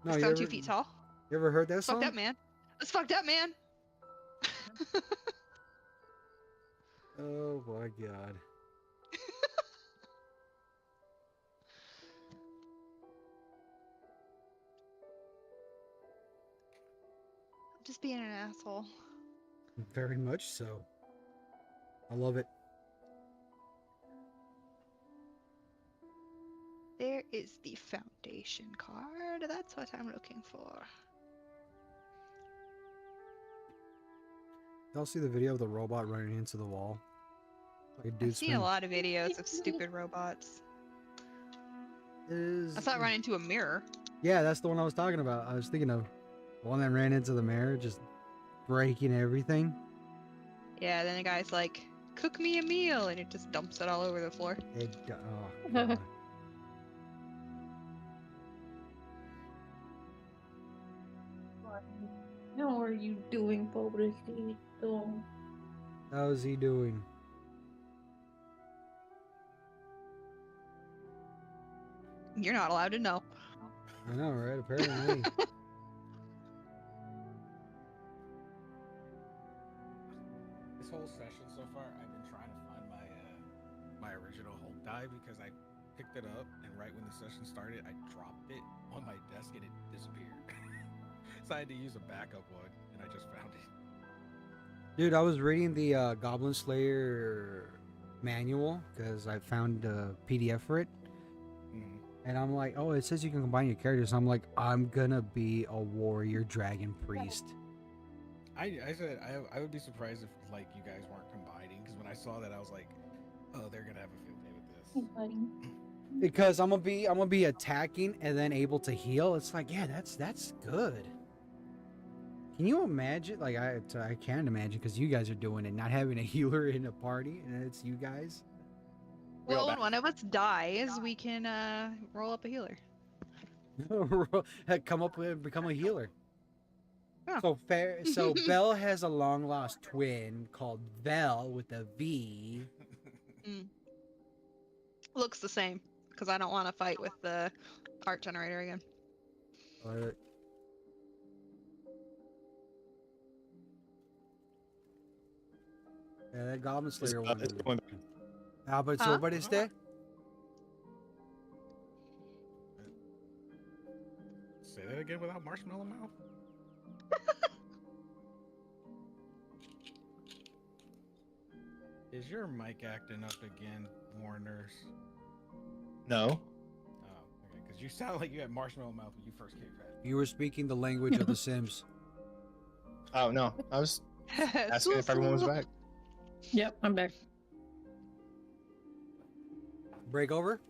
[SPEAKER 2] No,
[SPEAKER 5] I
[SPEAKER 2] you
[SPEAKER 5] stand
[SPEAKER 2] ever,
[SPEAKER 5] 2 feet tall.
[SPEAKER 2] you ever heard that
[SPEAKER 5] That's fucked
[SPEAKER 2] song?
[SPEAKER 5] up, man. That's fucked up, man.
[SPEAKER 2] Oh my god.
[SPEAKER 5] I'm just being an asshole.
[SPEAKER 2] Very much so. I love it.
[SPEAKER 5] There is the foundation card. That's what I'm looking for.
[SPEAKER 2] Y'all see the video of the robot running into the wall? Like a
[SPEAKER 5] I've
[SPEAKER 2] dude's
[SPEAKER 5] seen a lot of videos of stupid robots. I saw it run into a mirror.
[SPEAKER 2] Yeah, that's the one I was talking about. I was thinking of the one that ran into the mirror, just breaking everything.
[SPEAKER 5] Yeah, then the guy's like, cook me a meal, and it just dumps it all over the floor.
[SPEAKER 2] Oh, God.
[SPEAKER 4] How are you doing, pobrecito?
[SPEAKER 2] How's he doing?
[SPEAKER 5] You're not allowed to know.
[SPEAKER 2] I know, right? Apparently.
[SPEAKER 3] This whole session so far, I've been trying to find my original Hulk die because I picked it up and right when the session started, I dropped it on my desk and it disappeared. So I had to use a backup one, and I just found it.
[SPEAKER 2] Dude, I was reading the Goblin Slayer manual because I found a PDF for it.
[SPEAKER 3] Mhm.
[SPEAKER 2] And I'm like, oh, it says you can combine your characters. I'm like, I'm gonna be a warrior dragon priest.
[SPEAKER 3] I said I would be surprised if like you guys weren't combining because when I saw that I was like, oh, they're gonna have a field day with this.
[SPEAKER 2] Because I'm gonna be attacking and then able to heal. It's like, yeah, that's good. Can you imagine? Like I can't imagine because you guys are doing it, not having a healer in a party, and it's you guys.
[SPEAKER 5] Well, when one of us dies, we can roll up a healer.
[SPEAKER 2] Come up with become a healer.
[SPEAKER 5] Yeah.
[SPEAKER 2] So fair. So Belle has a long lost twin called Vel with a V.
[SPEAKER 5] Looks the same, because I don't want to fight with the art generator again.
[SPEAKER 2] Yeah, that Goblin Slayer
[SPEAKER 1] It's
[SPEAKER 2] one.
[SPEAKER 1] going
[SPEAKER 2] Ah, but
[SPEAKER 5] Huh?
[SPEAKER 2] so what is that?
[SPEAKER 3] Say that again without marshmallow mouth. Is your mic acting up again, Warners?
[SPEAKER 1] No.
[SPEAKER 3] Oh, okay. Because you sound like you had marshmallow mouth when you first came back.
[SPEAKER 2] You were speaking the language of the Sims.
[SPEAKER 1] Oh no, I was asking if everyone was back.
[SPEAKER 6] Yep, I'm back.
[SPEAKER 2] Break over.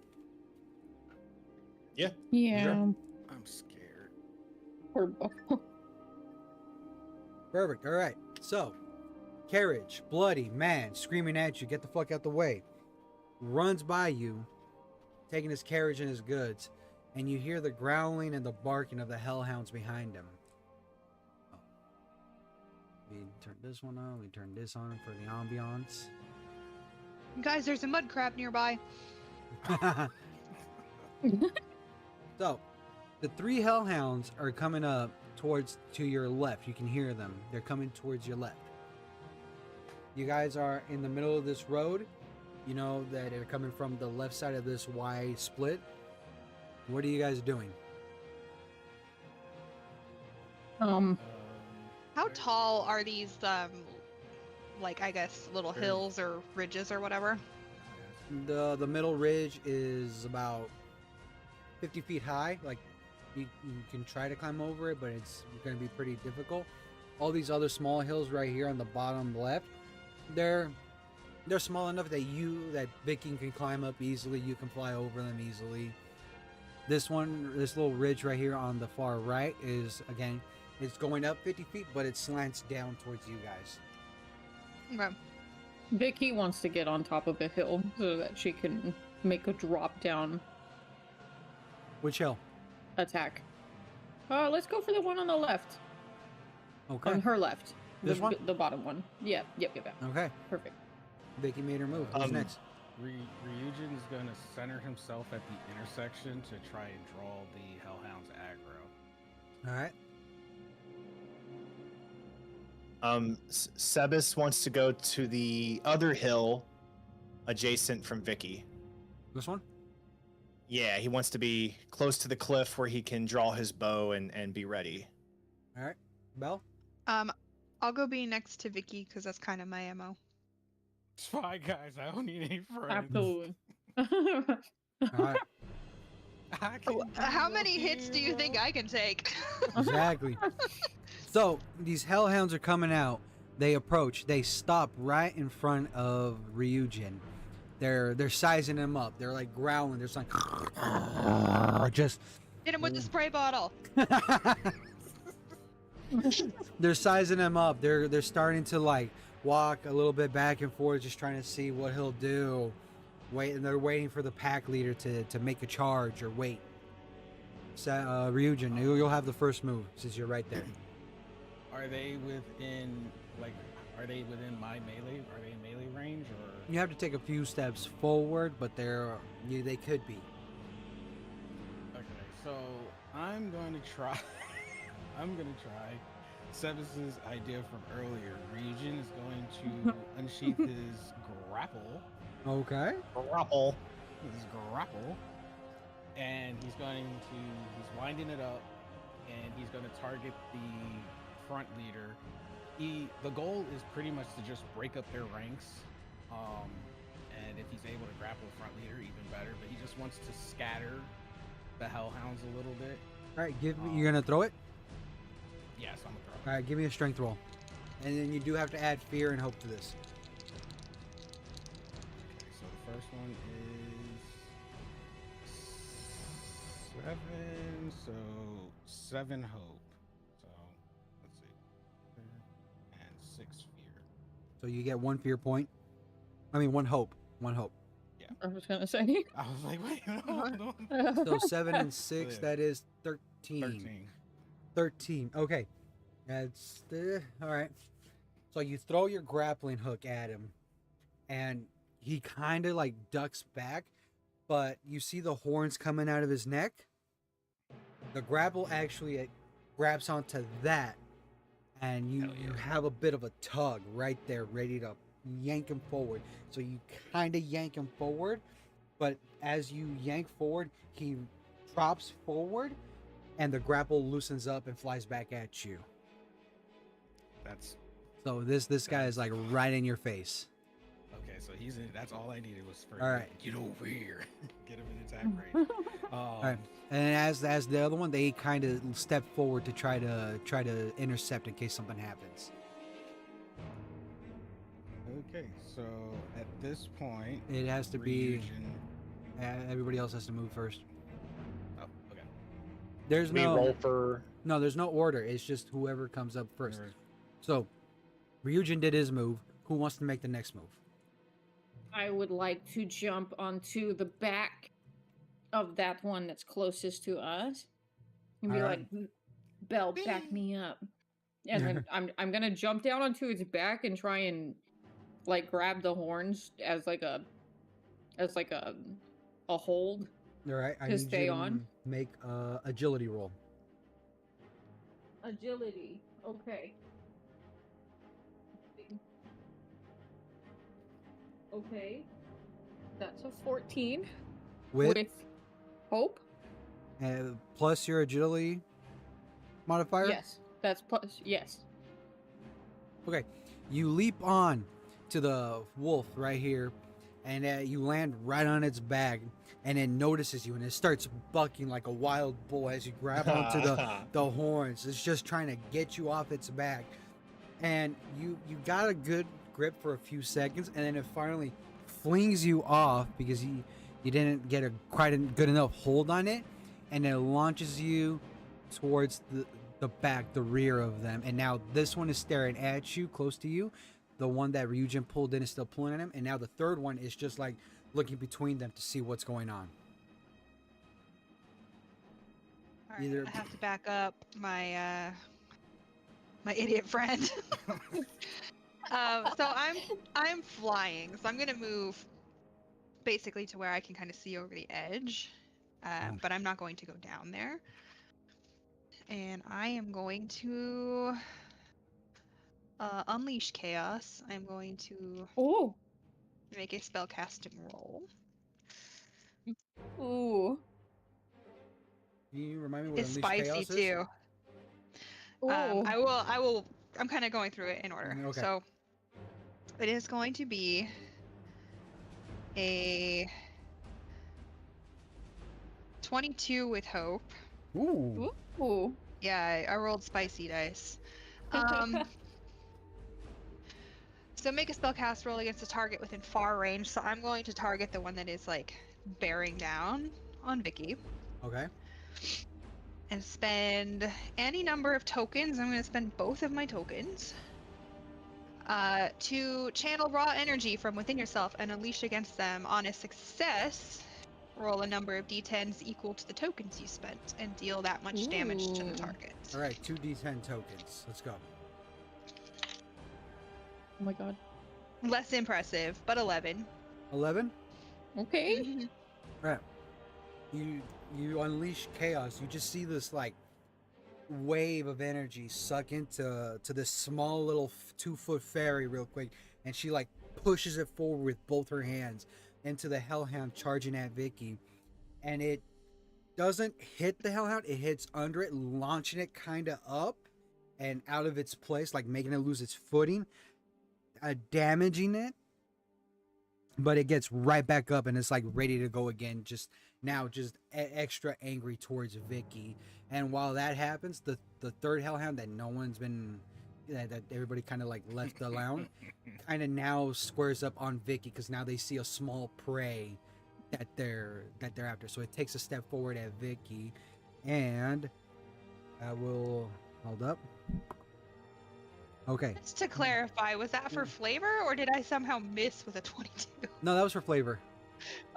[SPEAKER 1] Yeah.
[SPEAKER 4] Yeah.
[SPEAKER 3] I'm scared.
[SPEAKER 6] Poor Bo.
[SPEAKER 2] Perfect. All right. So, carriage, bloody man, screaming at you, get the fuck out the way. Runs by you, taking his carriage and his goods, and you hear the growling and the barking of the hellhounds behind him. Oh. We turn this one on. We turn this on for the ambiance.
[SPEAKER 5] Guys, there's a mud crab nearby.
[SPEAKER 2] So, the three hellhounds are coming up to your left. You can hear them. They're coming towards your left. You guys are in the middle of this road. You know that they're coming from the left side of this Y split. What are you guys doing?
[SPEAKER 5] How tall are these, like, I guess, little
[SPEAKER 3] Very-
[SPEAKER 5] hills or ridges or whatever?
[SPEAKER 2] The middle ridge is about 50 feet high. Like you can try to climb over it, but it's going to be pretty difficult. All these other small hills right here on the bottom left, they're small enough that Viking can climb up easily. You can fly over them easily. This little ridge right here on the far right is, again, it's going up 50 feet, but it slants down towards you guys.
[SPEAKER 5] Okay.
[SPEAKER 6] Vicky wants to get on top of a hill so that she can make a drop down
[SPEAKER 2] Which hill?
[SPEAKER 6] attack. Let's go for the one on the left.
[SPEAKER 2] Okay.
[SPEAKER 6] On her left.
[SPEAKER 2] This one?
[SPEAKER 6] The bottom one. Yeah. Yep.
[SPEAKER 2] Okay.
[SPEAKER 6] Perfect.
[SPEAKER 2] Vicky made her move. Who's next?
[SPEAKER 3] Ryujin is going to center himself at the intersection to try and draw the Hellhounds aggro.
[SPEAKER 2] All right.
[SPEAKER 1] Sebas wants to go to the other hill adjacent from Vicky.
[SPEAKER 2] This one?
[SPEAKER 1] Yeah, he wants to be close to the cliff where he can draw his bow and be ready.
[SPEAKER 2] All right. Belle?
[SPEAKER 5] I'll go be next to Vicky because that's kind of my MO.
[SPEAKER 3] It's fine, guys. I don't need any friends.
[SPEAKER 6] Absolutely.
[SPEAKER 2] All right.
[SPEAKER 5] How many hits do you think I can take?
[SPEAKER 2] Exactly. So these hellhounds are coming out. They approach. They stop right in front of Ryujin. They're sizing him up. They're like growling. They're just like just.
[SPEAKER 5] Hit him with the spray bottle.
[SPEAKER 2] They're sizing him up. They're starting to like walk a little bit back and forth, just trying to see what he'll do. And they're waiting for the pack leader to make a charge or wait. So, Ryujin, you'll have the first move since you're right there.
[SPEAKER 3] Are they within my melee? Are they in melee range or?
[SPEAKER 2] You have to take a few steps forward, but they could be.
[SPEAKER 3] Okay, so I'm going to try. Sebas's idea from earlier. Ryujin is going to unsheath his grapple.
[SPEAKER 2] Okay.
[SPEAKER 1] Grapple.
[SPEAKER 3] And he's winding it up, and he's going to target the front leader. The goal is pretty much to just break up their ranks, and if he's able to grapple the front leader, even better. But he just wants to scatter the hellhounds a little bit.
[SPEAKER 2] All right, you're gonna throw it.
[SPEAKER 3] Yes, I'm gonna throw it.
[SPEAKER 2] All right, give me a strength roll, and then you do have to add fear and hope to this.
[SPEAKER 3] Okay, so the first one is 7, so 7 hope. So let's see, and 6 fear.
[SPEAKER 2] So you get 1 fear point. I mean 1 hope. 1 hope.
[SPEAKER 6] I was gonna say.
[SPEAKER 3] I was like, wait, hold on.
[SPEAKER 2] So 7 and 6,
[SPEAKER 3] Yeah.
[SPEAKER 2] that is 13.
[SPEAKER 3] 13.
[SPEAKER 2] 13. Okay. That's all right. So you throw your grappling hook at him, and he kind of like ducks back, but you see the horns coming out of his neck. The grapple actually grabs onto that, and you have a bit of a tug right there, ready to yank him forward. So you kind of yank him forward, but as you yank forward, he drops forward, and the grapple loosens up and flies back at you. So this guy is like right in your face.
[SPEAKER 3] Okay, so he's in. That's all I needed was for
[SPEAKER 2] All right.
[SPEAKER 3] Get over here, get him in attack range.
[SPEAKER 2] All right, and as the other one, they kind of step forward to try to intercept in case something happens.
[SPEAKER 3] Okay, so at this point,
[SPEAKER 2] It has to be.
[SPEAKER 3] Ryujin-
[SPEAKER 2] Everybody else has to move first.
[SPEAKER 3] Oh, okay.
[SPEAKER 2] There's
[SPEAKER 1] We roll for.
[SPEAKER 2] no. There's no order. It's just whoever comes up first.
[SPEAKER 3] Alright.
[SPEAKER 2] So, Ryujin did his move. Who wants to make the next move?
[SPEAKER 6] I would like to jump onto the back of that one that's closest to us and be
[SPEAKER 2] Alright.
[SPEAKER 6] like, Belle, back me up. And then I'm gonna jump down onto its back and try and like grab the horns as like a hold.
[SPEAKER 2] All right, I
[SPEAKER 6] To
[SPEAKER 2] need
[SPEAKER 6] stay
[SPEAKER 2] you
[SPEAKER 6] on?
[SPEAKER 2] to make agility roll.
[SPEAKER 6] Agility. Okay. Okay. That's a 14
[SPEAKER 2] With
[SPEAKER 6] hope.
[SPEAKER 2] plus your agility modifier.
[SPEAKER 6] Yes. That's plus yes.
[SPEAKER 2] Okay, you leap on to the wolf right here, and you land right on its back, and it notices you, and it starts bucking like a wild bull as you grab onto the horns. It's just trying to get you off its back, and you got a good grip for a few seconds, and then it finally flings you off because you didn't get quite a good enough hold on it, and it launches you towards the back, the rear of them, and now this one is staring at you, close to you. The one that Ryujin pulled in is still pulling at him, and now the third one is just like looking between them to see what's going on.
[SPEAKER 5] All right,
[SPEAKER 2] Either-
[SPEAKER 5] I have to back up my my idiot friend. So I'm flying, so I'm gonna move basically to where I can kind of see over the edge, but I'm not going to go down there. And I am going to unleash chaos. I'm going to
[SPEAKER 6] Oh.
[SPEAKER 5] make a spellcasting roll.
[SPEAKER 6] Ooh.
[SPEAKER 2] Can you remind me what
[SPEAKER 5] It's
[SPEAKER 2] Unleash
[SPEAKER 5] spicy
[SPEAKER 2] Chaos is?
[SPEAKER 5] too.
[SPEAKER 6] Ooh.
[SPEAKER 5] I will. I'm kind of going through it in order.
[SPEAKER 2] Okay.
[SPEAKER 5] So it is going to be a 22 with hope.
[SPEAKER 2] Ooh.
[SPEAKER 6] Ooh.
[SPEAKER 5] Yeah, I rolled spicy dice. Um, so make a spellcast roll against a target within far range. So I'm going to target the one that is like bearing down on Vicky
[SPEAKER 2] Okay.
[SPEAKER 5] and spend any number of tokens. I'm going to spend both of my tokens to channel raw energy from within yourself and unleash against them. On a success, roll a number of d10s equal to the tokens you spent and deal that much damage to the
[SPEAKER 6] Ooh.
[SPEAKER 5] target.
[SPEAKER 2] All right. 2d10 tokens. Let's go.
[SPEAKER 6] Oh my god.
[SPEAKER 5] Less impressive, but 11.
[SPEAKER 2] 11.
[SPEAKER 6] Okay.
[SPEAKER 5] Mhm.
[SPEAKER 2] Right. You unleash chaos. You just see this like wave of energy suck into this small little 2-foot fairy real quick, and she like pushes it forward with both her hands into the hellhound charging at Vicky, and it doesn't hit the hellhound. It hits under it, launching it kind of up and out of its place, like making it lose its footing, damaging it. But it gets right back up and it's like ready to go again. Just now, just extra angry towards Vicky. And while that happens, the third hellhound that no one's been, that everybody kind of like left alone, kind of now squares up on Vicky because now they see a small prey that they're after. So it takes a step forward at Vicky, and I will hold up. Okay.
[SPEAKER 5] Just to clarify, was that for flavor or did I somehow miss with a 22?
[SPEAKER 2] No, that was for flavor.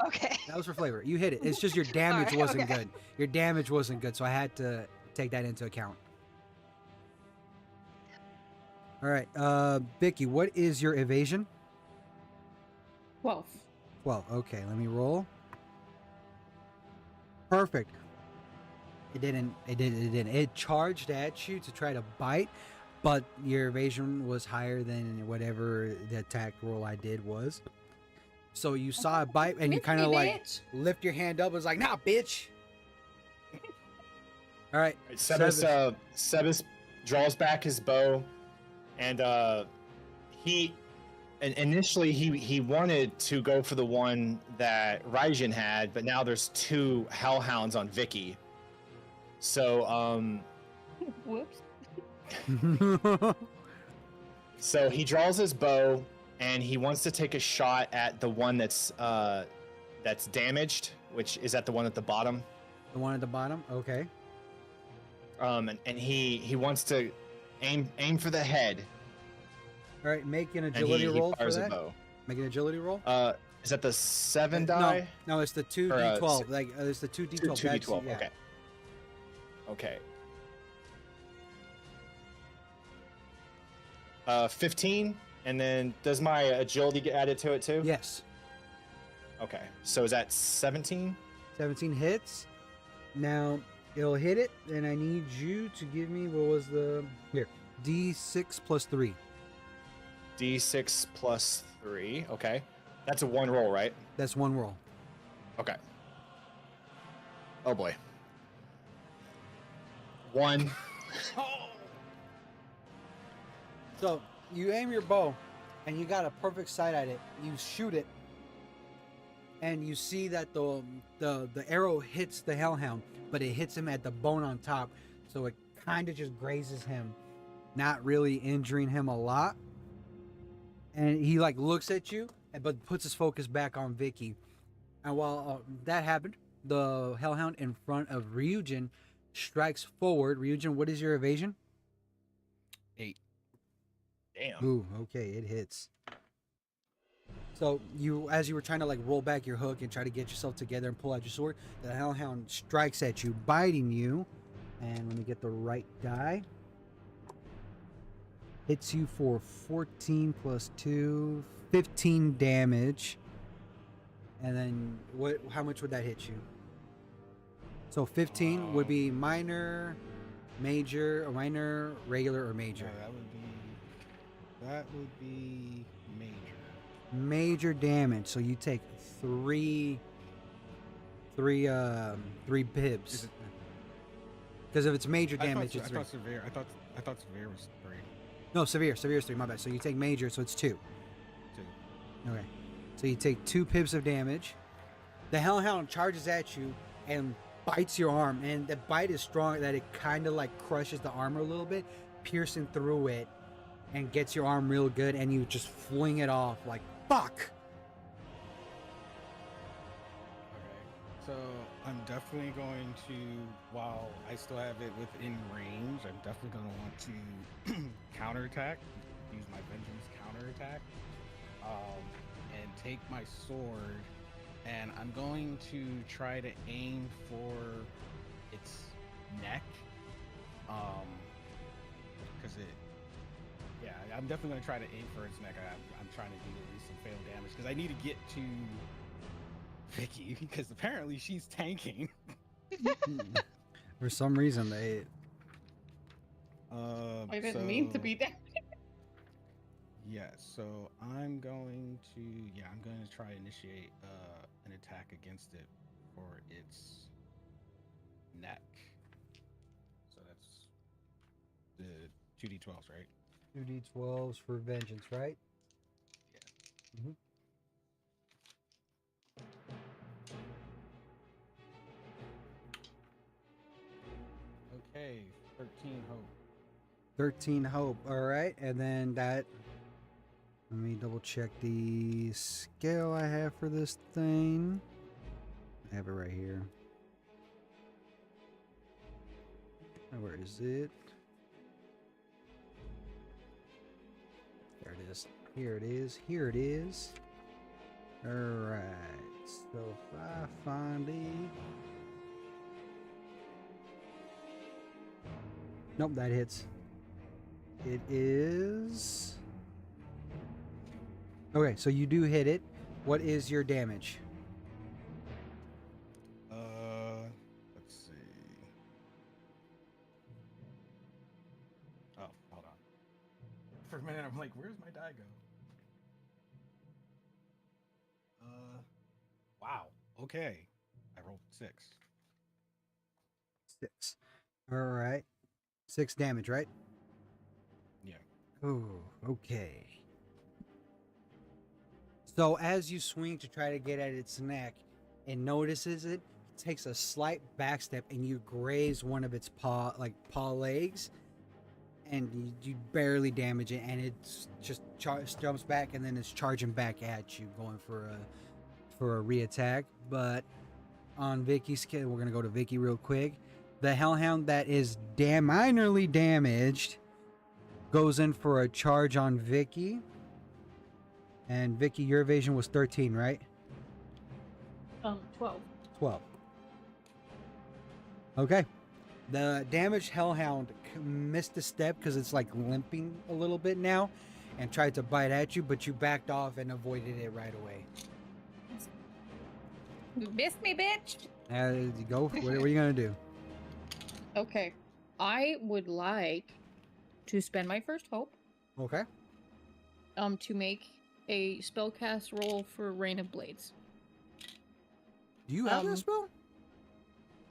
[SPEAKER 5] Okay.
[SPEAKER 2] That was for flavor. You hit it. It's just your damage
[SPEAKER 5] Alright,
[SPEAKER 2] wasn't
[SPEAKER 5] okay.
[SPEAKER 2] good. Your damage wasn't good, so I had to take that into account. All right, Vicky, what is your evasion?
[SPEAKER 6] 12.
[SPEAKER 2] 12. Okay, let me roll. Perfect. It didn't. It charged at you to try to bite, but your evasion was higher than whatever the attack roll I did was. So you saw a bite, and you
[SPEAKER 6] Miss
[SPEAKER 2] kind of
[SPEAKER 6] me,
[SPEAKER 2] like
[SPEAKER 6] bitch.
[SPEAKER 2] lift your hand up. And was like, "Nah, bitch." All right.
[SPEAKER 1] Sebas draws back his bow, and initially he wanted to go for the one that Raijin had, but now there's two hellhounds on Vicky. So
[SPEAKER 6] Whoops.
[SPEAKER 1] so he draws his bow and he wants to take a shot at the one that's damaged, which is at the one at the bottom.
[SPEAKER 2] The one at the bottom. Okay.
[SPEAKER 1] And he wants to aim for the head.
[SPEAKER 2] All right. Make an
[SPEAKER 1] And
[SPEAKER 2] agility
[SPEAKER 1] he
[SPEAKER 2] roll for
[SPEAKER 1] fires a
[SPEAKER 2] that.
[SPEAKER 1] bow.
[SPEAKER 2] Make an agility roll.
[SPEAKER 1] Is that the 7 die?
[SPEAKER 2] No, it's the 2d12. Like it's the 2d12.
[SPEAKER 1] 2d12.
[SPEAKER 2] Yeah.
[SPEAKER 1] Okay. Okay. 15, and then does my agility get added to it too?
[SPEAKER 2] Yes.
[SPEAKER 1] Okay. So is that 17?
[SPEAKER 2] 17 hits. Now it'll hit it, and I need you to give me what was the here d6 plus 3.
[SPEAKER 1] D6 plus 3. Okay. That's a 1 roll, right?
[SPEAKER 2] That's one roll.
[SPEAKER 1] Okay. Oh boy. 1.
[SPEAKER 2] So you aim your bow, and you got a perfect sight at it. You shoot it, and you see that the arrow hits the hellhound, but it hits him at the bone on top, so it kind of just grazes him, not really injuring him a lot. And he like looks at you, but puts his focus back on Vicky. And while that happened, the hellhound in front of Ryujin strikes forward. Ryujin, what is your evasion?
[SPEAKER 3] 8.
[SPEAKER 1] Damn.
[SPEAKER 2] Ooh, okay, it hits. So you, as you were trying to like roll back your hook and try to get yourself together and pull out your sword, the hellhound strikes at you, biting you. And let me get the right die. Hits you for 14 plus 2, 15 damage. And then what? How much would that hit you? So 15 would be minor, major, or minor, regular, or major.
[SPEAKER 3] Yeah, that would be major.
[SPEAKER 2] Major damage. So you take three bibs. Because if it's major damage, it's
[SPEAKER 3] I
[SPEAKER 2] three.
[SPEAKER 3] thought severe. I thought severe was 3.
[SPEAKER 2] No, severe. Severe is 3. My bad. So you take major, so it's 2.
[SPEAKER 3] 2.
[SPEAKER 2] Okay. So you take 2 pips of damage. The Hellhound charges at you and bites your arm, and the bite is strong that it kind of like crushes the armor a little bit, piercing through it, and gets your arm real good, and you just fling it off like fuck.
[SPEAKER 3] Okay. So I'm definitely going to, while I still have it within range, I'm definitely going to want to counterattack, use my vengeance counterattack, and take my sword, and I'm going to try to aim for its neck, because I'm definitely going to try to aim for its neck. I'm trying to do at least some fatal damage, because I need to get to Vicky, because apparently she's tanking.
[SPEAKER 2] For some reason, they.
[SPEAKER 6] I didn't mean to be that.
[SPEAKER 3] Yeah, so I'm going to try to initiate an attack against it for its neck. So that's the 2d12s, right?
[SPEAKER 2] 2d12s for vengeance, right?
[SPEAKER 3] Yeah.
[SPEAKER 2] Mhm.
[SPEAKER 3] Okay, 13 hope.
[SPEAKER 2] 13 hope. All right, and then that. Let me double check the scale I have for this thing. I have it right here. Where is it? There it is. Here it is. Here it is. All right. So if I find it. Nope, that hits. It is. Okay, so you do hit it. What is your damage?
[SPEAKER 3] Let's see. Oh, hold on. For a minute, I'm like, where's my die go? Wow. Okay. I rolled 6.
[SPEAKER 2] 6. All right. 6 damage, right?
[SPEAKER 3] Yeah.
[SPEAKER 2] Oh, okay. So as you swing to try to get at its neck, it notices it, takes a slight back step, and you graze one of its paw legs, and you barely damage it, and it just jumps back, and then it's charging back at you, going for a reattack. But on Vicky's kid, we're gonna go to Vicky real quick. The Hellhound that is minorly damaged goes in for a charge on Vicky. And Vicky, your evasion was 13, right?
[SPEAKER 6] 12.
[SPEAKER 2] 12. Okay. The damaged Hellhound missed a step because it's like limping a little bit now and tried to bite at you, but you backed off and avoided it right away.
[SPEAKER 6] You missed me, bitch!
[SPEAKER 2] You go. What are you going to do?
[SPEAKER 6] Okay. I would like to spend my first hope
[SPEAKER 2] Okay.
[SPEAKER 6] to make a spellcast roll for Rain of Blades.
[SPEAKER 2] Do you have that spell?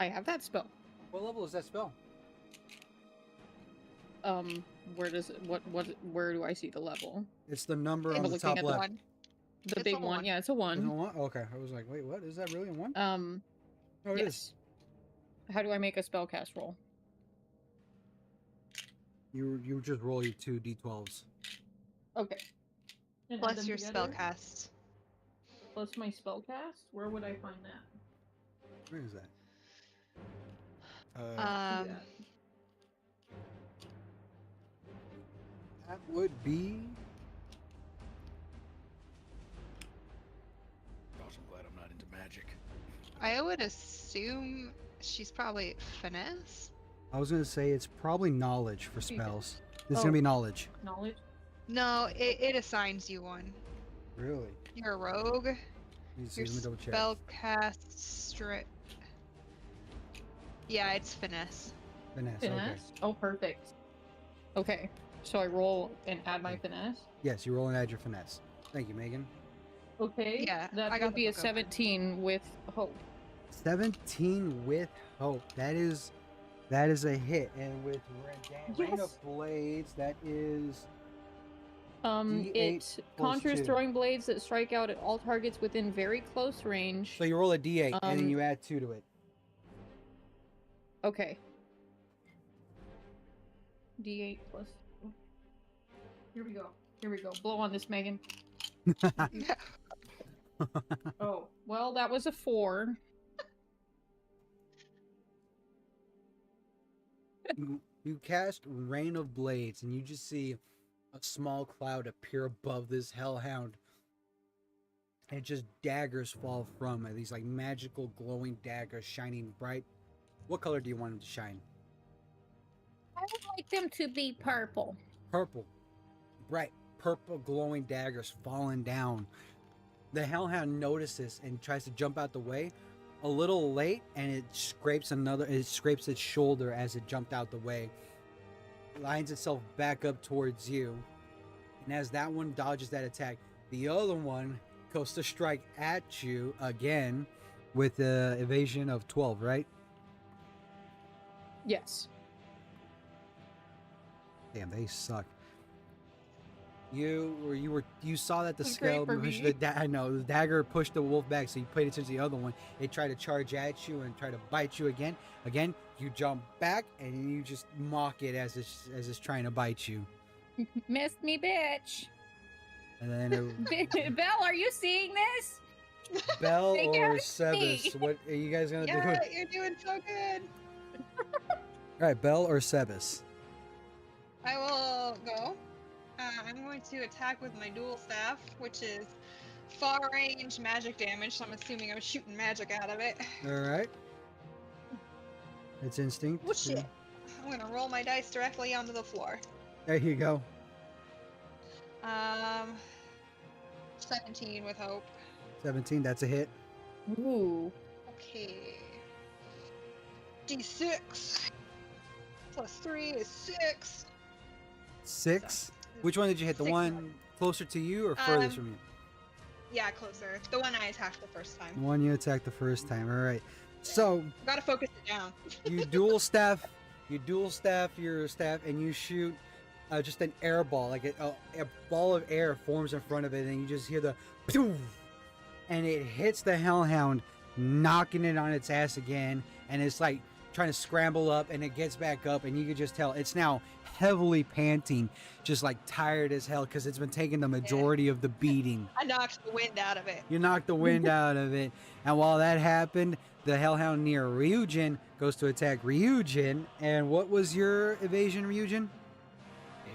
[SPEAKER 6] I have that spell.
[SPEAKER 2] What level is that spell?
[SPEAKER 6] Where does it, where do I see the level?
[SPEAKER 2] It's the number
[SPEAKER 6] Am
[SPEAKER 2] on
[SPEAKER 6] I
[SPEAKER 2] the
[SPEAKER 6] looking
[SPEAKER 2] top
[SPEAKER 6] at
[SPEAKER 2] left.
[SPEAKER 6] the
[SPEAKER 5] It's
[SPEAKER 6] big
[SPEAKER 5] a
[SPEAKER 6] one?
[SPEAKER 5] one.
[SPEAKER 6] Yeah, it's a
[SPEAKER 2] Is it
[SPEAKER 6] 1.
[SPEAKER 2] one? Okay. I was like, wait, what? Is that really a 1? Oh, it is.
[SPEAKER 6] Yes. How do I make a spellcast roll?
[SPEAKER 2] You just roll your 2 d12s.
[SPEAKER 6] Okay. And add
[SPEAKER 5] Plus
[SPEAKER 6] them
[SPEAKER 5] your
[SPEAKER 6] together?
[SPEAKER 5] spellcast.
[SPEAKER 6] Plus my spellcast? Where would I find that?
[SPEAKER 2] Where is that?
[SPEAKER 6] Yeah.
[SPEAKER 2] That would be.
[SPEAKER 3] Gosh, I'm glad I'm not into magic.
[SPEAKER 5] I would assume she's probably finesse.
[SPEAKER 2] I was gonna say it's probably knowledge for spells. This is
[SPEAKER 6] Oh.
[SPEAKER 2] gonna be knowledge.
[SPEAKER 6] Knowledge.
[SPEAKER 5] No, it assigns you one.
[SPEAKER 2] Really?
[SPEAKER 5] You're a rogue.
[SPEAKER 2] Let me see.
[SPEAKER 5] Your
[SPEAKER 2] Let me double check.
[SPEAKER 5] spellcast strip. Yeah, it's finesse.
[SPEAKER 2] Finesse.
[SPEAKER 6] Finesse. Oh, perfect. Okay. So I roll and add my finesse.
[SPEAKER 2] Okay. Yes, you roll and add your finesse. Thank you, Megan.
[SPEAKER 6] Okay.
[SPEAKER 5] Yeah,
[SPEAKER 6] That
[SPEAKER 5] I got
[SPEAKER 6] would
[SPEAKER 5] the
[SPEAKER 6] be a
[SPEAKER 5] book open.
[SPEAKER 6] 17 with hope.
[SPEAKER 2] 17 with hope. That is a hit. And with Rain of
[SPEAKER 6] Yes.
[SPEAKER 2] Blades, that is D8
[SPEAKER 6] It
[SPEAKER 2] plus
[SPEAKER 6] conjures
[SPEAKER 2] 2.
[SPEAKER 6] throwing blades that strike out at all targets within very close range.
[SPEAKER 2] So you roll a D8 and then
[SPEAKER 6] Um,
[SPEAKER 2] you add 2 to it.
[SPEAKER 6] Okay. D8 plus. Here we go. Here we go. Blow on this, Megan. Oh, well, that was a 4.
[SPEAKER 2] You cast Rain of Blades and you just see a small cloud appear above this hellhound. And just daggers fall from it. These like magical glowing daggers shining bright. What color do you want them to shine?
[SPEAKER 4] I would like them to be purple.
[SPEAKER 2] Purple. Bright purple glowing daggers falling down. The hellhound notices and tries to jump out the way. A little late, and it scrapes its shoulder as it jumped out the way. It lines itself back up towards you. And as that one dodges that attack, the other one goes to strike at you again with the evasion of 12, right?
[SPEAKER 6] Yes.
[SPEAKER 2] Damn, they suck. You saw that the
[SPEAKER 6] That's great for
[SPEAKER 2] skeleton pushed
[SPEAKER 6] me.
[SPEAKER 2] I know the dagger pushed the wolf back, so you paid attention to the other one. It tried to charge at you and try to bite you again. Again, you jump back and you just mock it as it's trying to bite you.
[SPEAKER 4] Missed me, bitch.
[SPEAKER 2] And then
[SPEAKER 4] Belle, are you seeing this?
[SPEAKER 2] Bell
[SPEAKER 4] They
[SPEAKER 2] or
[SPEAKER 4] got
[SPEAKER 2] Sebas,
[SPEAKER 4] me.
[SPEAKER 2] what are you guys gonna do?
[SPEAKER 5] Yeah, you're doing so good.
[SPEAKER 2] All right, Bell or Sebas.
[SPEAKER 5] I will go. I'm going to attack with my dual staff, which is far range magic damage, so I'm assuming I'm shooting magic out of it.
[SPEAKER 2] All right. It's instinct.
[SPEAKER 5] Oh shit. I'm gonna roll my dice directly onto the floor.
[SPEAKER 2] There you go.
[SPEAKER 5] 17 with hope.
[SPEAKER 2] 17. That's a hit.
[SPEAKER 6] Ooh.
[SPEAKER 5] Okay. D6 plus 3 is 6.
[SPEAKER 2] 6. Which one did you hit? The
[SPEAKER 5] 6
[SPEAKER 2] one closer to you or furthest from you?
[SPEAKER 5] Yeah, closer. The one I attacked the first
[SPEAKER 2] The
[SPEAKER 5] time.
[SPEAKER 2] one you attacked the first time. All right. So
[SPEAKER 5] Gotta focus it down.
[SPEAKER 2] you dual staff your staff, and you shoot just an air ball, like a ball of air forms in front of it, and you just hear the poof, and it hits the hellhound, knocking it on its ass again, and it's like trying to scramble up, and it gets back up, and you can just tell it's now heavily panting, just like tired as hell because it's been taking the majority of the beating.
[SPEAKER 5] I knocked the wind out of it.
[SPEAKER 2] You knocked the wind out of it. And while that happened, the hellhound near Ryujin goes to attack Ryujin. And what was your evasion, Ryujin?
[SPEAKER 3] 8.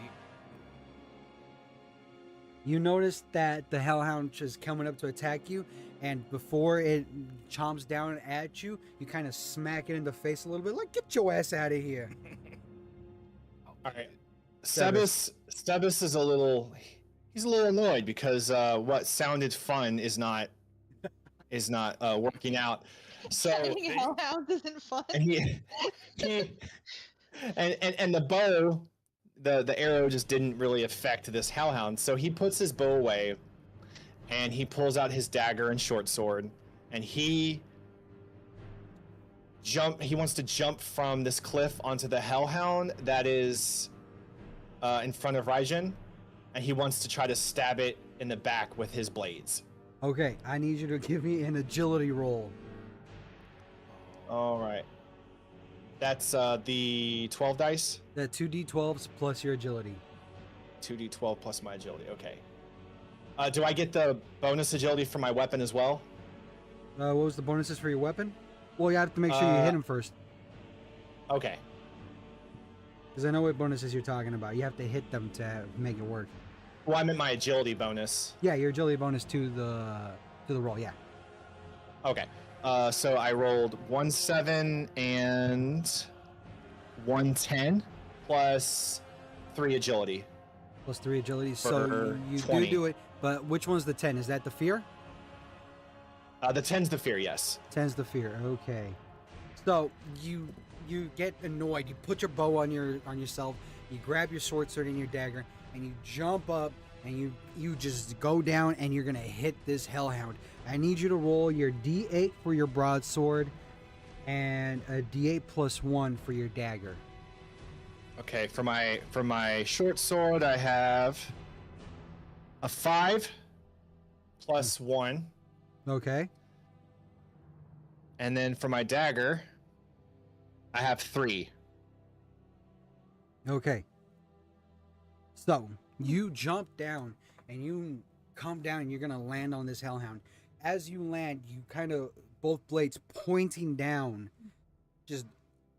[SPEAKER 2] You noticed that the hellhound is coming up to attack you, and before it chomps down at you, you kind of smack it in the face a little bit, like, get your ass out of here.
[SPEAKER 1] All right. Sebas is a little annoyed because what sounded fun is not working out. So
[SPEAKER 5] Fighting hellhounds isn't fun.
[SPEAKER 1] and and the bow, the arrow just didn't really affect this hellhound. So he puts his bow away and he pulls out his dagger and short sword, and he wants to jump from this cliff onto the hellhound that is in front of Raijin, and he wants to try to stab it in the back with his blades.
[SPEAKER 2] Okay, I need you to give me an agility roll.
[SPEAKER 1] All right. That's the 12 dice.
[SPEAKER 2] That 2d12s plus your agility.
[SPEAKER 1] 2d12 plus my agility. Okay. Do I get the bonus agility for my weapon as well?
[SPEAKER 2] What was the bonuses for your weapon? Well, you have to make sure you hit him first.
[SPEAKER 1] Okay.
[SPEAKER 2] Because I know what bonuses you're talking about. You have to hit them to make it work.
[SPEAKER 1] Well, I meant my agility bonus.
[SPEAKER 2] Yeah, your agility bonus to the roll. Yeah.
[SPEAKER 1] Okay. So I rolled 1 7 and 110 plus 3 agility.
[SPEAKER 2] Plus 3 agility. So
[SPEAKER 1] For
[SPEAKER 2] you
[SPEAKER 1] 20.
[SPEAKER 2] do it. But which one's the 10? Is that the fear?
[SPEAKER 1] The 10's the fear, yes.
[SPEAKER 2] 10's the fear. Okay. So you get annoyed. You put your bow on yourself. You grab your sword and your dagger, and you jump up, and you just go down, and you're gonna hit this hellhound. I need you to roll your D8 for your broadsword, and a D8 plus 1 for your dagger.
[SPEAKER 1] Okay, for my short sword, I have a 5 plus 1,
[SPEAKER 2] Okay.
[SPEAKER 1] and then for my dagger, I have 3.
[SPEAKER 2] Okay. So you jump down and you come down and you're gonna land on this hellhound. As you land, you kind of both blades pointing down, just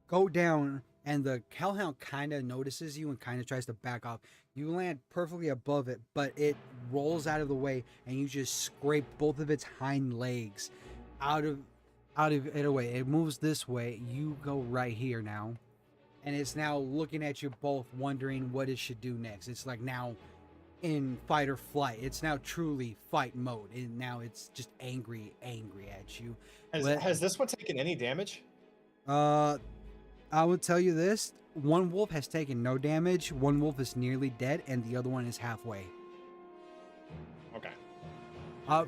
[SPEAKER 2] go down, and the hellhound kind of notices you and kind of tries to back off. You land perfectly above it, but it rolls out of the way and you just scrape both of its hind legs out of it away. It moves this way. You go right here now. And it's now looking at you both, wondering what it should do next. It's like now in fight or flight. It's now truly fight mode, and now it's just angry at you.
[SPEAKER 1] Has this one taken any damage?
[SPEAKER 2] I would tell you this: one wolf has taken no damage, one wolf is nearly dead, and the other one is halfway.
[SPEAKER 1] Okay.
[SPEAKER 3] I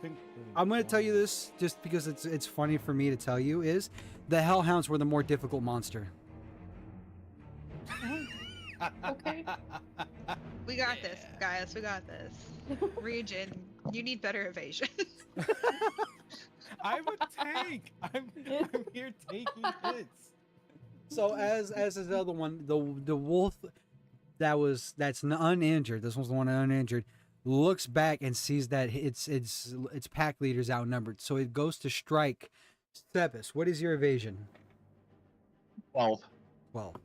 [SPEAKER 3] think
[SPEAKER 2] I'm going to tell you this just because it's funny for me to tell you is the hellhounds were the more difficult monster.
[SPEAKER 6] Okay.
[SPEAKER 5] We got this, guys. We got this. Region, you need better evasion.
[SPEAKER 3] I'm a tank. I'm here taking hits.
[SPEAKER 2] So as the other one, the wolf that's uninjured. This one's the one uninjured. Looks back and sees that its pack leader's outnumbered. So it goes to strike Sebas. What is your evasion?
[SPEAKER 1] 12.
[SPEAKER 2] 12.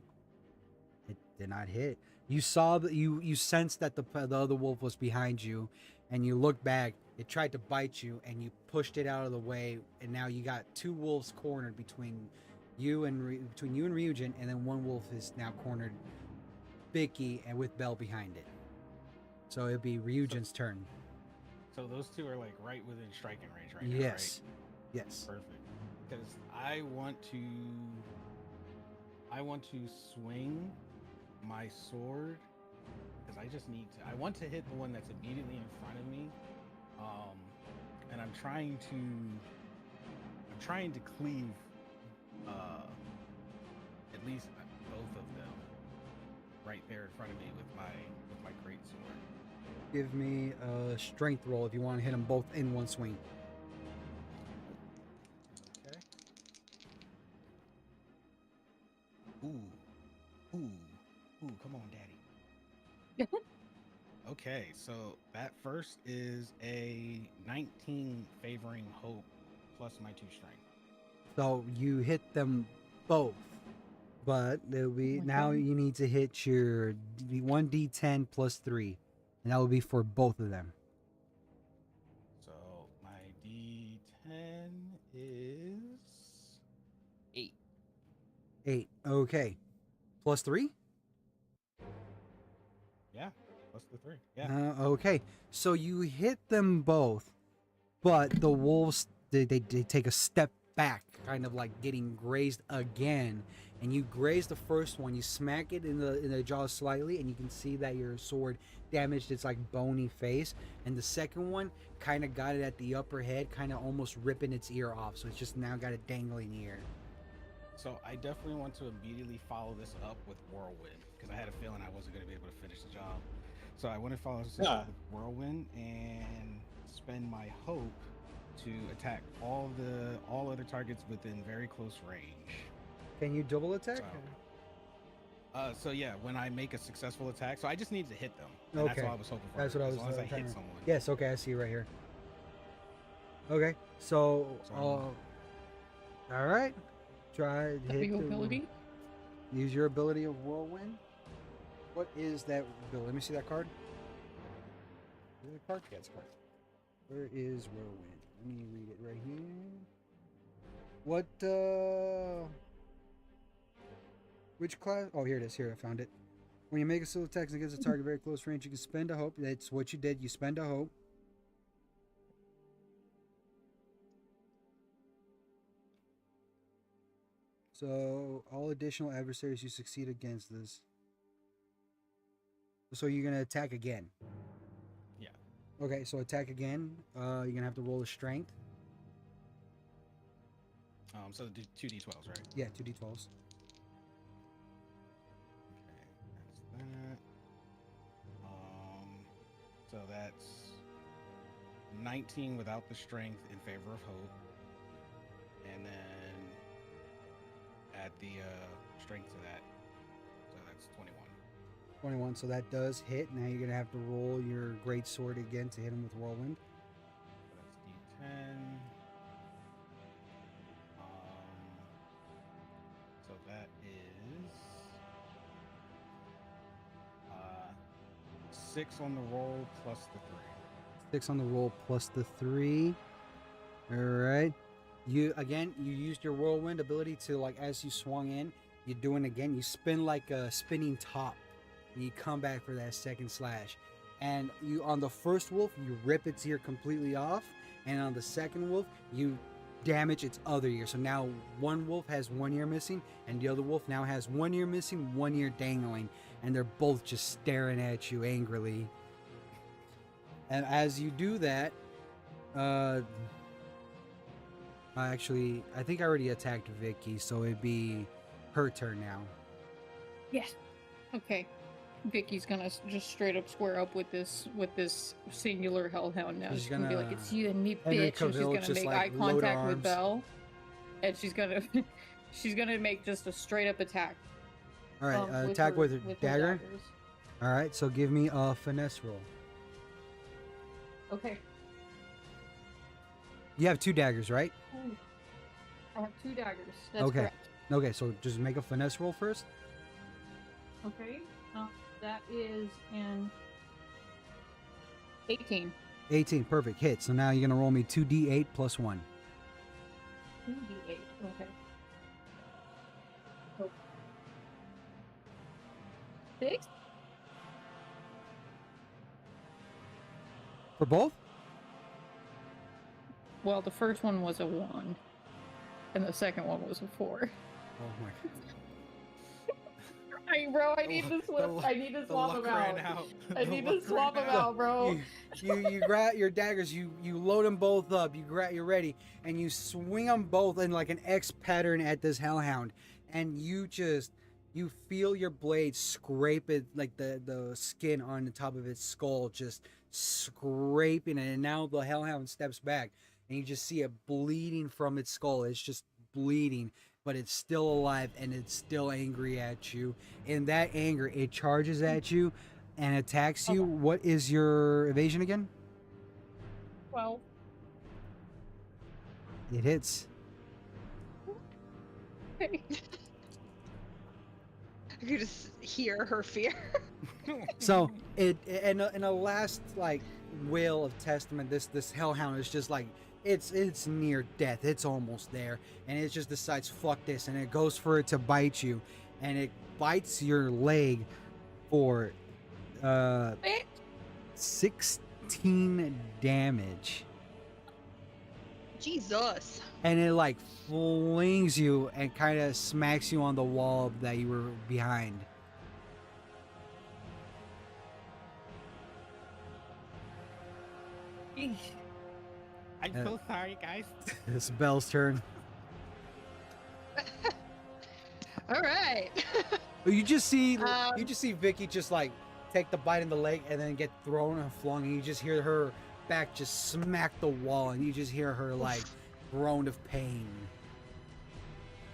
[SPEAKER 2] It did not hit. You saw that you sensed that the other wolf was behind you, and you looked back. It tried to bite you, and you pushed it out of the way. And now you got two wolves cornered between you and Ryujin, and then one wolf is now cornered, Bicky, and with Bell behind it. So it'd be Ryujin's turn.
[SPEAKER 3] So those two are like right within striking range right
[SPEAKER 2] Yes.
[SPEAKER 3] now,
[SPEAKER 2] Yes.
[SPEAKER 3] right? Perfect. Because I want to swing my sword because I just need to. I want to hit the one that's immediately in front of me, and I'm trying to cleave at least both of them right there in front of me with my great sword.
[SPEAKER 2] Give me a strength roll if you want to hit them both in one swing.
[SPEAKER 3] Okay. Ooh, come on, daddy. Okay, so that first is a 19 favoring hope plus my 2 strength.
[SPEAKER 2] So you hit them both, but there'll be
[SPEAKER 6] my
[SPEAKER 2] now
[SPEAKER 6] God.
[SPEAKER 2] you need to hit your 1d10 plus 3, and that will be for both of them.
[SPEAKER 3] So my D10 is 8.
[SPEAKER 2] 8. Okay. Plus 3?
[SPEAKER 3] Yeah, plus the 3. Yeah.
[SPEAKER 2] Okay. So you hit them both, but the wolves they take a step back, kind of like getting grazed again. And you graze the first one, you smack it in the jaw slightly, and you can see that your sword damaged its like bony face. And the second one kind of got it at the upper head, kind of almost ripping its ear off. So it's just now got a dangling ear.
[SPEAKER 3] So I definitely want to immediately follow this up with Whirlwind because I had a feeling I wasn't going to be able to finish the job. So I want to follow this up with Whirlwind and spend my hope to attack all other targets within very close range.
[SPEAKER 2] Can you double attack?
[SPEAKER 3] So yeah, when I make a successful attack, so I just need to hit them. And
[SPEAKER 2] Okay.
[SPEAKER 3] That's all I was hoping for.
[SPEAKER 2] That's what I was
[SPEAKER 3] as long as I
[SPEAKER 2] trying
[SPEAKER 3] hit
[SPEAKER 2] to-
[SPEAKER 3] someone.
[SPEAKER 2] Yes, okay, I see right here. Okay, so, all right. Try to hit
[SPEAKER 6] Your
[SPEAKER 2] the-
[SPEAKER 6] ability?
[SPEAKER 2] Use your ability of Whirlwind. What is that ability? Let me see that card. Is it a card? Yeah, it's a card. Where is Whirlwind? Let me read it right here. What, Which class? Oh, here it is. Here, I found it. When you make a solo attack against a target very close range, you can spend a hope. That's what you did. You spend a hope. So all additional adversaries you succeed against this. So you're gonna attack again.
[SPEAKER 3] Yeah.
[SPEAKER 2] Okay, so attack again. You're gonna have to roll a strength.
[SPEAKER 3] So the 2d12s, right?
[SPEAKER 2] Yeah, 2d12s.
[SPEAKER 3] Okay, that's that. So that's 19 without the strength in favor of hope, and then add the strength to that, so that's 21.
[SPEAKER 2] 21. So that does hit. Now you're gonna have to roll your great sword again to hit him with whirlwind.
[SPEAKER 3] So that's d10. So that is 6 on the roll plus the 3.
[SPEAKER 2] 6 on the roll plus the 3. All right. You used your whirlwind ability to, like, as you swung in, you do it again. You spin like a spinning top. And you come back for that second slash. And you, on the first wolf, you rip its ear completely off. And on the second wolf, you damage its other ear. So now one wolf has one ear missing, and the other wolf now has one ear missing, one ear dangling. And they're both just staring at you angrily. And as you do that, actually, I think I already attacked Vicky, so it'd be her turn now.
[SPEAKER 6] Yes. Okay. Vicky's gonna just straight up square up with this singular hellhound now.
[SPEAKER 2] She's
[SPEAKER 6] She's gonna be like,
[SPEAKER 2] gonna-
[SPEAKER 6] "It's you and me,
[SPEAKER 2] Henry
[SPEAKER 6] bitch," and she's
[SPEAKER 2] Cavill
[SPEAKER 6] gonna
[SPEAKER 2] just,
[SPEAKER 6] make
[SPEAKER 2] like,
[SPEAKER 6] eye
[SPEAKER 2] load her
[SPEAKER 6] contact with
[SPEAKER 2] arms.
[SPEAKER 6] Belle, and she's gonna she's gonna make just a straight up attack.
[SPEAKER 2] All right,
[SPEAKER 6] with
[SPEAKER 2] attack
[SPEAKER 6] her-
[SPEAKER 2] with
[SPEAKER 6] her
[SPEAKER 2] dagger.
[SPEAKER 6] daggers.
[SPEAKER 2] All right, so give me a finesse roll.
[SPEAKER 6] Okay.
[SPEAKER 2] You have 2 daggers, right?
[SPEAKER 6] I have 2 daggers. That's
[SPEAKER 2] Okay.
[SPEAKER 6] correct.
[SPEAKER 2] Okay, so just make a finesse roll first.
[SPEAKER 6] Okay. That is an 18.
[SPEAKER 2] 18, perfect, hit. So now you're gonna roll me 2d8 plus 1.
[SPEAKER 6] 2d8. Okay. So, 6?
[SPEAKER 2] For both?
[SPEAKER 6] Well, the first one was a 1, and the second one was a 4.
[SPEAKER 2] Oh my.
[SPEAKER 6] Hey, bro, I need to swap. I need to swap them out. I need to swap them out, bro.
[SPEAKER 2] You grab your daggers, you load them both up, you're ready, and you swing them both in like an X pattern at this hellhound, and you feel your blade scrape it, like the skin on the top of its skull just scraping it, and now the hellhound steps back, and you just see it bleeding from its skull. It's just bleeding, but it's still alive and it's still angry at you. In that anger, it charges at you and attacks you.
[SPEAKER 6] Okay.
[SPEAKER 2] What is your evasion again?
[SPEAKER 6] 12.
[SPEAKER 2] It hits.
[SPEAKER 6] Okay.
[SPEAKER 5] I could just hear her fear.
[SPEAKER 2] So it in a last like wail of testament, this hellhound is just like it's near death. It's almost there, and it just decides fuck this, and it goes for it to bite you, and it bites your leg for 16 damage.
[SPEAKER 5] Jesus.
[SPEAKER 2] And it like flings you and kind of smacks you on the wall that you were behind.
[SPEAKER 3] I'm so sorry, guys.
[SPEAKER 2] It's Belle's turn.
[SPEAKER 5] All right.
[SPEAKER 2] You just see
[SPEAKER 5] Um,
[SPEAKER 2] Vicky just like take the bite in the leg and then get thrown and flung, and you just hear her back just smack the wall, and you just hear her like groan of pain.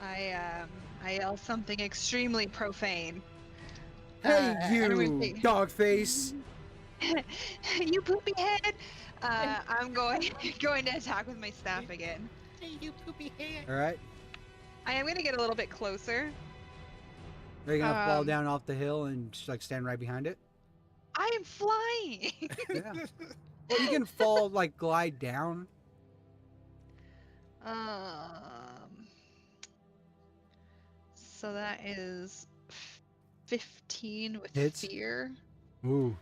[SPEAKER 5] I yell something extremely profane.
[SPEAKER 2] Hey
[SPEAKER 5] and I'm gonna
[SPEAKER 2] you,
[SPEAKER 5] say,
[SPEAKER 2] dog face!
[SPEAKER 5] you poopy head. I'm going to attack with my staff again.
[SPEAKER 3] Hey, you poopy head.
[SPEAKER 2] All right,
[SPEAKER 5] I am gonna get a little bit closer.
[SPEAKER 2] are you gonna fall
[SPEAKER 5] Um,
[SPEAKER 2] down off the hill and just like stand right behind it?
[SPEAKER 5] I am flying.
[SPEAKER 2] Yeah. Well, you can fall like glide down.
[SPEAKER 5] So that is 15 with
[SPEAKER 2] Hits.
[SPEAKER 5] fear.
[SPEAKER 2] Ooh,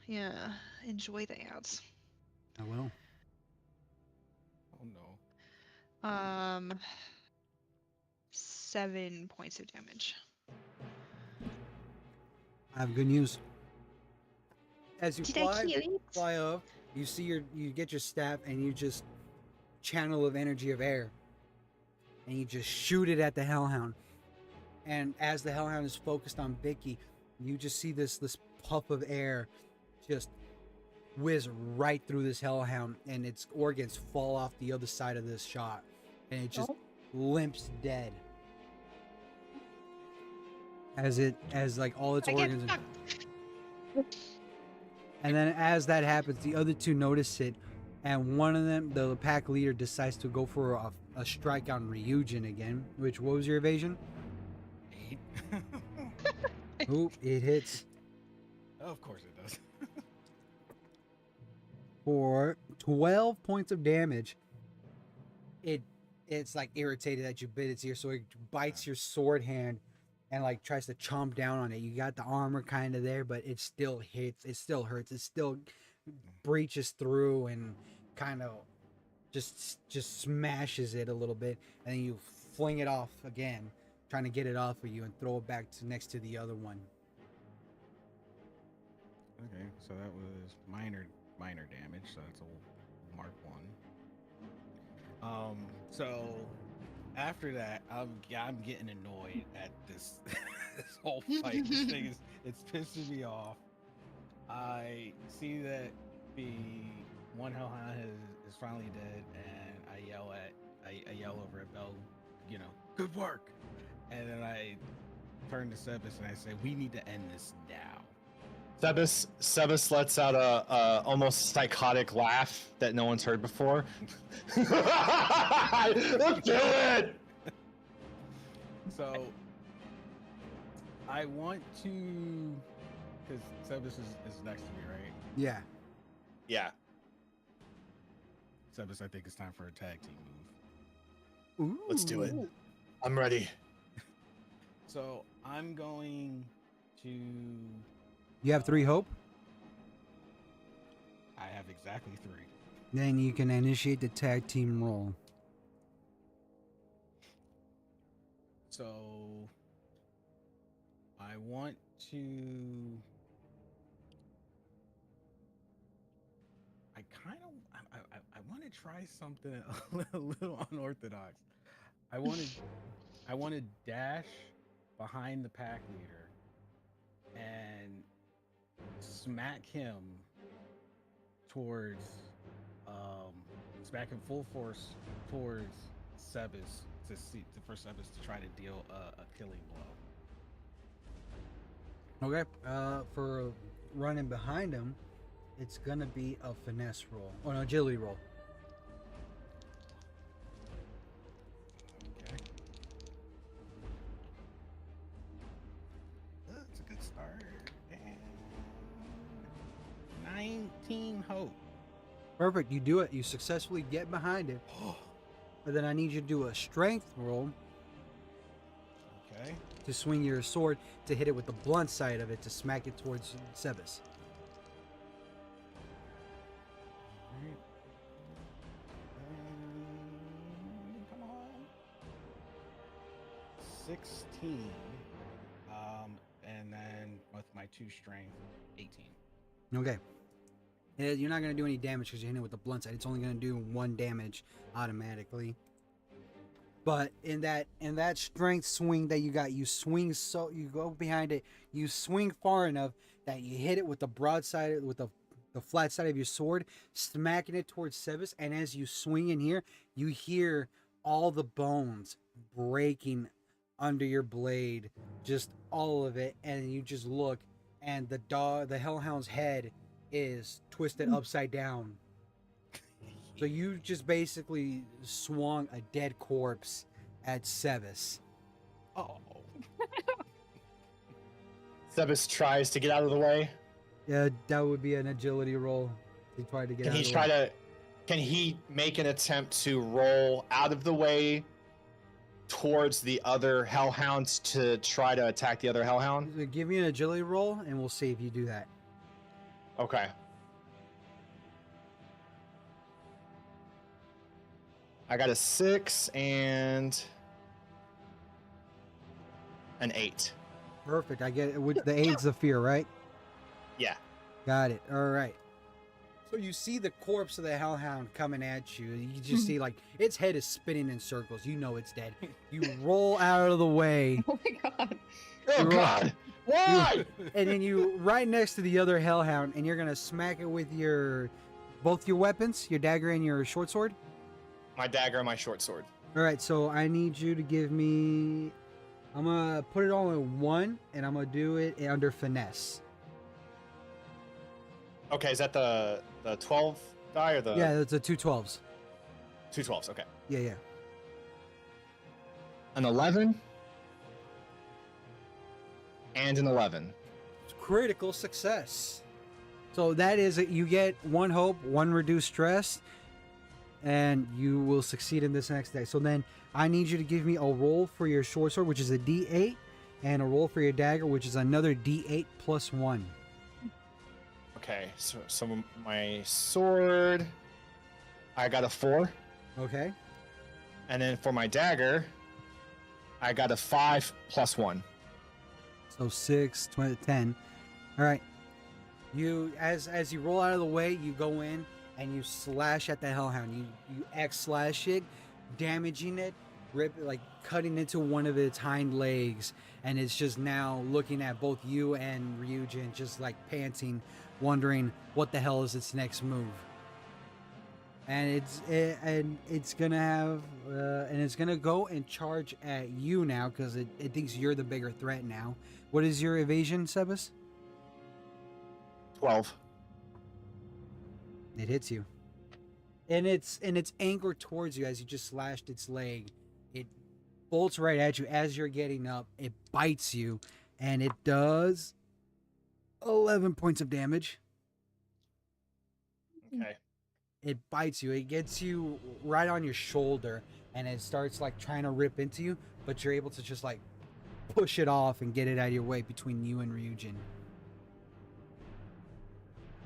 [SPEAKER 5] Yeah, enjoy that.
[SPEAKER 2] I will.
[SPEAKER 3] Oh no.
[SPEAKER 5] 7 points of damage.
[SPEAKER 2] I have good news. As you
[SPEAKER 5] Did I kill it?
[SPEAKER 2] fly up, you see you get your staff and you just channel of energy of air, and you just shoot it at the hellhound. And as the hellhound is focused on Vicky, you just see this puff of air just whiz right through this hellhound, and its organs fall off the other side of this shot, and it just limps dead. As like all its
[SPEAKER 5] I get
[SPEAKER 2] organs.
[SPEAKER 5] stuck.
[SPEAKER 2] And then as that happens, the other two notice it, and one of them, the pack leader, decides to go for a strike on Ryujin again. Which, what was your evasion?
[SPEAKER 3] 8.
[SPEAKER 2] Ooh, it hits
[SPEAKER 3] Of course it does.
[SPEAKER 2] for 12 points of damage. It's like irritated that you bit its ear, so it bites your sword hand and like tries to chomp down on it. You got the armor kind of there, but it still hits. It still hurts. It still breaches through and kind of just smashes it a little bit, and then you fling it off again, trying to get it off of you and throw it back to next to the other one.
[SPEAKER 3] Okay, so that was minor damage, so that's a mark 1. So after that, I'm getting annoyed at this this whole fight. This thing it's pissing me off. I see that the one hellhound is finally dead, and I yell over at Belle, good work. And then I turn to Sebas and I say, we need to end this now.
[SPEAKER 1] Sebas lets out a almost psychotic laugh that no one's heard before. Let's do it!
[SPEAKER 3] So I want to, because Sebas is next to me, right?
[SPEAKER 2] Yeah.
[SPEAKER 1] Yeah.
[SPEAKER 3] Sebas, I think it's time for a tag team move.
[SPEAKER 2] Ooh.
[SPEAKER 1] Let's do it. I'm ready.
[SPEAKER 3] So I'm going to.
[SPEAKER 2] You have 3 hope.
[SPEAKER 3] I have exactly 3.
[SPEAKER 2] Then you can initiate the tag team roll.
[SPEAKER 3] So I want to. I want to try something a little unorthodox. I want to dash behind the pack leader and smack him full force towards Sebas for Sebas to try to deal a killing blow.
[SPEAKER 2] Okay. For running behind him, it's gonna be a finesse roll or an agility roll.
[SPEAKER 3] Okay. That's a good start. And 19 hope.
[SPEAKER 2] Perfect. You do it. You successfully get behind it. But then I need you to do a strength roll
[SPEAKER 3] Okay.
[SPEAKER 2] to swing your sword to hit it with the blunt side of it to smack it towards Sebas.
[SPEAKER 3] Alright. Come on. 16. And then with my 2 strength, 18.
[SPEAKER 2] Okay. You're not going to do any damage because you're hitting it with the blunt side. It's only going to do 1 damage automatically. But in that strength swing that you got, you go behind it, you swing far enough that you hit it with the broadside, with the flat side of your sword, smacking it towards Sebas. And as you swing in here, you hear all the bones breaking under your blade, just all of it. And you just look, and the hellhound's head is twisted upside down. So you just basically swung a dead corpse at Sebas.
[SPEAKER 3] Oh.
[SPEAKER 1] Sebas tries to get out of the way.
[SPEAKER 2] Yeah, that would be an agility roll. He tried to get out of the way.
[SPEAKER 1] Can he make an attempt to roll out of the way towards the other hellhounds to try to attack the other hellhound.
[SPEAKER 2] Give me an agility roll, and we'll see if you do that.
[SPEAKER 1] Okay. I got a 6 and an 8.
[SPEAKER 2] Perfect. I get it. With the eight's the fear, right?
[SPEAKER 1] Yeah.
[SPEAKER 2] Got it. All right. So you see the corpse of the hellhound coming at you. You just see like its head is spinning in circles. You know it's dead. You roll out of the way,
[SPEAKER 6] Oh my god.
[SPEAKER 1] Oh
[SPEAKER 2] You're
[SPEAKER 1] God! Why?
[SPEAKER 2] and then you right next to the other hellhound, and you're gonna smack it with both your weapons, your dagger and your short sword.
[SPEAKER 1] My dagger and my short sword.
[SPEAKER 2] All right. So I need you to give me. I'm gonna put it all in one, and I'm gonna do it under finesse.
[SPEAKER 1] Okay, is that the 12 die or the
[SPEAKER 2] Yeah, it's a 2 12s.
[SPEAKER 1] 2 12s? Okay.
[SPEAKER 2] Yeah, yeah.
[SPEAKER 1] An 11 and an 11.
[SPEAKER 2] Critical success. So that is it. You get 1 hope, 1 reduced stress, and you will succeed in this next day. So then I need you to give me a roll for your short sword, which is a D8, and a roll for your dagger, which is another D8 plus 1.
[SPEAKER 1] Okay, so my sword, I got a 4,
[SPEAKER 2] Okay.
[SPEAKER 1] and then for my dagger, I got a 5 plus 1.
[SPEAKER 2] So 6, 20, 10. All right. You as you roll out of the way, you go in and you slash at the hellhound. You X slash it, damaging it, cutting into one of its hind legs, and it's just now looking at both you and Ryujin, just like panting, wondering what the hell is its next move. And it's gonna go and charge at you now because it thinks you're the bigger threat now. What is your evasion, Sebas?
[SPEAKER 1] 12.
[SPEAKER 2] It hits you. And it's anger towards you as you just slashed its leg. It bolts right at you as you're getting up. It bites you, and it does 11 points of damage.
[SPEAKER 1] Okay.
[SPEAKER 2] It bites you. It gets you right on your shoulder, and it starts like trying to rip into you, but you're able to just like push it off and get it out of your way between you and Ryujin.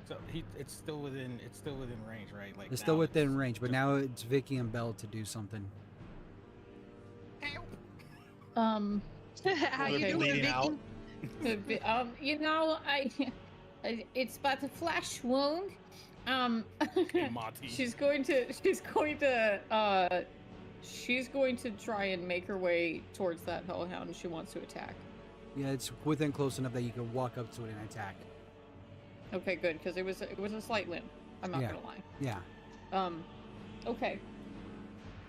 [SPEAKER 3] So it's still within range, right? Like
[SPEAKER 2] It's still
[SPEAKER 3] now
[SPEAKER 2] within range, but now it's Vicky and Belle to do something.
[SPEAKER 5] How you
[SPEAKER 1] Okay.
[SPEAKER 5] doing,
[SPEAKER 1] Bleeding
[SPEAKER 5] Vicky?
[SPEAKER 1] out.
[SPEAKER 6] You know, it's but a flesh wound.
[SPEAKER 3] Hey, Monty.
[SPEAKER 6] she's going to try and make her way towards that hellhound she wants to attack.
[SPEAKER 2] Yeah, it's within close enough that you can walk up to it and attack.
[SPEAKER 6] Okay, good, because it was a slight limp. I'm not
[SPEAKER 2] Yeah.
[SPEAKER 6] gonna lie.
[SPEAKER 2] Yeah.
[SPEAKER 6] Okay.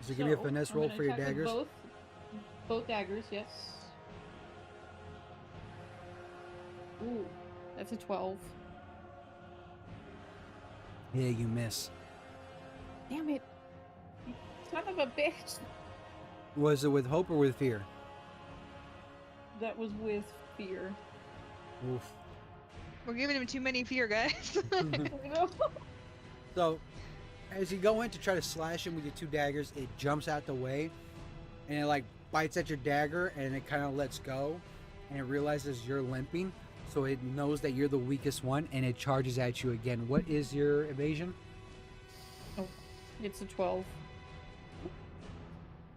[SPEAKER 2] So give me a finesse
[SPEAKER 6] I'm
[SPEAKER 2] roll
[SPEAKER 6] gonna
[SPEAKER 2] for your
[SPEAKER 6] attack with
[SPEAKER 2] daggers.
[SPEAKER 6] Both daggers, yes. Ooh, that's a 12.
[SPEAKER 2] Yeah, you miss.
[SPEAKER 6] Damn it! You son of a bitch!
[SPEAKER 2] Was it with hope or with fear?
[SPEAKER 6] That was with fear.
[SPEAKER 2] Oof.
[SPEAKER 5] We're giving him too many fear, guys.
[SPEAKER 6] You know?
[SPEAKER 2] So, as you go in to try to slash him with your 2 daggers, it jumps out the way, and it like bites at your dagger, and it kind of lets go, and it realizes you're limping, so it knows that you're the weakest one, and it charges at you again. What is your evasion?
[SPEAKER 6] It's a 12.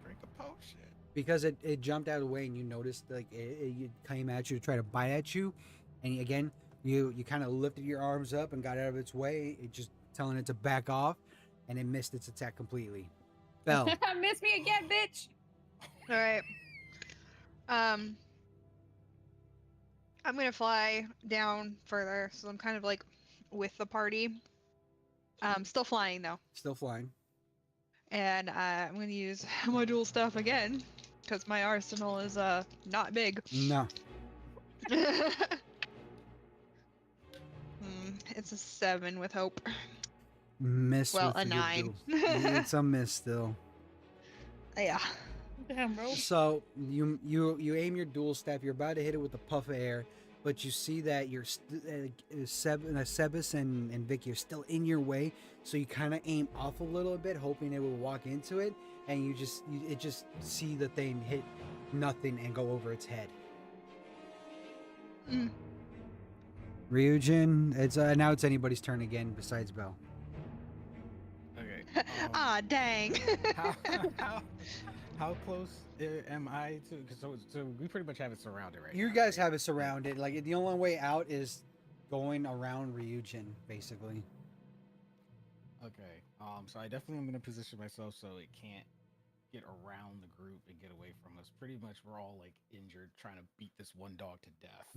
[SPEAKER 3] Drink a potion.
[SPEAKER 2] Because it jumped out of the way, and you noticed like it came at you to try to bite at you, and again you kind of lifted your arms up and got out of its way. It just telling it to back off, and it missed its attack completely. Fell.
[SPEAKER 6] Miss me again, bitch!
[SPEAKER 5] All right. I'm gonna fly down further, so I'm kind of like with the party. Still flying though,
[SPEAKER 2] Still flying.
[SPEAKER 5] and I'm gonna use my dual stuff again because my arsenal is not big.
[SPEAKER 2] No.
[SPEAKER 5] It's a 7 with hope.
[SPEAKER 2] Miss.
[SPEAKER 5] Well,
[SPEAKER 2] with
[SPEAKER 5] a
[SPEAKER 2] your
[SPEAKER 5] 9.
[SPEAKER 2] duel. It's a miss still.
[SPEAKER 5] Yeah.
[SPEAKER 6] Damn, bro.
[SPEAKER 2] So you aim your dual staff. You're about to hit it with a puff of air. but you see that Sebas and Vicky are still in your way, so you kind of aim off a little bit, hoping it will walk into it, and you just see the thing hit nothing and go over its head.
[SPEAKER 5] Mm.
[SPEAKER 2] Ryujin, it's now it's anybody's turn again besides Belle.
[SPEAKER 3] Okay.
[SPEAKER 5] Ah, dang.
[SPEAKER 3] how, how close am I to? 'Cause so we pretty much have it surrounded right
[SPEAKER 2] You
[SPEAKER 3] now,
[SPEAKER 2] guys
[SPEAKER 3] right?
[SPEAKER 2] have it surrounded. Like the only way out is going around Ryujin, basically.
[SPEAKER 3] Okay. So I definitely am gonna position myself so it can't get around the group and get away from us. Pretty much, we're all like injured, trying to beat this one dog to death.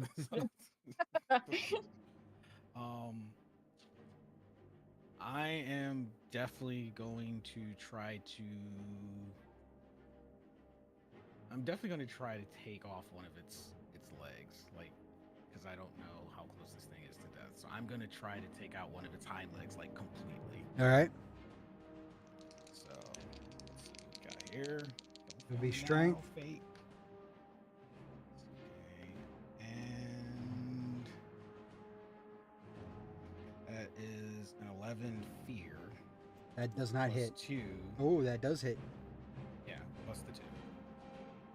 [SPEAKER 3] I am definitely going to try to. I'm definitely going to try to take off one of its legs, like, because I don't know how close this thing is to death. So I'm going to try to take out one of its hind legs, like, completely.
[SPEAKER 2] All right.
[SPEAKER 3] So let's see what we got here.
[SPEAKER 2] It'll be
[SPEAKER 3] Now,
[SPEAKER 2] strength.
[SPEAKER 3] fate. Okay, and that is an 11 fear.
[SPEAKER 2] That does not
[SPEAKER 3] plus
[SPEAKER 2] hit.
[SPEAKER 3] 2.
[SPEAKER 2] Oh, that does hit.
[SPEAKER 3] Yeah, plus the 2.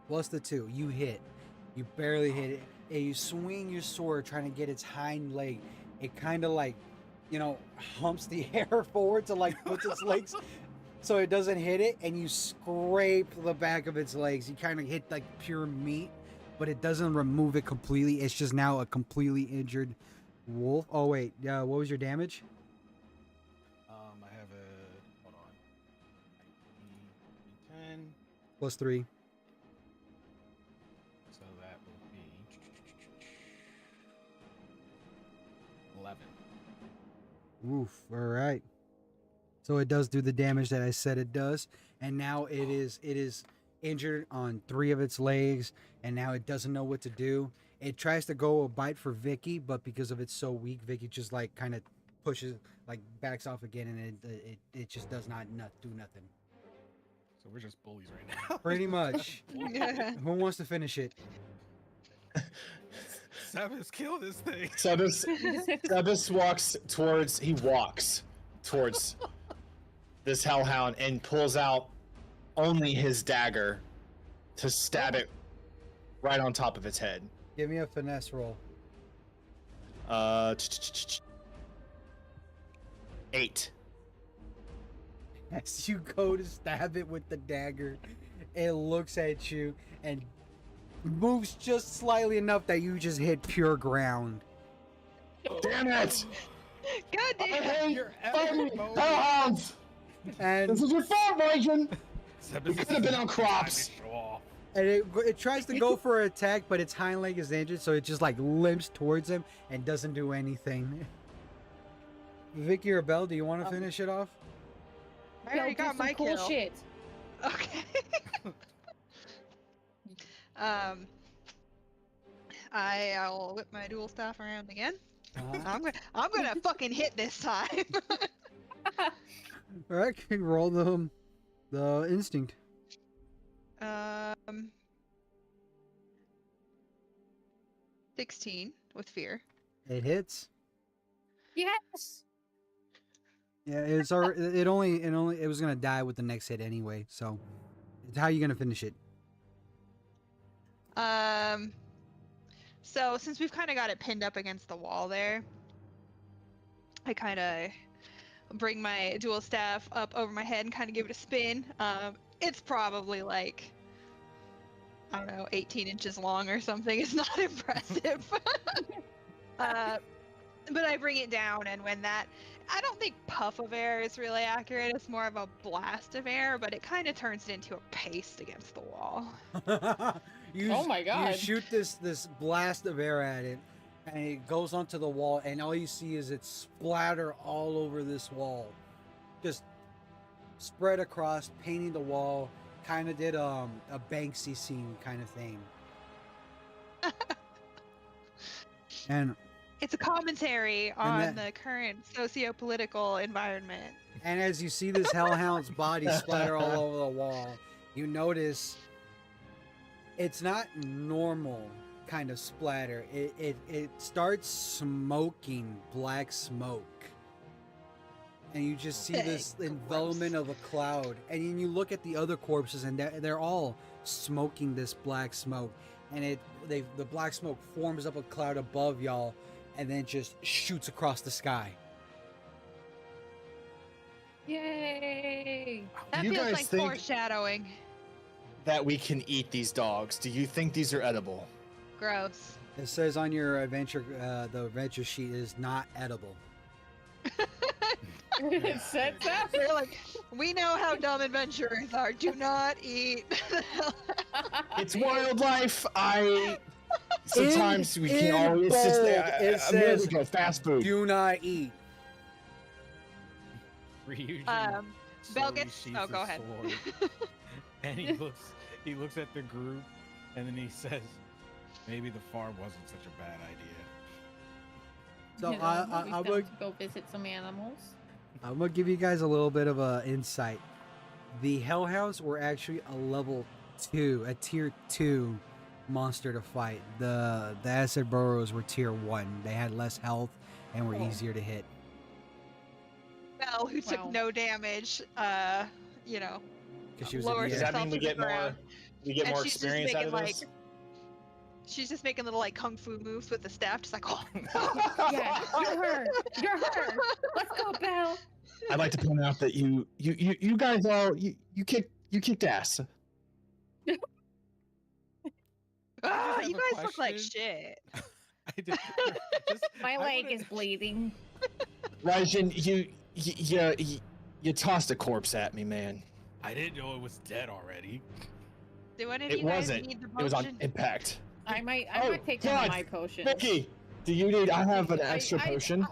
[SPEAKER 2] Plus the 2, you hit. You barely hit it. And you swing your sword trying to get its hind leg. It kind of like, humps the air forward to like puts its legs so it doesn't hit it, and you scrape the back of its legs. You kind of hit like pure meat, but it doesn't remove it completely. It's just now a completely injured wolf. Oh wait, what was your damage?
[SPEAKER 3] I have hold on. 10.
[SPEAKER 2] Plus 3.
[SPEAKER 3] So that will be 11.
[SPEAKER 2] Oof. All right. So it does do the damage that I said it does, and now it is injured on 3 of its legs, and now it doesn't know what to do. It tries to go a bite for Vicky, but because of it's so weak, Vicky just like kind of pushes, like backs off again, and it just does not do nothing.
[SPEAKER 3] So we're just bullies right now.
[SPEAKER 2] Pretty much. Who wants to finish it?
[SPEAKER 3] Sebas, kill this thing.
[SPEAKER 1] Sebas walks towards this hellhound and pulls out only his dagger to stab it right on top of its head.
[SPEAKER 2] Give me a finesse roll.
[SPEAKER 1] 8.
[SPEAKER 2] As you go to stab it with the dagger, it looks at you and moves just slightly enough that you just hit pure ground.
[SPEAKER 1] Damn it!
[SPEAKER 5] God
[SPEAKER 1] I
[SPEAKER 5] damn.
[SPEAKER 1] hate
[SPEAKER 3] You're
[SPEAKER 1] fighting
[SPEAKER 3] ever-
[SPEAKER 1] hellhounds!
[SPEAKER 2] And
[SPEAKER 1] This is your fault, Raging!
[SPEAKER 3] Sebas,
[SPEAKER 1] We could have been on crops.
[SPEAKER 3] Time to show off.
[SPEAKER 2] And it tries to go for an attack, but its hind leg is injured, so it just like limps towards him and doesn't do anything. Vicky or Belle, do you want to finish it off?
[SPEAKER 5] I already got my
[SPEAKER 6] cool
[SPEAKER 5] kill.
[SPEAKER 6] shit.
[SPEAKER 5] Okay. I'll whip my dual staff around again. I'm gonna fucking hit this time.
[SPEAKER 2] All right, can you roll the instinct.
[SPEAKER 5] 16 with fear.
[SPEAKER 2] It hits.
[SPEAKER 6] Yes.
[SPEAKER 2] Yeah, it was gonna die with the next hit anyway. So, it's how you gonna finish it?
[SPEAKER 5] So since we've kind of got it pinned up against the wall there, I kind of bring my dual staff up over my head and kind of give it a spin. It's probably like, I don't know, 18 inches long or something. It's not impressive. But I bring it down, and when that, I don't think puff of air is really accurate. It's more of a blast of air, but it kind of turns it into a paste against the wall.
[SPEAKER 6] Oh my
[SPEAKER 2] You
[SPEAKER 6] God.
[SPEAKER 2] shoot this blast of air at it, and it goes onto the wall, and all you see is it splatter all over this wall, just spread across, painting the wall. Kind of did a Banksy scene kind of thing. And
[SPEAKER 5] It's a commentary on
[SPEAKER 2] that-
[SPEAKER 5] the current socio-political environment.
[SPEAKER 2] And as you see this hellhound's body splatter all over the wall, you notice it's not normal kind of splatter. It starts smoking black smoke. And you just see this envelopment of a cloud. And then you look at the other corpses, and they're all smoking this black smoke. And the black smoke forms up a cloud above y'all, and then just shoots across the sky.
[SPEAKER 6] Yay!
[SPEAKER 5] That
[SPEAKER 1] You
[SPEAKER 5] feels
[SPEAKER 1] guys
[SPEAKER 5] like
[SPEAKER 1] think-
[SPEAKER 5] foreshadowing.
[SPEAKER 1] That we can eat these dogs. Do you think these are edible?
[SPEAKER 5] Gross.
[SPEAKER 2] It says on your adventure, the adventure sheet is not edible.
[SPEAKER 6] It said that.
[SPEAKER 5] They're like, we know how dumb adventurers are. Do not eat.
[SPEAKER 1] It's wildlife. Sometimes we
[SPEAKER 2] in
[SPEAKER 1] can't always. It's just,
[SPEAKER 2] bold, it says,
[SPEAKER 1] America, fast food.
[SPEAKER 2] Do not eat.
[SPEAKER 3] Ryujin
[SPEAKER 5] Bell
[SPEAKER 3] slowly
[SPEAKER 5] gets-
[SPEAKER 3] sheathes
[SPEAKER 5] oh, go
[SPEAKER 3] his
[SPEAKER 5] ahead.
[SPEAKER 3] sword, and he looks at the group, and then he says, "Maybe the farm wasn't such a bad idea."
[SPEAKER 2] So
[SPEAKER 6] You know,
[SPEAKER 2] I'm
[SPEAKER 6] we
[SPEAKER 2] gonna
[SPEAKER 6] found to go visit some animals.
[SPEAKER 2] give you guys a little bit of a insight. The Hellhounds were actually a tier 2 monster to fight. The Acid Burrows were tier 1. They had less health and were
[SPEAKER 6] Oh.
[SPEAKER 2] easier to hit.
[SPEAKER 5] Belle, who took
[SPEAKER 6] Wow.
[SPEAKER 5] no damage, you know,
[SPEAKER 2] Because she was
[SPEAKER 5] lowered
[SPEAKER 2] a
[SPEAKER 1] Does
[SPEAKER 2] DA.
[SPEAKER 1] that mean we
[SPEAKER 5] to the
[SPEAKER 1] get more?
[SPEAKER 5] ground.
[SPEAKER 1] We get
[SPEAKER 5] And
[SPEAKER 1] more
[SPEAKER 5] she's just
[SPEAKER 1] experience out of
[SPEAKER 5] making,
[SPEAKER 1] this.
[SPEAKER 5] she's just making little like kung fu moves with the staff, just like, oh.
[SPEAKER 6] Yeah, you're her. You're her. Let's go, Belle.
[SPEAKER 1] I'd like to point out that you guys all you kicked ass.
[SPEAKER 5] Ah,
[SPEAKER 3] have
[SPEAKER 5] you
[SPEAKER 3] a
[SPEAKER 5] guys look like
[SPEAKER 3] question.
[SPEAKER 5] shit.
[SPEAKER 3] I did,
[SPEAKER 6] My
[SPEAKER 3] I
[SPEAKER 6] leg
[SPEAKER 3] wanna-
[SPEAKER 6] is bleeding.
[SPEAKER 1] Raijin, you tossed a corpse at me, man.
[SPEAKER 3] I didn't know it was dead already.
[SPEAKER 5] Do any of
[SPEAKER 1] It
[SPEAKER 5] you guys
[SPEAKER 1] wasn't.
[SPEAKER 5] need the
[SPEAKER 1] It was on
[SPEAKER 5] potion?
[SPEAKER 1] impact.
[SPEAKER 6] I might
[SPEAKER 1] Oh,
[SPEAKER 6] take
[SPEAKER 1] God.
[SPEAKER 6] some of my potions.
[SPEAKER 1] Vicky, do you need? I have an extra potion.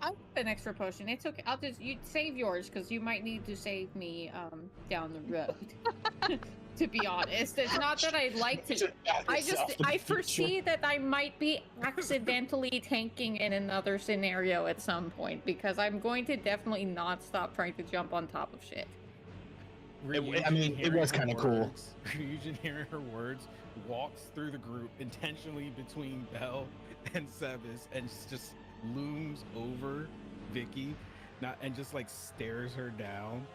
[SPEAKER 6] I have an extra potion. It's okay. You save yours because you might need to save me down the road. To be honest, it's not that I'd like to. I foresee that I might be accidentally tanking in another scenario at some point because I'm going to definitely not stop trying to jump on top of shit.
[SPEAKER 1] I mean, it was kinda cool.
[SPEAKER 3] Ryujin, hearing her words, walks through the group intentionally between Belle and Sebas and just looms over Vicky, and just like stares her down,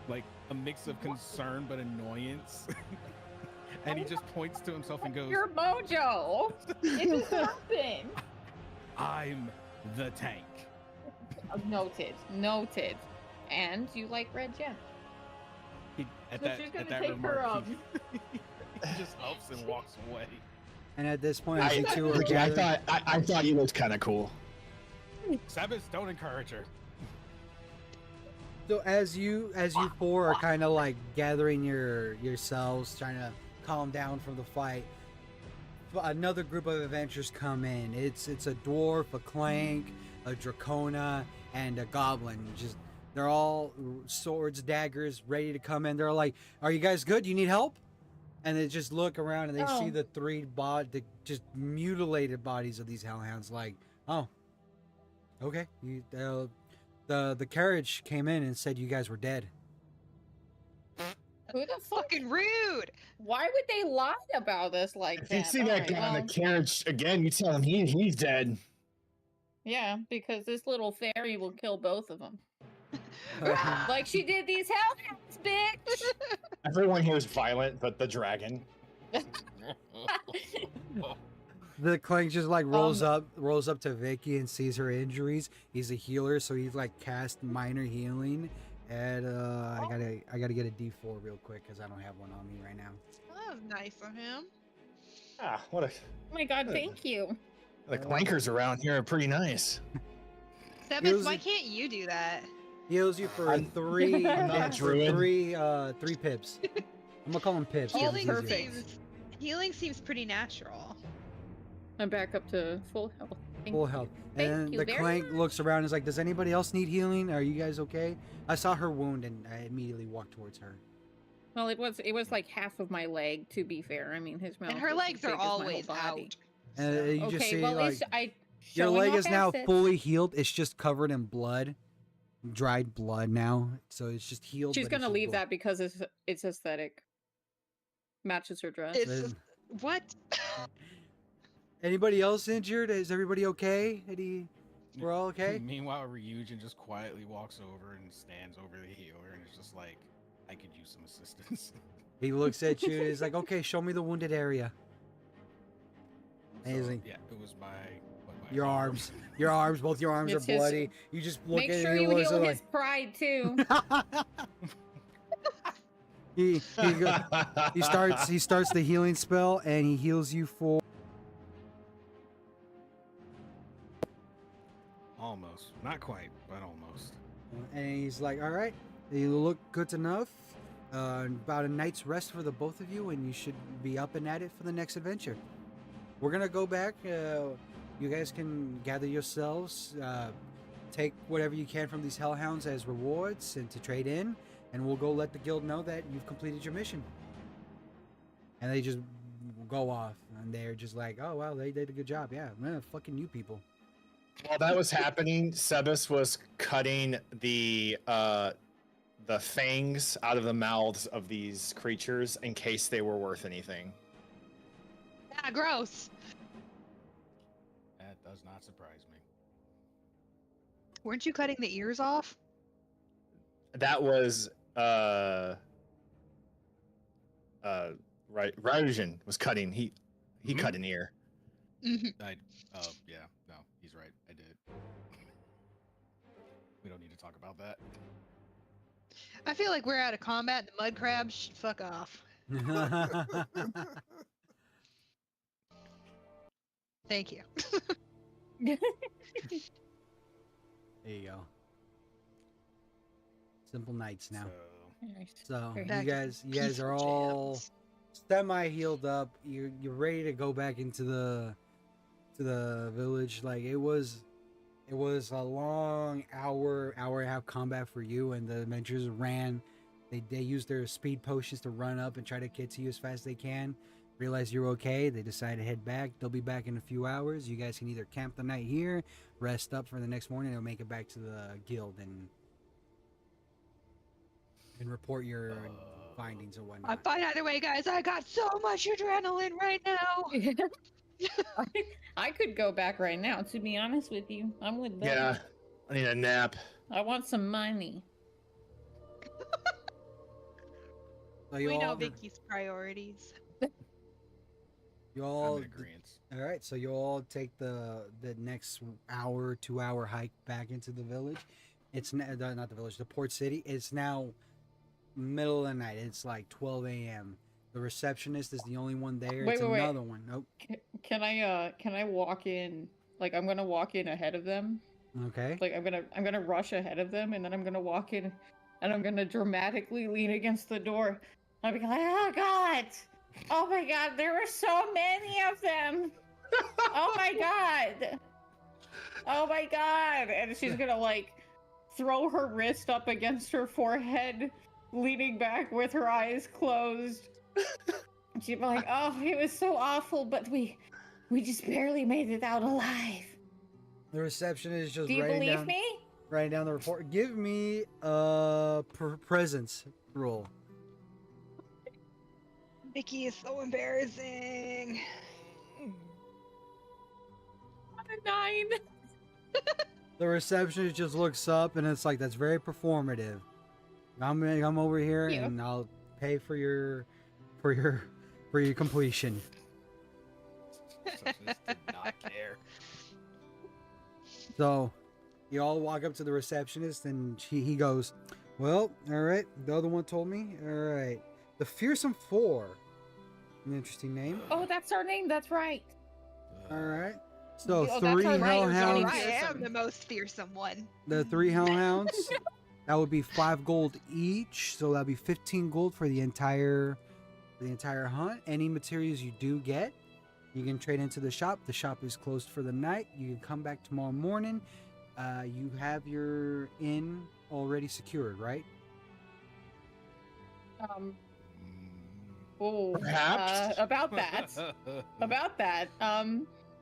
[SPEAKER 3] like a mix of concern but annoyance. And he just points to himself and goes,
[SPEAKER 6] Your mojo. It just happened.
[SPEAKER 3] "I'm the tank."
[SPEAKER 6] Noted. And you like red gem.
[SPEAKER 3] At
[SPEAKER 6] So
[SPEAKER 3] that,
[SPEAKER 6] she's gonna
[SPEAKER 3] at that
[SPEAKER 6] take her,
[SPEAKER 3] remark, he just helps and walks away.
[SPEAKER 2] And at this point, as you two are
[SPEAKER 1] Vicky, I
[SPEAKER 2] gathering,
[SPEAKER 1] thought you looked kind of cool.
[SPEAKER 3] Sebas, don't encourage her.
[SPEAKER 2] so as you four are kind of like gathering yourselves, trying to calm down from the fight, another group of adventurers come in. It's a dwarf, a clank, a dracona, and a goblin. They're all swords, daggers, ready to come in. They're like, "Are you guys good? You need help?" And they just look around and they see
[SPEAKER 6] Oh.
[SPEAKER 2] the the just mutilated bodies of these hellhounds. Like, oh, okay. The carriage came in and said you guys were dead.
[SPEAKER 6] Who the fuck?
[SPEAKER 5] Fucking rude.
[SPEAKER 6] Why would they lie about us like
[SPEAKER 1] If
[SPEAKER 6] that?
[SPEAKER 1] you see that
[SPEAKER 6] Alright,
[SPEAKER 1] guy in
[SPEAKER 6] well,
[SPEAKER 1] the carriage again, you tell him he's dead.
[SPEAKER 6] yeah, because this little fairy will kill both of them. Like she did these hellhounds, bitch!
[SPEAKER 1] Everyone here is violent, but the dragon.
[SPEAKER 2] The clank just like rolls up to Vicky and sees her injuries. He's a healer, so he's like cast minor healing. And I gotta get a D4 real quick because I don't have one on me right now.
[SPEAKER 5] That was nice of him.
[SPEAKER 1] Ah, what a
[SPEAKER 6] Oh my god, thank you.
[SPEAKER 1] the clankers around here are pretty nice.
[SPEAKER 5] Sebas, why can't you do that?
[SPEAKER 2] Heals you for
[SPEAKER 1] I'm-
[SPEAKER 2] three.
[SPEAKER 1] I'm not a
[SPEAKER 2] for
[SPEAKER 1] druid.
[SPEAKER 2] three pips. I'm gonna call them pips. 'cause it's
[SPEAKER 5] Healing
[SPEAKER 2] easier.
[SPEAKER 6] perfect.
[SPEAKER 5] healing seems pretty natural.
[SPEAKER 6] I'm back up to full health. Thank
[SPEAKER 2] Full
[SPEAKER 6] you.
[SPEAKER 2] health.
[SPEAKER 6] Thank
[SPEAKER 2] And
[SPEAKER 6] you
[SPEAKER 2] the
[SPEAKER 6] very
[SPEAKER 2] clank
[SPEAKER 6] much.
[SPEAKER 2] looks around and is like, "Does anybody else need healing? Are you guys okay?" I saw her wound and I immediately walked towards her.
[SPEAKER 6] Well, it was like half of my leg. To be fair, I mean his mouth.
[SPEAKER 5] And her
[SPEAKER 6] is as
[SPEAKER 5] legs
[SPEAKER 6] big
[SPEAKER 5] are
[SPEAKER 6] as my whole
[SPEAKER 5] always
[SPEAKER 6] body.
[SPEAKER 5] out.
[SPEAKER 2] And
[SPEAKER 5] so-
[SPEAKER 2] you just
[SPEAKER 6] Okay,
[SPEAKER 2] see
[SPEAKER 6] well,
[SPEAKER 2] like your
[SPEAKER 6] showing
[SPEAKER 2] leg
[SPEAKER 6] off
[SPEAKER 2] is now
[SPEAKER 6] assets.
[SPEAKER 2] fully healed. It's just covered in blood, dried blood now. So it's just healed.
[SPEAKER 6] She's
[SPEAKER 2] but it's
[SPEAKER 6] gonna
[SPEAKER 2] just
[SPEAKER 6] leave
[SPEAKER 2] blood.
[SPEAKER 6] that because it's aesthetic. Matches her dress.
[SPEAKER 5] It's
[SPEAKER 2] Then-
[SPEAKER 5] just what?
[SPEAKER 2] Anybody else injured? Is everybody okay? We're all okay?
[SPEAKER 3] Meanwhile, Ryujin just quietly walks over and stands over the healer and is just like, I could use some assistance.
[SPEAKER 2] He looks at you and he's like, okay, show me the wounded area.
[SPEAKER 3] So,
[SPEAKER 2] Amazing.
[SPEAKER 3] yeah, it was my
[SPEAKER 2] Your arms. Your arms, both your arms
[SPEAKER 6] It's
[SPEAKER 2] are
[SPEAKER 6] his-
[SPEAKER 2] bloody. You just look
[SPEAKER 6] Make
[SPEAKER 2] at
[SPEAKER 6] sure
[SPEAKER 2] it
[SPEAKER 6] you
[SPEAKER 2] and
[SPEAKER 6] heal
[SPEAKER 2] like,
[SPEAKER 6] his pride too.
[SPEAKER 2] he starts the healing spell and he heals you for
[SPEAKER 3] Almost. Not quite, but almost.
[SPEAKER 2] and he's like, all right, you look good enough. About a night's rest for the both of you, and you should be up and at it for the next adventure. We're gonna go back. You guys can gather yourselves, take whatever you can from these hellhounds as rewards and to trade in, and we'll go let the guild know that you've completed your mission. And they just go off, and they're just like, oh wow, they did a good job. Yeah, man, fucking you people.
[SPEAKER 1] While that was happening, Sebas was cutting the fangs out of the mouths of these creatures in case they were worth anything.
[SPEAKER 5] Ah, gross.
[SPEAKER 3] That does not surprise me.
[SPEAKER 5] Weren't you cutting the ears off?
[SPEAKER 1] That was Ryujin was cutting. He
[SPEAKER 3] Mhm.
[SPEAKER 1] cut an ear.
[SPEAKER 3] Yeah, no, he's right. I did. We don't need to talk about that.
[SPEAKER 5] I feel like we're out of combat. The mud crabs should fuck off. Thank you.
[SPEAKER 2] There you go. Simple nights now. So
[SPEAKER 6] Very
[SPEAKER 5] Back
[SPEAKER 2] you
[SPEAKER 5] to
[SPEAKER 2] guys are
[SPEAKER 5] peaceful
[SPEAKER 2] all
[SPEAKER 5] jams.
[SPEAKER 2] semi healed up. You're ready to go back into the village. Like it was a long hour and a half combat for you, and the adventurers ran. They used their speed potions to run up and try to get to you as fast as they can. Realize you're okay. They decide to head back. They'll be back in a few hours. You guys can either camp the night here, rest up for the next morning, or make it back to the guild and report your findings or whatnot.
[SPEAKER 5] I'm fine either way, guys. I got so much adrenaline right now.
[SPEAKER 6] I could go back right now, to be honest with you. I'm with Becky.
[SPEAKER 1] Yeah, I need a nap.
[SPEAKER 6] I want some money.
[SPEAKER 2] So you
[SPEAKER 5] We know
[SPEAKER 2] all,
[SPEAKER 5] Vicky's priorities.
[SPEAKER 2] you
[SPEAKER 3] I'm
[SPEAKER 2] all,
[SPEAKER 3] in agreement.
[SPEAKER 2] all right. So you all take the next hour, 2 hour hike back into the village. It's not the village, the port city. It's now middle of the night. It's like 12 a.m. The receptionist is the only one there.
[SPEAKER 6] Wait,
[SPEAKER 2] It's
[SPEAKER 6] wait, wait.
[SPEAKER 2] another one. Nope.
[SPEAKER 6] Can I walk in? Like I'm gonna walk in ahead of them.
[SPEAKER 2] Okay.
[SPEAKER 6] Like I'm gonna rush ahead of them, and then I'm gonna walk in, and I'm gonna dramatically lean against the door. I'll be like, oh god, oh my god, there were so many of them. Oh my god, oh my god, and she's gonna like throw her wrist up against her forehead, leaning back with her eyes closed. She'd be like, oh, it was so awful, but we just barely made it out alive.
[SPEAKER 2] The receptionist is just
[SPEAKER 6] Do you
[SPEAKER 2] writing
[SPEAKER 6] believe
[SPEAKER 2] down,
[SPEAKER 6] me?
[SPEAKER 2] writing down the report. Give me a presence roll.
[SPEAKER 5] Vicky is so embarrassing.
[SPEAKER 6] A 9.
[SPEAKER 2] The receptionist just looks up and it's like, that's very performative. I'm gonna come over here
[SPEAKER 6] Yeah.
[SPEAKER 2] and I'll pay for your completion.
[SPEAKER 3] Receptionist did not care.
[SPEAKER 2] So you all walk up to the receptionist and he goes, well, all right, the other one told me, all right, the Fearsome Four, an interesting name.
[SPEAKER 6] Oh, that's our name. That's right.
[SPEAKER 2] All right, so
[SPEAKER 6] Oh, that's
[SPEAKER 2] 3
[SPEAKER 6] our writer, Johnny
[SPEAKER 2] hellhounds.
[SPEAKER 5] I am
[SPEAKER 6] Fearsome.
[SPEAKER 5] the most fearsome one.
[SPEAKER 2] The 3 hellhounds, that would be 5 gold each, so that'd be 15 gold for the entire hunt. Any materials you do get, you can trade into the shop. The shop is closed for the night. You can come back tomorrow morning. You have your inn already secured, right?
[SPEAKER 6] Oh,
[SPEAKER 1] Perhaps.
[SPEAKER 6] about that. About that.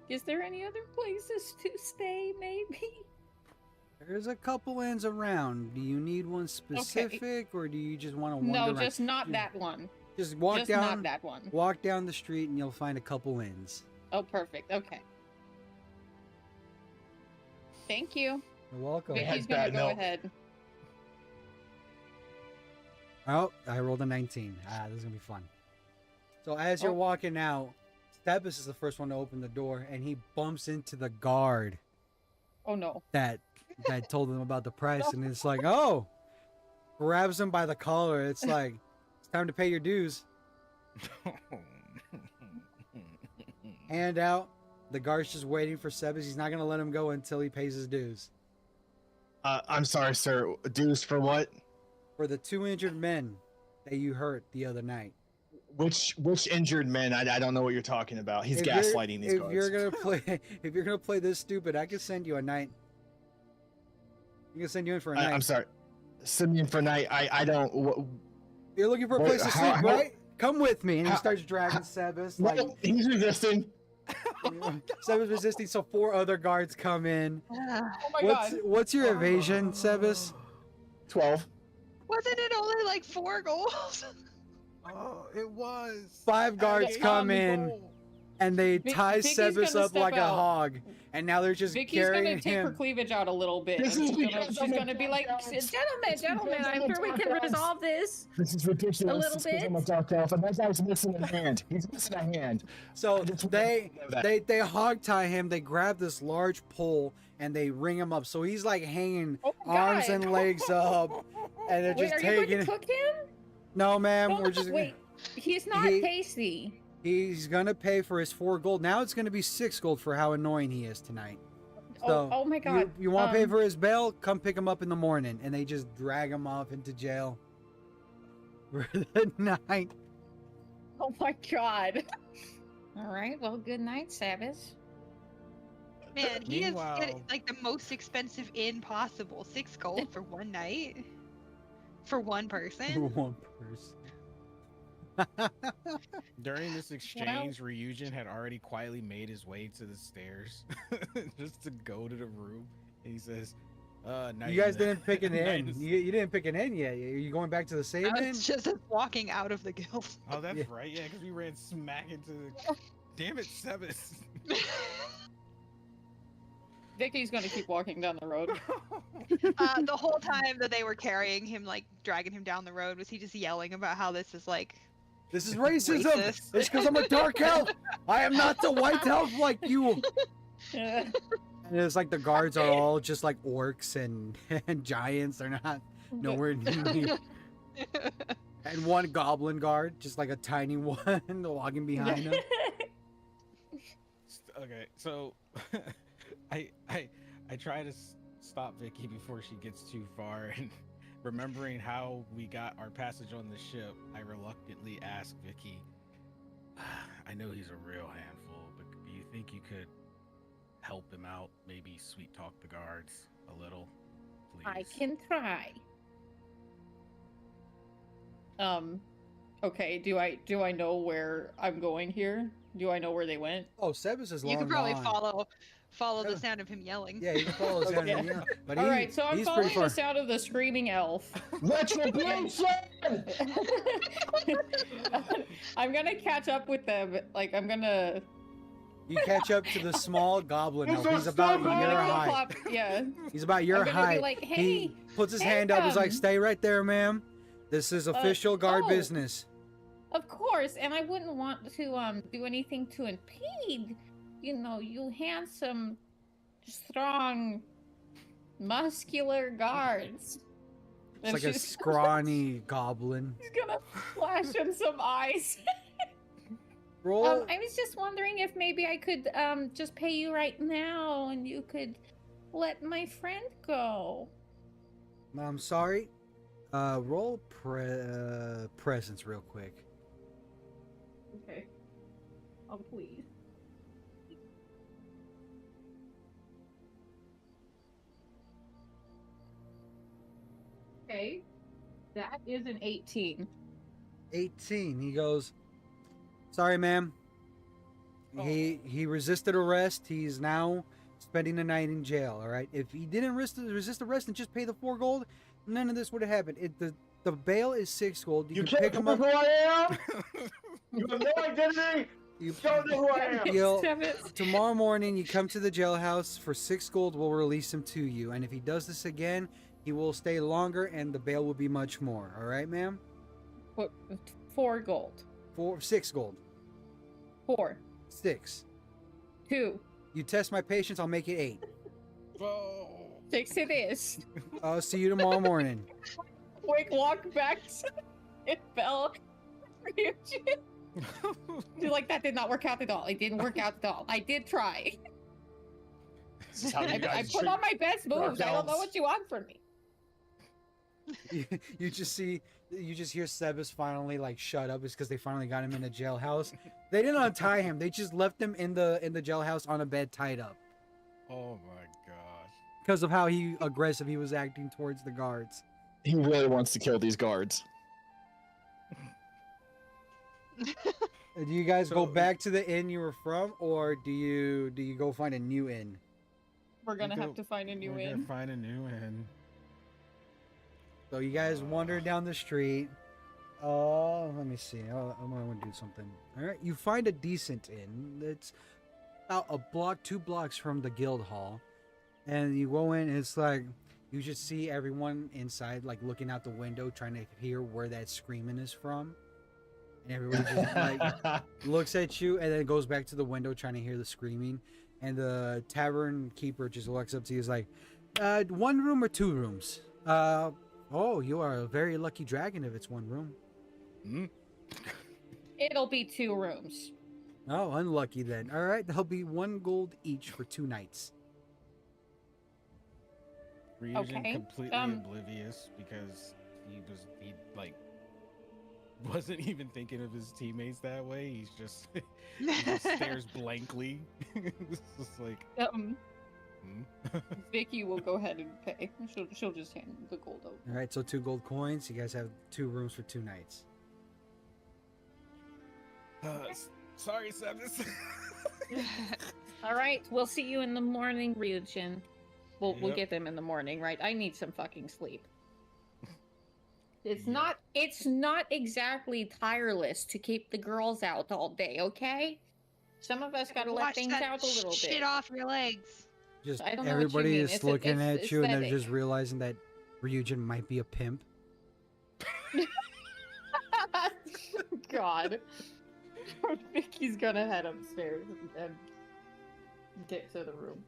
[SPEAKER 6] Is there any other places to stay? Maybe.
[SPEAKER 2] There's a couple inns around. Do you need one specific, or do you just want to wander
[SPEAKER 6] No,
[SPEAKER 2] around?
[SPEAKER 6] just not that one.
[SPEAKER 2] Just walk
[SPEAKER 6] Just
[SPEAKER 2] down.
[SPEAKER 6] not that one.
[SPEAKER 2] Walk down the street, and you'll find a couple inns.
[SPEAKER 6] Oh, perfect. Okay. Thank you.
[SPEAKER 2] You're welcome.
[SPEAKER 1] Yeah.
[SPEAKER 6] Vicky's gonna
[SPEAKER 1] bad
[SPEAKER 6] go
[SPEAKER 1] milk.
[SPEAKER 6] ahead.
[SPEAKER 2] Oh, I rolled a 19. This is gonna be fun. So as you're
[SPEAKER 6] Oh.
[SPEAKER 2] walking out, Stebus is the first one to open the door, and he bumps into the guard
[SPEAKER 6] Oh no.
[SPEAKER 2] that told him about the price, and it's like, oh, grabs him by the collar. It's like, it's time to pay your dues. Hand out. The guard's just waiting for Sebas. He's not gonna let him go until he pays his dues.
[SPEAKER 1] I'm sorry, sir. Dues for what?
[SPEAKER 2] For the 2 injured men that you hurt the other night.
[SPEAKER 1] Which injured men? I don't know what you're talking about. He's
[SPEAKER 2] If you're-
[SPEAKER 1] gaslighting these guards.
[SPEAKER 2] If you're gonna play this stupid, I can send you a night. You can send you in for a night.
[SPEAKER 1] I'm sorry. Send me in for a night. I don't.
[SPEAKER 2] You're looking for a
[SPEAKER 1] What-
[SPEAKER 2] place to
[SPEAKER 1] how-
[SPEAKER 2] sleep,
[SPEAKER 1] how-
[SPEAKER 2] right? Come with me. And he
[SPEAKER 1] how-
[SPEAKER 2] starts dragging Sebas. Like,
[SPEAKER 1] He's resisting.
[SPEAKER 2] Sebas resisting, so 4 other guards come in.
[SPEAKER 6] Oh my
[SPEAKER 2] What's
[SPEAKER 6] god.
[SPEAKER 2] what's your evasion, Sebas?
[SPEAKER 1] 12.
[SPEAKER 5] Wasn't it only like 4 goals?
[SPEAKER 3] Oh, it was.
[SPEAKER 2] 5 guards
[SPEAKER 6] Okay,
[SPEAKER 2] come in, and they tie
[SPEAKER 6] Vicky's
[SPEAKER 2] Sebas
[SPEAKER 6] gonna
[SPEAKER 2] up
[SPEAKER 6] step
[SPEAKER 2] like a
[SPEAKER 6] out.
[SPEAKER 2] hog, and now they're just
[SPEAKER 6] Vicky's
[SPEAKER 2] carrying
[SPEAKER 6] gonna take her
[SPEAKER 2] him.
[SPEAKER 6] cleavage out a little bit.
[SPEAKER 1] This
[SPEAKER 6] and
[SPEAKER 1] is
[SPEAKER 6] she's
[SPEAKER 1] because
[SPEAKER 6] she's
[SPEAKER 1] I'm a
[SPEAKER 6] gonna be like,
[SPEAKER 1] dark elf.
[SPEAKER 6] gentlemen, I'm pretty we can resolve this.
[SPEAKER 1] This is ridiculous.
[SPEAKER 6] A little
[SPEAKER 1] It's because I'm a
[SPEAKER 6] bit?
[SPEAKER 1] dark elf, and that guy's missing a hand. He's missing a hand.
[SPEAKER 2] So
[SPEAKER 1] I just want
[SPEAKER 2] they
[SPEAKER 1] you to know that.
[SPEAKER 2] they hog tie him. They grab this large pole and they ring him up. So he's like hanging
[SPEAKER 6] Oh my
[SPEAKER 2] arms
[SPEAKER 6] God.
[SPEAKER 2] and legs up, and they're
[SPEAKER 6] Wait,
[SPEAKER 2] just
[SPEAKER 6] are you going
[SPEAKER 2] taking.
[SPEAKER 6] to cook him?
[SPEAKER 2] No, ma'am.
[SPEAKER 6] No,
[SPEAKER 2] We're just.
[SPEAKER 6] wait. He's not
[SPEAKER 2] He-
[SPEAKER 6] tasty.
[SPEAKER 2] He's gonna pay for his 4 gold. Now it's gonna be 6 gold for how annoying he is tonight. So
[SPEAKER 6] oh my god.
[SPEAKER 2] You want to pay for his bail? Come pick him up in the morning, and they just drag him off into jail for the night.
[SPEAKER 6] Oh my god.
[SPEAKER 4] All right. Well, good night, Sabbath.
[SPEAKER 5] Man, he is
[SPEAKER 3] Meanwhile-
[SPEAKER 5] getting, like the most expensive inn possible. 6 gold for one night? For one person?
[SPEAKER 2] One person.
[SPEAKER 3] During this exchange, Ryujin had already quietly made his way to the stairs just to go to the room. And he says, night
[SPEAKER 2] You guys
[SPEAKER 3] is-
[SPEAKER 2] didn't pick an
[SPEAKER 3] night
[SPEAKER 2] inn.
[SPEAKER 3] is-
[SPEAKER 2] You didn't pick an inn yet. Are you going back to the save
[SPEAKER 5] I
[SPEAKER 2] inn?
[SPEAKER 5] was just walking out of the guild.
[SPEAKER 3] Oh, that's
[SPEAKER 2] Yeah.
[SPEAKER 3] right. Yeah, because we ran smack into the. Damn it, Sebas.
[SPEAKER 6] Vicky's gonna keep walking down the road.
[SPEAKER 5] The whole time that they were carrying him, like dragging him down the road, was he just yelling about how this is like
[SPEAKER 2] This is racism.
[SPEAKER 5] Racist.
[SPEAKER 2] It's because I'm a dark elf. I am not the white elf like you. And it's like the guards are all just like orcs and giants. They're not nowhere near. And one goblin guard, just like a tiny one, walking behind him.
[SPEAKER 3] Okay, so I try to stop Vicky before she gets too far, and remembering how we got our passage on the ship, I reluctantly ask Vicky, I know he's a real handful, but do you think you could help him out? Maybe sweet talk the guards a little, please.
[SPEAKER 4] I can try.
[SPEAKER 6] Okay, do I know where I'm going here? Do I know where they went?
[SPEAKER 2] Oh, Sebas is long
[SPEAKER 5] you could probably
[SPEAKER 2] gone.
[SPEAKER 5] follow the
[SPEAKER 2] Yeah.
[SPEAKER 5] sound of him yelling.
[SPEAKER 2] Yeah, you can follow his
[SPEAKER 6] Okay.
[SPEAKER 2] yeah. But
[SPEAKER 6] All right, so I'm
[SPEAKER 2] he's
[SPEAKER 6] following
[SPEAKER 2] pretty
[SPEAKER 6] the
[SPEAKER 2] far.
[SPEAKER 6] sound of the screaming elf.
[SPEAKER 1] Retribution!
[SPEAKER 6] I'm gonna catch up with them. Like I'm gonna.
[SPEAKER 2] You catch up to the small goblin elf.
[SPEAKER 1] It's a
[SPEAKER 2] He's about
[SPEAKER 1] stupid
[SPEAKER 6] I'm
[SPEAKER 2] your
[SPEAKER 6] gonna go
[SPEAKER 2] height.
[SPEAKER 6] plop. Yeah.
[SPEAKER 2] He's about your
[SPEAKER 6] I'm gonna be
[SPEAKER 2] height.
[SPEAKER 6] like,
[SPEAKER 2] He
[SPEAKER 6] "Hey,
[SPEAKER 2] puts his
[SPEAKER 6] hey,
[SPEAKER 2] hand up. He's like,
[SPEAKER 6] um,
[SPEAKER 2] "Stay right there, ma'am. This is official guard
[SPEAKER 6] oh.
[SPEAKER 2] business."
[SPEAKER 4] Of course, and I wouldn't want to do anything to impede, you handsome, strong, muscular guards.
[SPEAKER 2] It's
[SPEAKER 6] And
[SPEAKER 2] like a
[SPEAKER 6] she's-
[SPEAKER 2] scrawny goblin.
[SPEAKER 6] He's gonna flash him some eyes.
[SPEAKER 2] Roll.
[SPEAKER 4] I was just wondering if maybe I could just pay you right now, and you could let my friend go.
[SPEAKER 2] I'm sorry. Roll presence real quick.
[SPEAKER 6] Okay. Oh please. Okay. That is an 18.
[SPEAKER 2] 18. He goes, "Sorry, ma'am. He resisted arrest. He's now spending the night in jail. All right. If he didn't resist arrest and just pay the 4 gold, none of this would have happened. The bail is 6 gold. You
[SPEAKER 1] You
[SPEAKER 2] can
[SPEAKER 1] can't
[SPEAKER 2] pick him
[SPEAKER 1] prove
[SPEAKER 2] up.
[SPEAKER 1] who I am? You have no identity?
[SPEAKER 2] You,
[SPEAKER 1] Don't know who I am.
[SPEAKER 2] You'll-
[SPEAKER 6] Damn it.
[SPEAKER 2] tomorrow morning, you come to the jailhouse for 6 gold. We'll release him to you, and if he does this again, he will stay longer, and the bail will be much more. All right, ma'am?
[SPEAKER 6] What, 4 gold.
[SPEAKER 2] 6 gold.
[SPEAKER 6] 4.
[SPEAKER 2] 6.
[SPEAKER 6] 2.
[SPEAKER 2] You test my patience, I'll make it 8.
[SPEAKER 3] Whoa.
[SPEAKER 6] 6 it is.
[SPEAKER 2] I'll see you tomorrow morning.
[SPEAKER 6] Quick walk back to it fell. You're like, that did not work out at all. It didn't work out at all. I did try.
[SPEAKER 1] This is how you
[SPEAKER 6] I
[SPEAKER 1] guys
[SPEAKER 6] put
[SPEAKER 1] treat
[SPEAKER 6] on my best moves. I don't know
[SPEAKER 1] elves.
[SPEAKER 6] what you want from me.
[SPEAKER 2] You just hear Sebas finally like shut up. It's because they finally got him in a jailhouse. They didn't untie him. They just left him in the jailhouse on a bed tied up
[SPEAKER 3] Oh my gosh.
[SPEAKER 2] because of how aggressive he was acting towards the guards.
[SPEAKER 1] He really wants to kill these guards.
[SPEAKER 2] Do you guys go
[SPEAKER 3] So-
[SPEAKER 2] back to the inn you were from, or do you go find a new inn?
[SPEAKER 6] We're gonna
[SPEAKER 3] We
[SPEAKER 6] have
[SPEAKER 3] go-
[SPEAKER 6] to find a new
[SPEAKER 3] We're
[SPEAKER 6] inn.
[SPEAKER 3] gonna find a new inn.
[SPEAKER 2] So you guys wander down the street. Let me see. I'm gonna do something. All right, you find a decent inn. It's about a block, 2 blocks from the guild hall, and you go in. It's like you just see everyone inside, like looking out the window, trying to hear where that screaming is from, and everybody just like looks at you and then goes back to the window, trying to hear the screaming. And the tavern keeper just walks up to you, is like, 1 room or 2 rooms? Oh, you are a very lucky dragon if it's 1 room.
[SPEAKER 3] Hmm?
[SPEAKER 6] It'll be 2 rooms.
[SPEAKER 2] Oh, unlucky then. All right, there'll be 1 gold each for 2 nights.
[SPEAKER 3] Ryujin
[SPEAKER 6] Okay,
[SPEAKER 3] completely
[SPEAKER 6] um,
[SPEAKER 3] oblivious because he like wasn't even thinking of his teammates that way. He just stares blankly. It's just like, hmm?
[SPEAKER 6] Vicky will go ahead and pay. She'll just hand the gold over.
[SPEAKER 2] All right, so 2 gold coins. You guys have 2 rooms for 2 nights.
[SPEAKER 3] Sorry, Sebas.
[SPEAKER 6] All right, we'll see you in the morning, Ryujin. We'll
[SPEAKER 3] Yep.
[SPEAKER 6] get them in the morning, right? I need some fucking sleep. It's not exactly tireless to keep the girls out all day, okay? Some of us gotta let
[SPEAKER 5] Wash
[SPEAKER 6] things
[SPEAKER 5] that
[SPEAKER 6] out a little
[SPEAKER 5] shit
[SPEAKER 6] bit.
[SPEAKER 5] off your legs.
[SPEAKER 2] Just
[SPEAKER 6] I don't know what you
[SPEAKER 2] everybody
[SPEAKER 6] mean.
[SPEAKER 2] is
[SPEAKER 6] It's
[SPEAKER 2] looking at
[SPEAKER 6] it's
[SPEAKER 2] you and they're
[SPEAKER 6] aesthetic.
[SPEAKER 2] just realizing that Ryujin might be a pimp.
[SPEAKER 6] God. Vicky's gonna head upstairs and get to the room.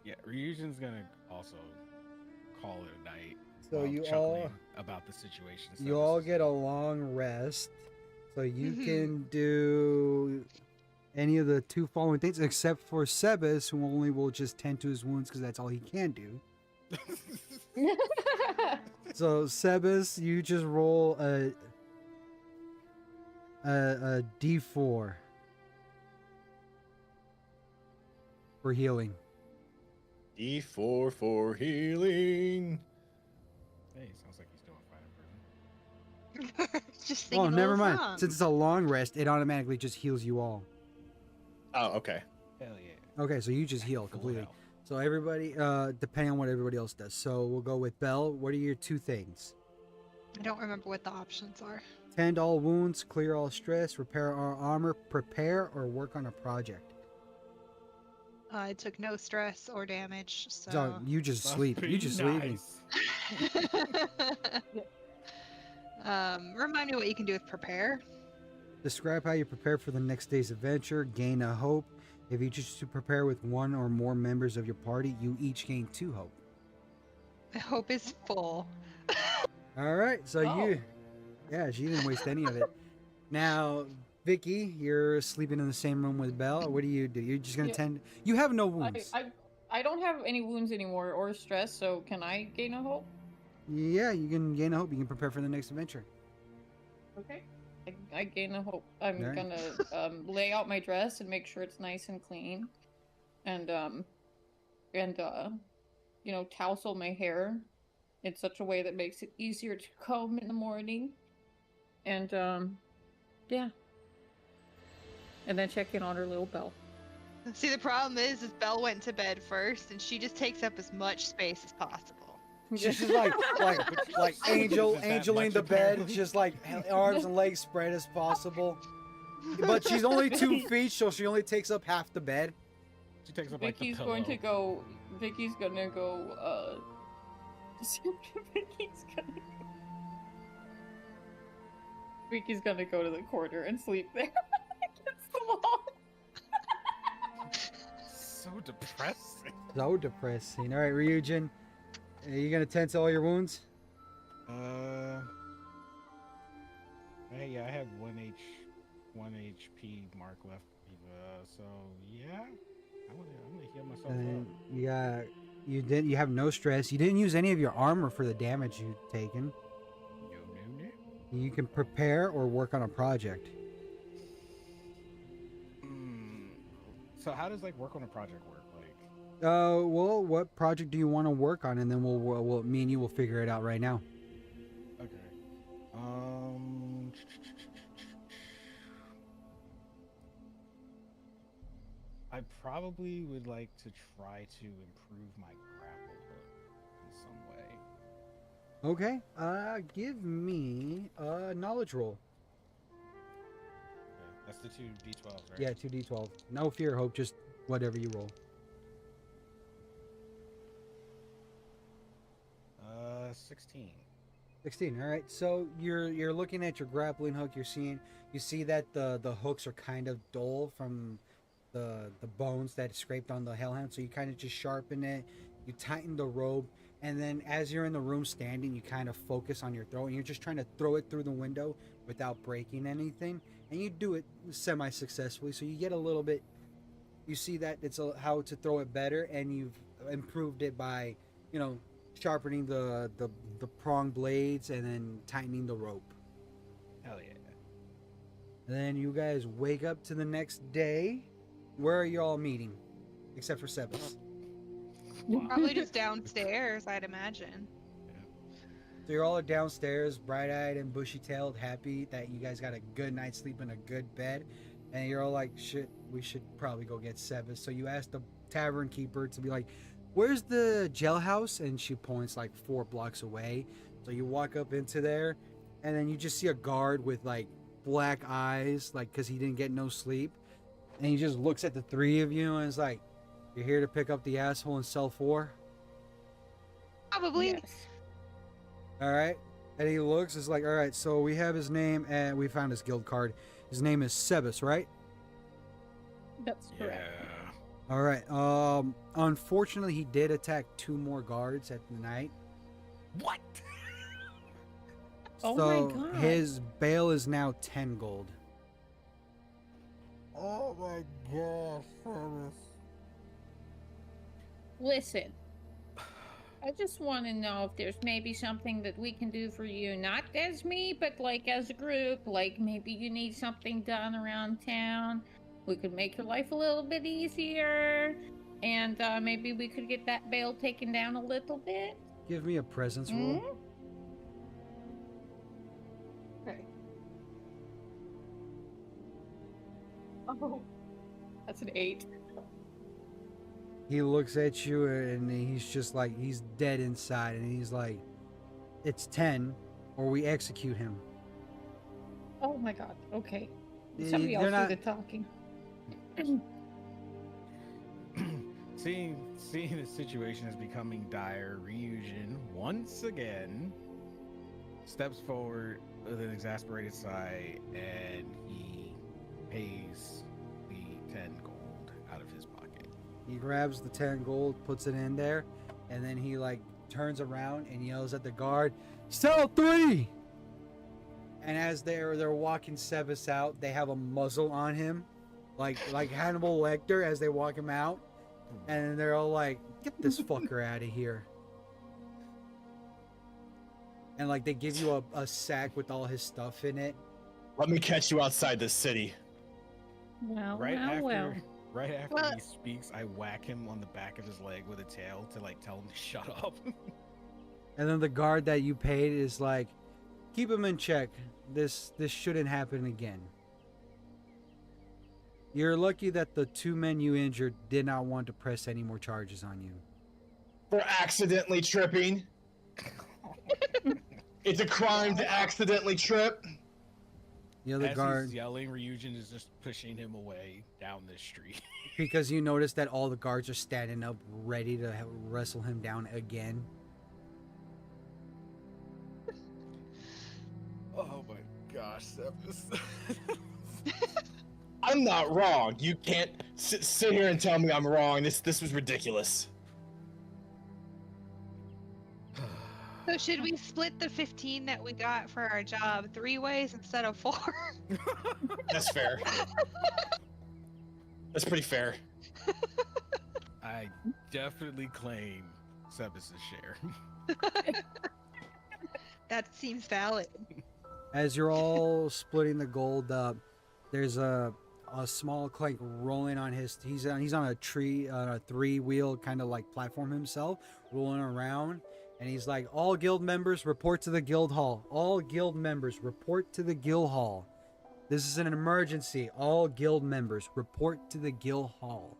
[SPEAKER 3] Yeah, Ryujin's gonna also call it a night.
[SPEAKER 2] So
[SPEAKER 3] while
[SPEAKER 2] you
[SPEAKER 3] chuckling
[SPEAKER 2] all
[SPEAKER 3] about the situation.
[SPEAKER 2] you
[SPEAKER 3] Sebas
[SPEAKER 2] all
[SPEAKER 3] is
[SPEAKER 2] get a
[SPEAKER 3] in.
[SPEAKER 2] long rest. So you
[SPEAKER 5] Mhm.
[SPEAKER 2] can do any of the 2 following things except for Sebas, who only will just tend to his wounds because that's all he can do. So Sebas, you just roll a D4 for healing.
[SPEAKER 1] D4 for healing.
[SPEAKER 3] Hey, sounds like he's doing fine, person.
[SPEAKER 5] Just singing
[SPEAKER 2] Oh,
[SPEAKER 5] a
[SPEAKER 2] never
[SPEAKER 5] little
[SPEAKER 2] mind.
[SPEAKER 5] song.
[SPEAKER 2] Since it's a long rest, it automatically just heals you all.
[SPEAKER 1] Oh, okay.
[SPEAKER 3] Hell yeah.
[SPEAKER 2] Okay, so you just heal
[SPEAKER 3] Full
[SPEAKER 2] completely.
[SPEAKER 3] health.
[SPEAKER 2] So everybody, depending on what everybody else does. So we'll go with Belle. What are your 2 things?
[SPEAKER 5] I don't remember what the options are.
[SPEAKER 2] Tend all wounds, clear all stress, repair all armor, prepare or work on a project.
[SPEAKER 5] I took no stress or damage,
[SPEAKER 2] So
[SPEAKER 5] so.
[SPEAKER 2] you just
[SPEAKER 3] Must
[SPEAKER 2] sleep.
[SPEAKER 3] be
[SPEAKER 2] You just sleep.
[SPEAKER 3] nice.
[SPEAKER 5] Remind me what you can do with prepare.
[SPEAKER 2] Describe how you prepare for the next day's adventure. Gain a hope. If you choose to prepare with 1 or more members of your party, you each gain 2 hope.
[SPEAKER 5] I hope is full.
[SPEAKER 2] All right, so yeah, she didn't waste any of it. Now, Vicky, you're sleeping in the same room with Belle. What do? You're just gonna
[SPEAKER 6] Yeah.
[SPEAKER 2] tend. You have no wounds.
[SPEAKER 6] I don't have any wounds anymore or stress, so can I gain a hope?
[SPEAKER 2] Yeah, you can gain a hope. You can prepare for the next adventure.
[SPEAKER 6] Okay. I gain a hope. I'm
[SPEAKER 2] Alright.
[SPEAKER 6] gonna lay out my dress and make sure it's nice and clean, and tousle my hair in such a way that makes it easier to comb in the morning, and yeah, and then check in on her little Belle.
[SPEAKER 5] See, the problem is Belle went to bed first, and she just takes up as much space as possible.
[SPEAKER 2] She's just like angeling the bed, just like arms and legs spread as possible. But she's only 2 feet, so she only takes up half the bed.
[SPEAKER 3] She takes up like the
[SPEAKER 6] Vicky's
[SPEAKER 3] pillow.
[SPEAKER 6] going to go. Vicky's gonna go. Vicky's gonna go to the corner and sleep there against the wall.
[SPEAKER 3] So depressing.
[SPEAKER 2] So depressing. All right, Ryujin, are you gonna tend to all your wounds?
[SPEAKER 3] Hey, yeah, I have 1 HP mark left. So yeah, I'm gonna heal myself
[SPEAKER 2] And
[SPEAKER 3] up.
[SPEAKER 2] you have no stress. You didn't use any of your armor for the damage you've taken.
[SPEAKER 3] No.
[SPEAKER 2] You can prepare or work on a project.
[SPEAKER 3] So how does like work on a project work? Like,
[SPEAKER 2] Well, what project do you want to work on, and then we'll me and you will figure it out right now.
[SPEAKER 3] okay, I probably would like to try to improve my grapple hook in some way.
[SPEAKER 2] Okay. Give me a knowledge roll.
[SPEAKER 3] Okay, that's the 2d12s, right?
[SPEAKER 2] Yeah, 2d12. No fear, hope, just whatever you roll.
[SPEAKER 3] 16.
[SPEAKER 2] 16. All right. So you're looking at your grappling hook. You see that the hooks are kind of dull from the bones that scraped on the hellhound. So you kind of just sharpen it. You tighten the rope, and then as you're in the room standing, you kind of focus on your throw, and you're just trying to throw it through the window without breaking anything. And you do it semi-successfully. So you get a little bit. You see that it's how to throw it better, and you've improved it by, sharpening the prong blades and then tightening the rope.
[SPEAKER 3] Hell yeah.
[SPEAKER 2] And then you guys wake up to the next day. Where are you all meeting? Except for Sebas.
[SPEAKER 5] Probably just downstairs, I'd imagine.
[SPEAKER 2] So you're all downstairs, bright-eyed and bushy-tailed, happy that you guys got a good night's sleep in a good bed. And you're all like, shit, we should probably go get Sebas. So you ask the tavern keeper to be like, where's the jailhouse? And she points like 4 blocks away. So you walk up into there, and then you just see a guard with like black eyes, like because he didn't get no sleep. And he just looks at the 3 of you and is like, you're here to pick up the asshole in cell 4?
[SPEAKER 5] Probably.
[SPEAKER 6] Yes.
[SPEAKER 2] All right. And he looks, is like, all right, so we have his name, and we found his guild card. His name is Sebas, right?
[SPEAKER 6] That's correct.
[SPEAKER 3] Yeah.
[SPEAKER 2] All right. Unfortunately, he did attack 2 more guards at the night.
[SPEAKER 3] What?
[SPEAKER 6] Oh
[SPEAKER 2] So
[SPEAKER 6] my God.
[SPEAKER 2] his bail is now 10 gold.
[SPEAKER 3] Oh my gosh, Thomas.
[SPEAKER 4] Listen, I just want to know if there's maybe something that we can do for you, not as me, but like as a group. Like maybe you need something done around town. We could make your life a little bit easier, and maybe we could get that bail taken down a little bit.
[SPEAKER 2] Give me a presence roll.
[SPEAKER 4] Mm?
[SPEAKER 6] Okay. Oh, that's an 8.
[SPEAKER 2] He looks at you and he's just like, he's dead inside, and he's like, it's 10 or we execute him.
[SPEAKER 6] Oh my God. Okay.
[SPEAKER 2] Eh,
[SPEAKER 6] Somebody
[SPEAKER 2] they're
[SPEAKER 6] else
[SPEAKER 2] not-
[SPEAKER 6] do the talking.
[SPEAKER 3] Seeing the situation is becoming dire, Ryujin once again steps forward with an exasperated sigh, and he pays the 10 gold out of his pocket.
[SPEAKER 2] He grabs the 10 gold, puts it in there, and then he like turns around and yells at the guard, "Cell 3!" And as they're walking Sebas out, they have a muzzle on him, like Hannibal Lecter as they walk him out, and they're all like, "Get this fucker out of here!" And like they give you a sack with all his stuff in it.
[SPEAKER 1] Let me catch you outside the city.
[SPEAKER 4] Well,
[SPEAKER 3] Right after,
[SPEAKER 4] well.
[SPEAKER 3] right after
[SPEAKER 5] Well-
[SPEAKER 3] he speaks, I whack him on the back of his leg with a tail to like tell him to shut up.
[SPEAKER 2] And then the guard that you paid is like, "Keep him in check. This shouldn't happen again." You're lucky that the 2 men you injured did not want to press any more charges on you.
[SPEAKER 1] For accidentally tripping. It's a crime to accidentally trip.
[SPEAKER 2] The other
[SPEAKER 3] As
[SPEAKER 2] guard,
[SPEAKER 3] he's yelling, Ryujin is just pushing him away down the street.
[SPEAKER 2] because you notice that all the guards are standing up, ready to wrestle him down again.
[SPEAKER 3] Oh my gosh, Sebas.
[SPEAKER 1] I'm not wrong. You can't sit here and tell me I'm wrong. This was ridiculous.
[SPEAKER 5] So should we split the 15 that we got for our job 3 ways instead of 4?
[SPEAKER 1] That's fair. That's pretty fair.
[SPEAKER 3] I definitely claim Sebas' share.
[SPEAKER 5] That seems valid.
[SPEAKER 2] As you're all splitting the gold up, there's a small clank rolling on his. He's on a tree, a 3-wheel kind of like platform himself, rolling around, and he's like, "All guild members report to the guild hall. All guild members report to the guild hall. This is an emergency. All guild members report to the guild hall."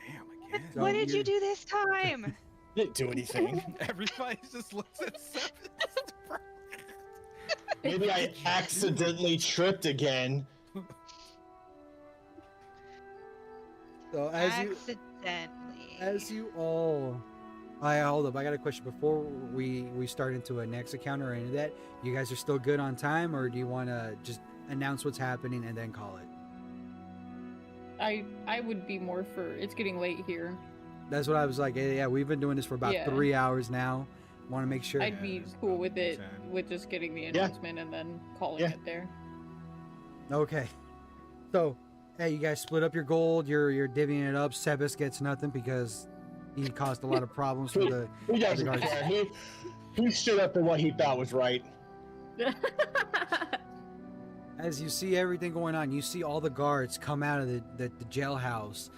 [SPEAKER 3] Damn, again.
[SPEAKER 2] So
[SPEAKER 5] What did you
[SPEAKER 2] you're-
[SPEAKER 5] do this time?
[SPEAKER 1] Didn't do anything.
[SPEAKER 3] Everybody just looks at Sebas.
[SPEAKER 1] Maybe I accidentally tripped again.
[SPEAKER 2] So
[SPEAKER 5] Accidentally.
[SPEAKER 2] as you all, hold up. I got a question before we start into a next account or any of that. You guys are still good on time, or do you want to just announce what's happening and then call it?
[SPEAKER 6] I would be more for it's getting late here.
[SPEAKER 2] That's what I was like. Yeah, we've been doing this for about
[SPEAKER 6] Yeah.
[SPEAKER 2] 3 hours now. Want to make sure.
[SPEAKER 6] I'd be
[SPEAKER 3] it's
[SPEAKER 6] cool with
[SPEAKER 3] probably
[SPEAKER 6] it
[SPEAKER 3] 10.
[SPEAKER 6] with just getting the announcement and then calling
[SPEAKER 1] Yeah.
[SPEAKER 6] it there.
[SPEAKER 2] Okay. So, hey, you guys split up your gold. You're divvying it up. Sebas gets nothing because he caused a lot of problems for the.
[SPEAKER 1] He doesn't
[SPEAKER 2] Regards.
[SPEAKER 1] care. He stood up for what he thought was right.
[SPEAKER 2] As you see everything going on, you see all the guards come out of the jailhouse.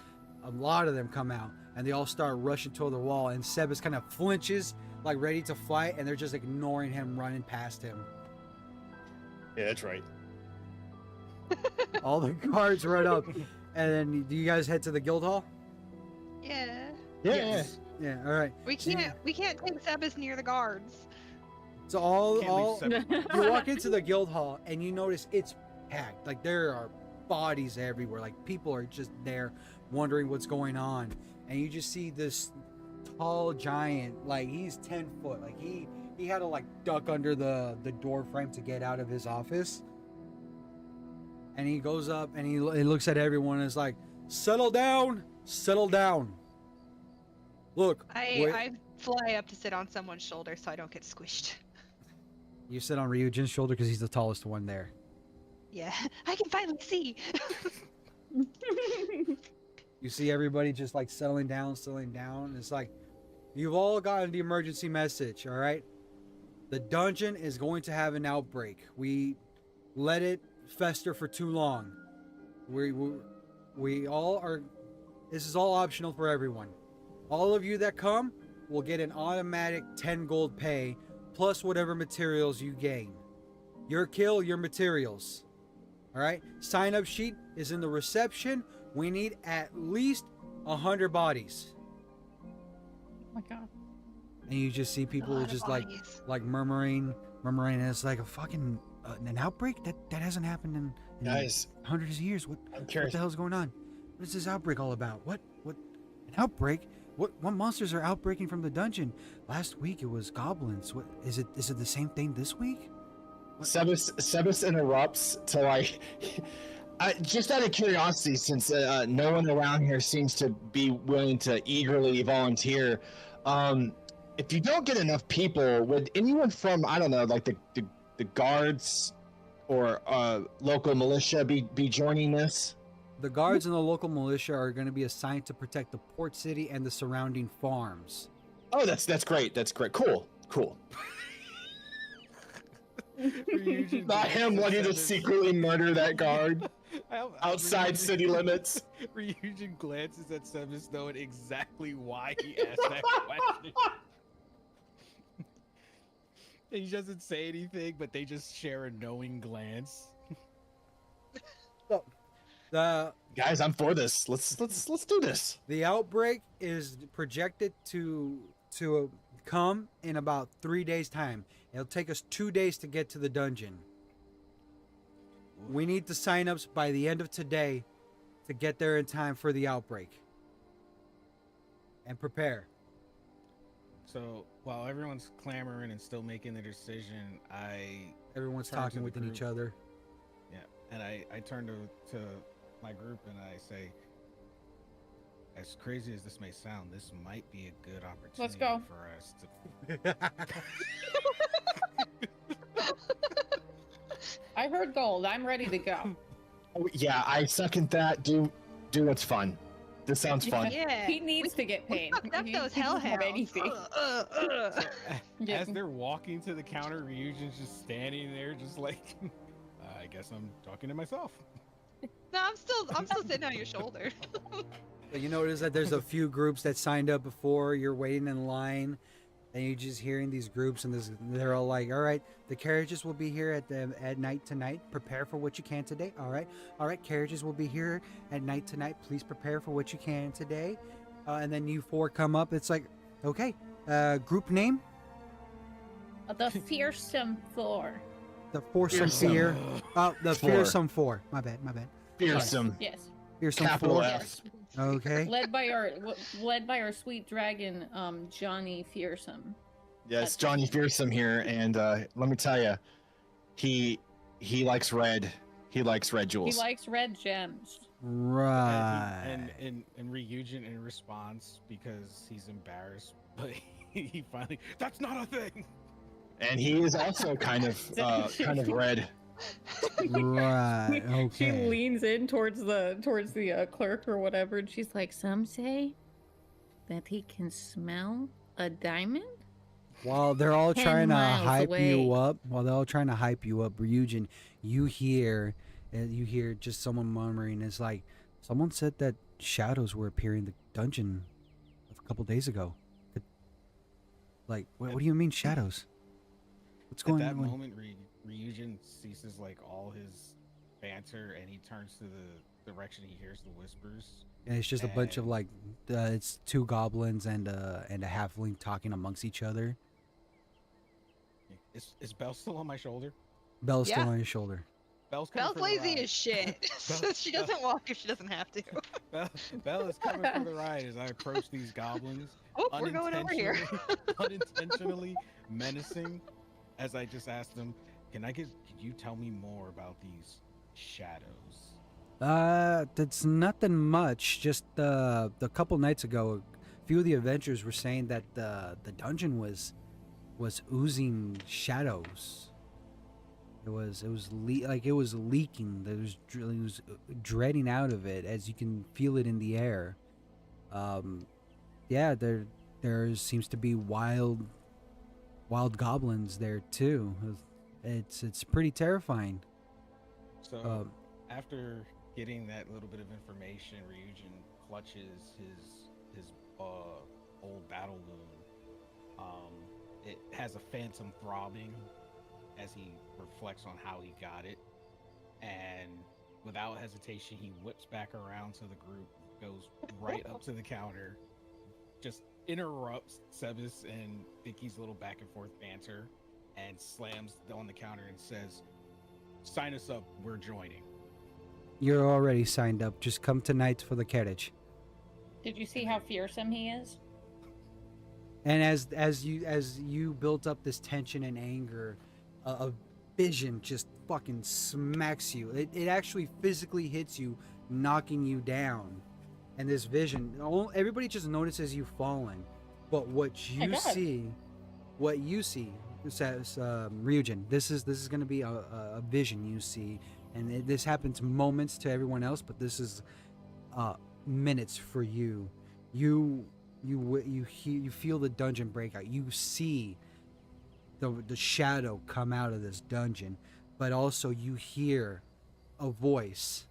[SPEAKER 2] A lot of them come out, and they all start rushing toward the wall. And Sebas kind of flinches, like ready to fight, and they're just ignoring him, running past him.
[SPEAKER 1] Yeah, that's right.
[SPEAKER 2] All the guards run up, and then do you guys head to the guild hall?
[SPEAKER 5] Yeah.
[SPEAKER 1] Yeah,
[SPEAKER 2] Yeah. All right.
[SPEAKER 5] We can't take Sebas near the guards.
[SPEAKER 2] So all
[SPEAKER 3] Can't leave Sebas.
[SPEAKER 2] you walk into the guild hall and you notice it's packed. Like there are bodies everywhere. Like people are just there wondering what's going on. And you just see this tall giant, like he's 10 foot. Like he had to like duck under the door frame to get out of his office. And he goes up and he looks at everyone and is like, settle down. Look, wait-
[SPEAKER 5] I fly up to sit on someone's shoulder so I don't get squished.
[SPEAKER 2] you sit on Ryujin's shoulder because he's the tallest one there.
[SPEAKER 5] Yeah, I can finally see.
[SPEAKER 2] You see everybody just like settling down. It's like, you've all gotten the emergency message, all right? The dungeon is going to have an outbreak. We let it fester for too long. We all are, this is all optional for everyone. All of you that come will get an automatic 10 gold pay plus whatever materials you gain. Your kill, your materials. All right? Sign up sheet is in the reception. We need at least 100 bodies.
[SPEAKER 6] Oh my god.
[SPEAKER 2] And you just see people
[SPEAKER 5] A lot of
[SPEAKER 2] just
[SPEAKER 5] bodies.
[SPEAKER 2] like murmuring, and it's like a fucking an outbreak that hasn't happened in
[SPEAKER 1] Guys,
[SPEAKER 2] hundreds of years. What
[SPEAKER 1] I'm
[SPEAKER 2] what
[SPEAKER 1] curious.
[SPEAKER 2] the hell's going on? What is this outbreak all about? What an outbreak? What monsters are outbreaking from the dungeon? Last week it was goblins. What is it the same thing this week?
[SPEAKER 1] Sebas interrupts to like, just out of curiosity, since no one around here seems to be willing to eagerly volunteer. If you don't get enough people, would anyone from, I don't know, like the guards or local militia be joining this?
[SPEAKER 2] The guards and the local militia are going to be assigned to protect the port city and the surrounding farms.
[SPEAKER 1] Oh, that's great. That's great. Cool.
[SPEAKER 3] Ryujin
[SPEAKER 1] Not him
[SPEAKER 3] glances
[SPEAKER 1] wanting
[SPEAKER 3] at
[SPEAKER 1] to
[SPEAKER 3] his-
[SPEAKER 1] secretly murder that guard
[SPEAKER 3] I-
[SPEAKER 1] outside
[SPEAKER 3] Ryujin-
[SPEAKER 1] city limits.
[SPEAKER 3] Ryujin glances at Sebas knowing exactly why he asked that question. He doesn't say anything, but they just share a knowing glance.
[SPEAKER 2] So,
[SPEAKER 1] Guys, I'm for this. Let's do this.
[SPEAKER 2] the outbreak is projected to come in about 3 days' time. It'll take us 2 days to get to the dungeon. We need the sign-ups by the end of today to get there in time for the outbreak. And prepare.
[SPEAKER 3] So while everyone's clamoring and still making their decision,
[SPEAKER 2] Everyone's
[SPEAKER 3] Turn to
[SPEAKER 2] talking
[SPEAKER 3] the
[SPEAKER 2] within each
[SPEAKER 3] group.
[SPEAKER 2] other.
[SPEAKER 3] and I turn to my group and I say, as crazy as this may sound, this might be a good opportunity
[SPEAKER 6] Let's go.
[SPEAKER 3] for us to.
[SPEAKER 6] I heard gold. I'm ready to go.
[SPEAKER 1] Oh, yeah, I second that. Do what's fun. This sounds fun.
[SPEAKER 5] Yeah.
[SPEAKER 6] He needs to get
[SPEAKER 5] We
[SPEAKER 6] paid.
[SPEAKER 5] fucked up
[SPEAKER 6] He
[SPEAKER 5] those
[SPEAKER 6] doesn't have
[SPEAKER 5] hellhounds.
[SPEAKER 6] anything. Yeah.
[SPEAKER 3] As they're walking to the counter, Ryujin's just standing there, just like, I guess I'm talking to myself.
[SPEAKER 5] No, I'm still sitting on your shoulder.
[SPEAKER 2] But you notice that there's a few groups that signed up before. You're waiting in line, and you're just hearing these groups, and they're all like, "All right, the carriages will be here at night tonight. Prepare for what you can today. All right, carriages will be here at night tonight. Please prepare for what you can today." And then you four come up. It's like, okay, group name,
[SPEAKER 4] The Fearsome Four.
[SPEAKER 2] the Foursome
[SPEAKER 1] Fearsome.
[SPEAKER 2] Fear. Oh, the
[SPEAKER 1] Four.
[SPEAKER 2] Fearsome Four. My bad.
[SPEAKER 1] Fearsome.
[SPEAKER 6] Yes.
[SPEAKER 2] Fearsome
[SPEAKER 1] Capital
[SPEAKER 2] Four.
[SPEAKER 1] F.
[SPEAKER 2] Okay.
[SPEAKER 6] Led by our sweet dragon, Johnny Fearsome.
[SPEAKER 1] Yes, Johnny Fearsome here, and let me tell you, he likes red. He likes red
[SPEAKER 6] He
[SPEAKER 1] jewels.
[SPEAKER 6] likes red gems.
[SPEAKER 2] Right.
[SPEAKER 3] And Ryujin in response, because he's embarrassed, but he finally, that's not a thing.
[SPEAKER 1] And he is also kind of red.
[SPEAKER 2] Right.
[SPEAKER 6] She
[SPEAKER 2] Okay.
[SPEAKER 6] leans in towards the clerk or whatever, and she's like,
[SPEAKER 4] Some say that he can smell a diamond.
[SPEAKER 2] While they're all
[SPEAKER 4] 10
[SPEAKER 2] trying to
[SPEAKER 4] miles
[SPEAKER 2] hype you
[SPEAKER 4] away.
[SPEAKER 2] up, Ryujin, you hear just someone murmuring. It's like someone said that shadows were appearing in the dungeon a couple days ago. Like, what do you mean shadows? What's
[SPEAKER 3] At
[SPEAKER 2] going
[SPEAKER 3] that
[SPEAKER 2] on?
[SPEAKER 3] moment, Ryujin ceases like all his banter, and he turns to the direction he hears the whispers.
[SPEAKER 2] And it's just a bunch of
[SPEAKER 3] and-
[SPEAKER 2] like, it's two goblins and a halfling talking amongst each other.
[SPEAKER 3] Is Belle still on my shoulder?
[SPEAKER 2] Bell's
[SPEAKER 5] Yeah.
[SPEAKER 2] still on your shoulder.
[SPEAKER 3] Belle's coming
[SPEAKER 5] Belle's
[SPEAKER 3] for the
[SPEAKER 5] lazy
[SPEAKER 3] ride.
[SPEAKER 5] as shit.
[SPEAKER 3] Belle-
[SPEAKER 5] She doesn't walk if she doesn't have to.
[SPEAKER 3] Belle is coming for the ride as I approach these goblins.
[SPEAKER 5] Oh, we're going over here.
[SPEAKER 3] Unintentionally menacing, as I just asked them, could you tell me more about these shadows?
[SPEAKER 2] That's nothing much. Just a couple nights ago, a few of the adventurers were saying that the dungeon was oozing shadows. It was leaking. It was dreading out of it, as you can feel it in the air. Yeah, there seems to be wild goblins there too. It's pretty terrifying.
[SPEAKER 3] So after getting that little bit of information, Ryujin clutches his old battle wound. It has a phantom throbbing as he reflects on how he got it, and without hesitation, he whips back around to the group, goes right up to the counter, just interrupts Sebas and Vicky's little back and forth banter, and slams on the counter and says, "Sign us up. We're joining."
[SPEAKER 2] You're already signed up. Just come tonight for the carriage.
[SPEAKER 6] Did you see how fearsome he is?
[SPEAKER 2] And as you built up this tension and anger, a vision just fucking smacks you. It actually physically hits you, knocking you down. And this vision, everybody just notices you falling, but what
[SPEAKER 6] My
[SPEAKER 2] you
[SPEAKER 6] God.
[SPEAKER 2] see, says Ryujin. This is going to be a vision you see, and this happens moments to everyone else, but this is minutes for you. You feel the dungeon break out. You see the shadow come out of this dungeon, but also you hear a voice,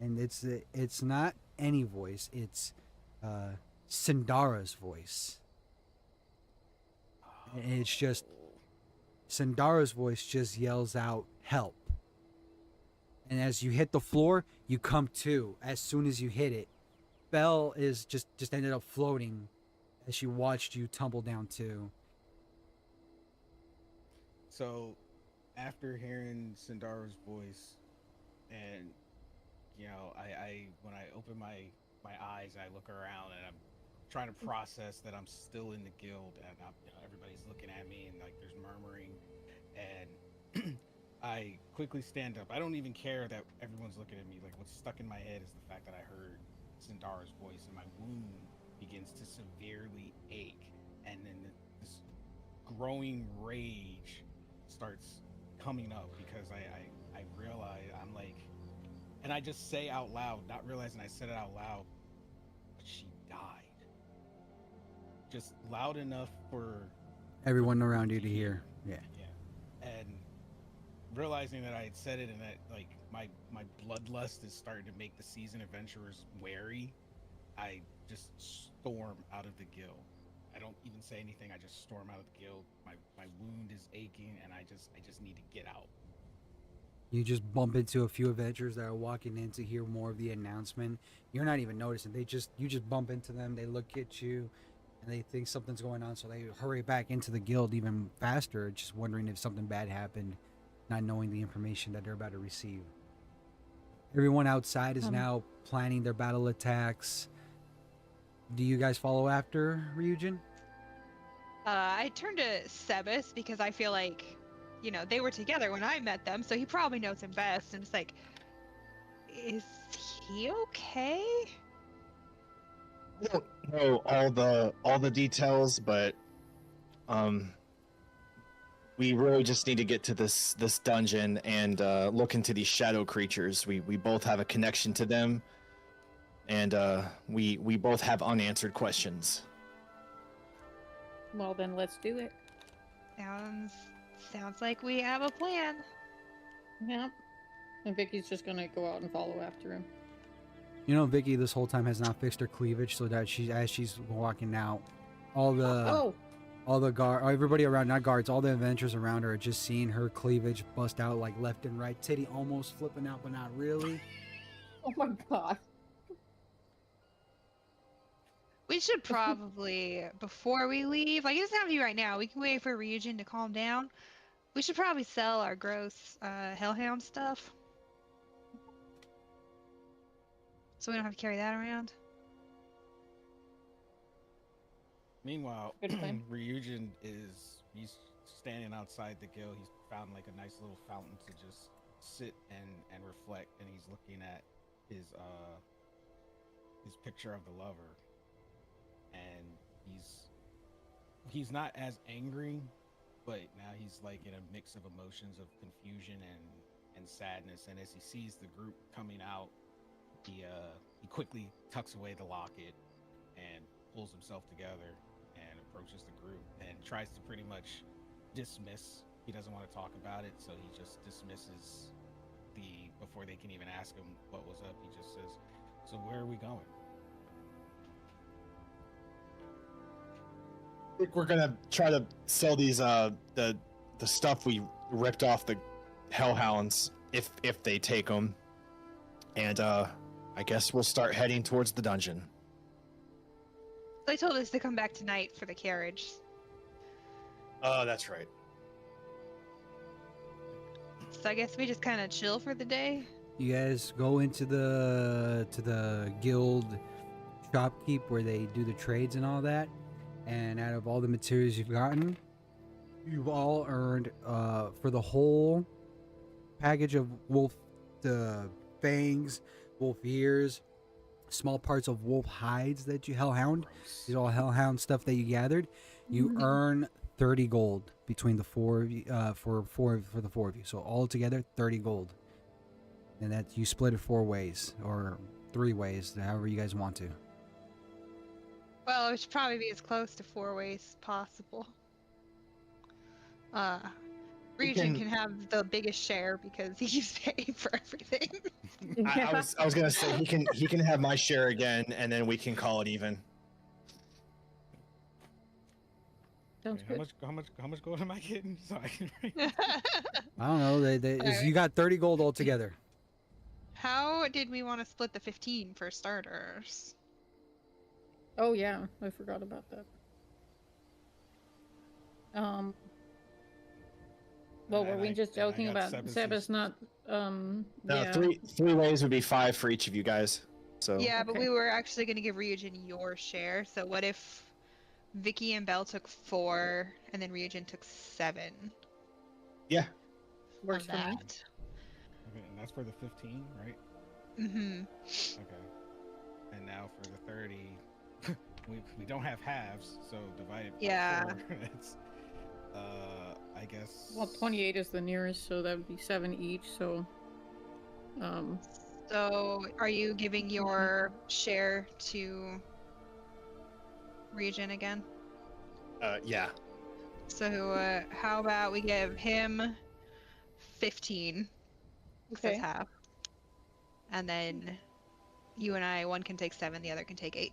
[SPEAKER 2] and it's not any voice. It's Sindara's voice. And it's just Sindara's voice just yells out, "Help!" And as you hit the floor, you come to. As soon as you hit it, Belle is just ended up floating as she watched you tumble down too.
[SPEAKER 3] So, after hearing Sindara's voice, and when I open my eyes, I look around and I'm trying to process that I'm still in the guild, and everybody's looking at me, and like there's murmuring, and I quickly stand up. I don't even care that everyone's looking at me. Like what's stuck in my head is the fact that I heard Sindara's voice, and my wound begins to severely ache, and then this growing rage starts coming up because I realize I'm like, and I just say out loud, not realizing I said it out loud, but she died. Just loud enough for
[SPEAKER 2] Everyone
[SPEAKER 3] the group
[SPEAKER 2] around you to hear. Yeah.
[SPEAKER 3] Yeah. And realizing that I had said it, and that like my bloodlust is starting to make the seasoned adventurers wary, I just storm out of the guild. I don't even say anything. I just storm out of the guild. My wound is aching, and I just need to get out.
[SPEAKER 2] You just bump into a few adventurers that are walking in to hear more of the announcement. You're not even noticing. You just bump into them. They look at you, and they think something's going on, so they hurry back into the guild even faster, just wondering if something bad happened, not knowing the information that they're about to receive. Everyone outside is now planning their battle attacks. Do you guys follow after Ryujin?
[SPEAKER 5] I turned to Sebas because I feel like, they were together when I met them, so he probably knows him best. And it's like, is he okay?
[SPEAKER 1] I don't know all the details, but we really just need to get to this dungeon and look into these shadow creatures. We both have a connection to them, and we both have unanswered questions.
[SPEAKER 6] Well, then let's do it.
[SPEAKER 5] Sounds like we have a plan.
[SPEAKER 6] Yep. And Vicky's just gonna go out and follow after him.
[SPEAKER 2] You know, Vicky this whole time has not fixed her cleavage, so that as she's walking out, all the everybody around, not guards, all the adventurers around her are just seeing her cleavage bust out like left and right, titty almost flipping out, but not really.
[SPEAKER 6] Oh my god.
[SPEAKER 5] We should probably, before we leave, like it doesn't have to be right now. We can wait for Ryujin to calm down. We should probably sell our gross Hellhound stuff, so we don't have to carry that around.
[SPEAKER 3] Meanwhile,
[SPEAKER 6] Good plan.
[SPEAKER 3] Ryujin he's standing outside the guild. He's found like a nice little fountain to just sit and reflect, and he's looking at his picture of the lover, and he's not as angry, but now he's like in a mix of emotions of confusion and sadness. And as he sees the group coming out, he quickly tucks away the locket and pulls himself together and approaches the group and tries to pretty much dismiss. He doesn't want to talk about it, so he just dismisses before they can even ask him what was up. He just says, "So where are we going?"
[SPEAKER 1] I think we're gonna try to sell these the stuff we ripped off the hellhounds if they take them, and I guess we'll start heading towards the dungeon.
[SPEAKER 5] They told us to come back tonight for the carriage.
[SPEAKER 1] Oh, that's right.
[SPEAKER 5] So I guess we just kind of chill for the day.
[SPEAKER 2] You guys go into the guild shopkeep where they do the trades and all that, and out of all the materials you've gotten, you've all earned for the whole package of wolf fangs, wolf ears, small parts of wolf hides that you hellhound. These are all hellhound stuff that you gathered. You earn 30 gold between the four of you, for the four of you. So all together 30 gold. And that you split it 4 ways or 3 ways, however you guys want to.
[SPEAKER 5] Well, it should probably be as close to 4 ways as possible. Ryujin can have the biggest share because he keeps paying for everything.
[SPEAKER 1] I was gonna say he can have my share again, and then we can call it even.
[SPEAKER 6] Sounds
[SPEAKER 3] Okay,
[SPEAKER 6] good.
[SPEAKER 3] how much gold am I getting? So I can.
[SPEAKER 2] I don't know.
[SPEAKER 5] Alright.
[SPEAKER 2] You got 30 gold altogether.
[SPEAKER 5] How did we want to split the 15 for starters?
[SPEAKER 6] Oh yeah, I forgot about that.
[SPEAKER 4] Well,
[SPEAKER 3] And
[SPEAKER 4] were we
[SPEAKER 3] I-
[SPEAKER 4] just
[SPEAKER 3] and I
[SPEAKER 4] joking
[SPEAKER 3] got
[SPEAKER 4] about
[SPEAKER 3] Sebas's-
[SPEAKER 4] Sebas not?
[SPEAKER 1] No,
[SPEAKER 4] Yeah.
[SPEAKER 1] three ways would be 5 for each of you guys. So
[SPEAKER 5] Yeah, but
[SPEAKER 4] Okay.
[SPEAKER 5] we were actually going to give Ryujin your share. So what if Vicky and Belle took 4 and then Ryujin took 7?
[SPEAKER 1] yeah.
[SPEAKER 4] Works for me.
[SPEAKER 3] Okay, and that's for the 15, right?
[SPEAKER 5] Mm-hmm.
[SPEAKER 3] Okay. And now for the 30, we don't have halves, so divided by
[SPEAKER 5] Yeah.
[SPEAKER 3] 4. It's I guess.
[SPEAKER 4] Well, 28 is the nearest, so that would be 7 each. So,
[SPEAKER 5] So are you giving your share to Ryujin again?
[SPEAKER 1] Yeah.
[SPEAKER 5] So how about we give him 15?
[SPEAKER 4] okay.
[SPEAKER 5] Says half. And then you and I, one can take 7, the other can take 8.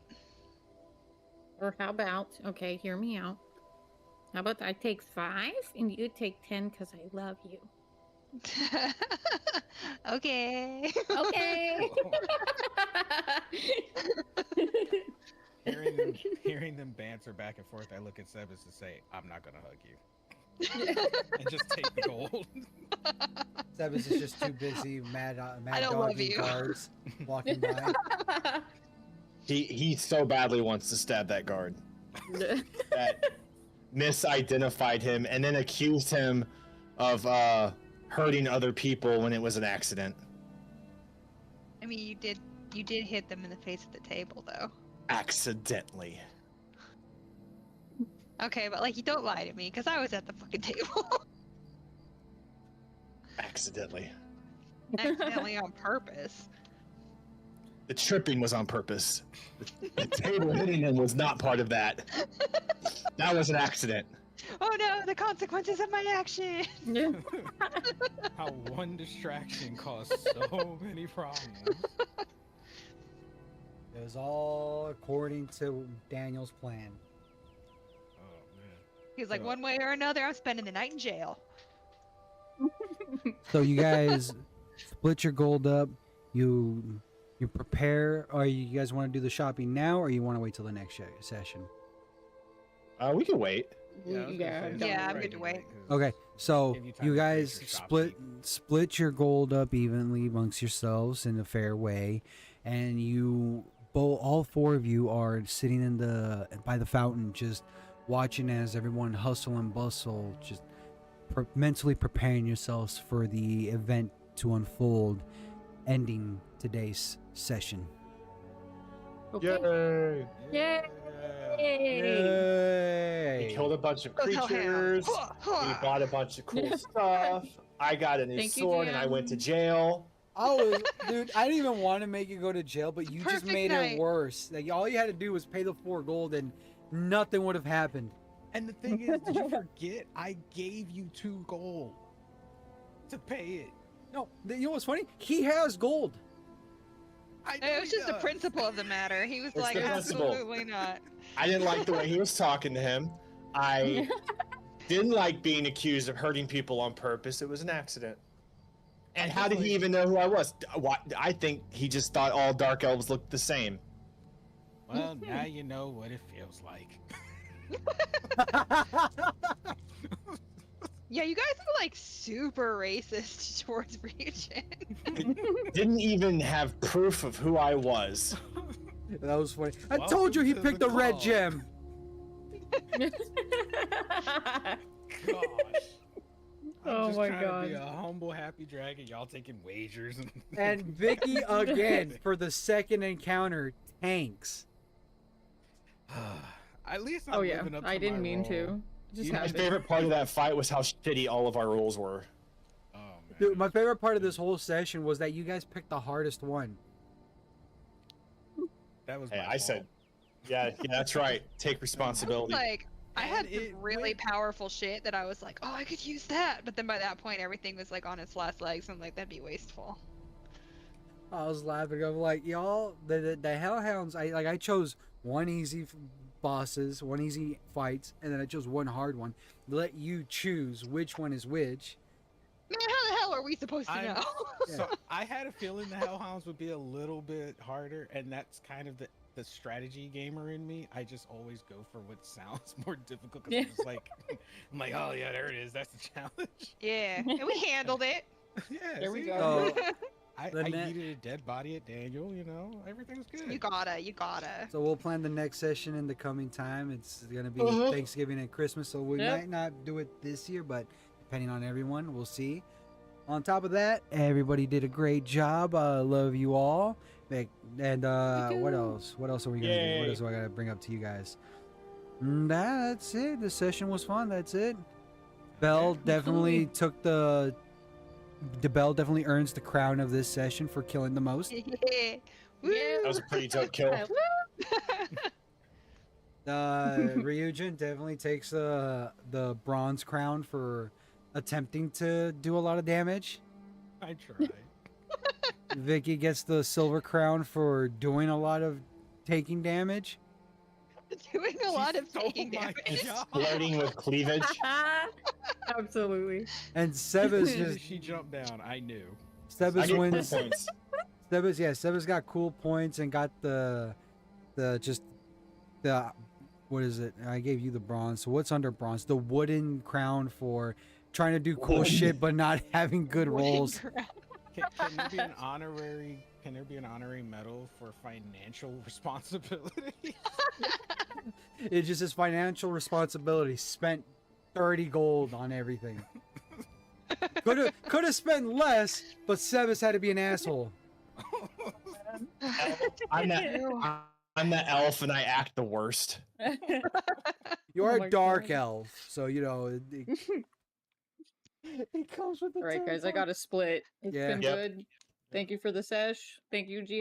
[SPEAKER 4] Or how about? Okay, hear me out. How about I take 5 and you take 10 because I love you.
[SPEAKER 5] Okay.
[SPEAKER 4] Okay.
[SPEAKER 3] Hearing them banter back and forth, I look at Sebas and say, "I'm not gonna hug you," and just take the gold.
[SPEAKER 2] Sebas is just too busy mad
[SPEAKER 5] I don't love
[SPEAKER 2] dogging
[SPEAKER 5] you.
[SPEAKER 2] guards walking by.
[SPEAKER 1] He so badly wants to stab that guard that misidentified him and then accused him of hurting other people when it was an accident.
[SPEAKER 5] I mean, you did hit them in the face at the table, though.
[SPEAKER 1] Accidentally.
[SPEAKER 5] Okay, but like, you don't lie to me, because I was at the fucking table.
[SPEAKER 1] Accidentally.
[SPEAKER 5] Accidentally on purpose.
[SPEAKER 1] The tripping was on purpose. The table hitting him was not part of that. That was an accident.
[SPEAKER 5] Oh no, the consequences of my action!
[SPEAKER 4] Yeah.
[SPEAKER 3] How one distraction caused so many problems.
[SPEAKER 2] It was all according to Daniel's plan.
[SPEAKER 3] Oh man.
[SPEAKER 5] He's like,
[SPEAKER 3] So-
[SPEAKER 5] one way or another, I'm spending the night in jail.
[SPEAKER 2] So you guys split your gold up. You prepare, or you guys want to do the shopping now, or you want to wait till the next session?
[SPEAKER 1] We can wait.
[SPEAKER 3] I was gonna
[SPEAKER 4] Yeah,
[SPEAKER 3] say,
[SPEAKER 4] don't
[SPEAKER 3] so
[SPEAKER 5] Yeah, I'm
[SPEAKER 3] right,
[SPEAKER 5] good to wait.
[SPEAKER 3] 'cause-
[SPEAKER 2] Okay, so
[SPEAKER 3] Give you time
[SPEAKER 2] you
[SPEAKER 3] to
[SPEAKER 2] guys
[SPEAKER 3] finish your
[SPEAKER 2] split your gold up evenly amongst yourselves in a fair way, and all 4 of you are sitting by the fountain, just watching as everyone hustle and bustle, just mentally preparing yourselves for the event to unfold, ending today's session.
[SPEAKER 4] Okay.
[SPEAKER 1] Yay!
[SPEAKER 4] Yay.
[SPEAKER 1] We killed a bunch of
[SPEAKER 5] Go tell him.
[SPEAKER 1] creatures.
[SPEAKER 5] Huh, huh.
[SPEAKER 1] We bought a bunch of cool stuff. I got a new
[SPEAKER 4] Thank you,
[SPEAKER 1] sword and I went to
[SPEAKER 4] GM.
[SPEAKER 1] jail.
[SPEAKER 2] Oh, dude, I didn't even want to make you go to jail, but you just
[SPEAKER 5] Perfect
[SPEAKER 2] made
[SPEAKER 5] night.
[SPEAKER 2] it worse. Like, all you had to do was pay the 4 gold, and nothing would have happened.
[SPEAKER 3] And the thing is, did you forget? I gave you 2 gold to pay it.
[SPEAKER 2] No, you know what's funny? He has gold.
[SPEAKER 3] I know
[SPEAKER 5] It was
[SPEAKER 3] he
[SPEAKER 5] just the
[SPEAKER 3] does.
[SPEAKER 5] principle of the matter. He was
[SPEAKER 1] It's
[SPEAKER 5] like,
[SPEAKER 1] the principle.
[SPEAKER 5] absolutely not.
[SPEAKER 1] I didn't like the way he was talking to him. I didn't like being accused of hurting people on purpose. It was an accident. And how did he even know who I was? I think he just thought all dark elves looked the same.
[SPEAKER 3] Well, now you know what it feels like.
[SPEAKER 5] Yeah, you guys are like super racist towards Ryujin.
[SPEAKER 1] Didn't even have proof of who I was.
[SPEAKER 2] That was funny. I
[SPEAKER 3] Welcome
[SPEAKER 2] told you he
[SPEAKER 3] to
[SPEAKER 2] picked
[SPEAKER 3] the
[SPEAKER 2] the red
[SPEAKER 3] club.
[SPEAKER 2] gem.
[SPEAKER 3] Gosh. I'm
[SPEAKER 4] Oh
[SPEAKER 3] just
[SPEAKER 4] my
[SPEAKER 3] trying to be
[SPEAKER 4] God.
[SPEAKER 3] a humble, happy dragon. Y'all taking wagers and.
[SPEAKER 2] And Vicky again for the second encounter tanks.
[SPEAKER 3] At least I'm
[SPEAKER 4] Oh yeah,
[SPEAKER 3] living up to
[SPEAKER 4] I didn't
[SPEAKER 3] my
[SPEAKER 4] mean
[SPEAKER 3] role.
[SPEAKER 4] to. Just
[SPEAKER 3] You-
[SPEAKER 1] My
[SPEAKER 4] happened.
[SPEAKER 1] favorite part of that fight was how shitty all of our rules were.
[SPEAKER 3] Oh man.
[SPEAKER 2] Dude, my favorite part of this whole session was that you guys picked the hardest one.
[SPEAKER 3] That was.
[SPEAKER 1] Hey,
[SPEAKER 3] my
[SPEAKER 1] I
[SPEAKER 3] fault.
[SPEAKER 1] said, yeah, that's right. Take
[SPEAKER 5] I was
[SPEAKER 1] responsibility.
[SPEAKER 5] like, I had
[SPEAKER 3] And
[SPEAKER 5] some
[SPEAKER 3] it
[SPEAKER 5] really
[SPEAKER 3] went-
[SPEAKER 5] powerful shit that I was like, oh, I could use that. But then by that point, everything was like on its last legs. I'm like, that'd be wasteful.
[SPEAKER 2] I was laughing. I'm like, y'all, the Hellhounds. I chose one easy bosses, one easy fights, and then I chose one hard one. Let you choose which one is which.
[SPEAKER 5] Man, how the hell are we supposed to know?
[SPEAKER 3] So I had a feeling the Hellhounds would be a little bit harder, and that's kind of the strategy gamer in me. I just always go for what sounds more difficult because I'm just like, I'm like, oh yeah, there it is. That's the challenge.
[SPEAKER 5] Yeah, and we handled it.
[SPEAKER 3] Yeah,
[SPEAKER 6] There we
[SPEAKER 3] see?
[SPEAKER 6] go.
[SPEAKER 2] So,
[SPEAKER 3] I
[SPEAKER 2] The net-
[SPEAKER 3] needed a dead body at Daniel. You know, everything's good.
[SPEAKER 5] You gotta.
[SPEAKER 2] so we'll plan the next session in the coming time. It's gonna be
[SPEAKER 1] Uh-huh.
[SPEAKER 2] Thanksgiving and Christmas, so we
[SPEAKER 6] Yep.
[SPEAKER 2] might not do it this year, but depending on everyone, we'll see. On top of that, everybody did a great job. Love you all. And what
[SPEAKER 6] you.
[SPEAKER 2] else? What else are we gonna do? What
[SPEAKER 1] Yay.
[SPEAKER 2] else do I gotta bring up to you guys? That's it. The session was fun. That's it. Belle definitely took the Belle definitely earns the crown of this session for killing the most.
[SPEAKER 5] Yeah.
[SPEAKER 6] Yeah.
[SPEAKER 1] That was a pretty dope kill.
[SPEAKER 2] Ryujin definitely takes the bronze crown for attempting to do a lot of damage.
[SPEAKER 3] I tried.
[SPEAKER 2] Vicky gets the silver crown for doing a lot of taking damage.
[SPEAKER 5] Doing a lot of
[SPEAKER 3] stole
[SPEAKER 5] taking
[SPEAKER 3] my
[SPEAKER 5] damage.
[SPEAKER 3] job.
[SPEAKER 1] Flirting with cleavage.
[SPEAKER 6] Absolutely.
[SPEAKER 2] And Seb is
[SPEAKER 3] As soon as
[SPEAKER 2] just
[SPEAKER 3] she jumped down, I knew.
[SPEAKER 2] Seb
[SPEAKER 1] I
[SPEAKER 2] is
[SPEAKER 1] get
[SPEAKER 2] wins.
[SPEAKER 1] points.
[SPEAKER 2] Seb has got cool points and got the what is it? I gave you the bronze. So what's under bronze? The wooden crown for trying to do cool
[SPEAKER 1] Wooden.
[SPEAKER 2] shit but not having good rolls.
[SPEAKER 3] Can there be an honorary? Can there be an honorary medal for financial responsibility?
[SPEAKER 2] It just says financial responsibility. Spent 30 gold on everything. Could have spent less, but Seb has had to be an asshole.
[SPEAKER 1] I'm that elf and I act the worst.
[SPEAKER 2] You
[SPEAKER 6] Oh
[SPEAKER 2] are
[SPEAKER 6] my
[SPEAKER 2] a dark
[SPEAKER 6] God.
[SPEAKER 2] elf, so you know it comes with the
[SPEAKER 6] All right, guys, I
[SPEAKER 2] territory.
[SPEAKER 6] got to split. It's
[SPEAKER 2] Yeah.
[SPEAKER 6] been
[SPEAKER 1] Yep.
[SPEAKER 6] good. Thank you for the sesh. Thank you, Gia.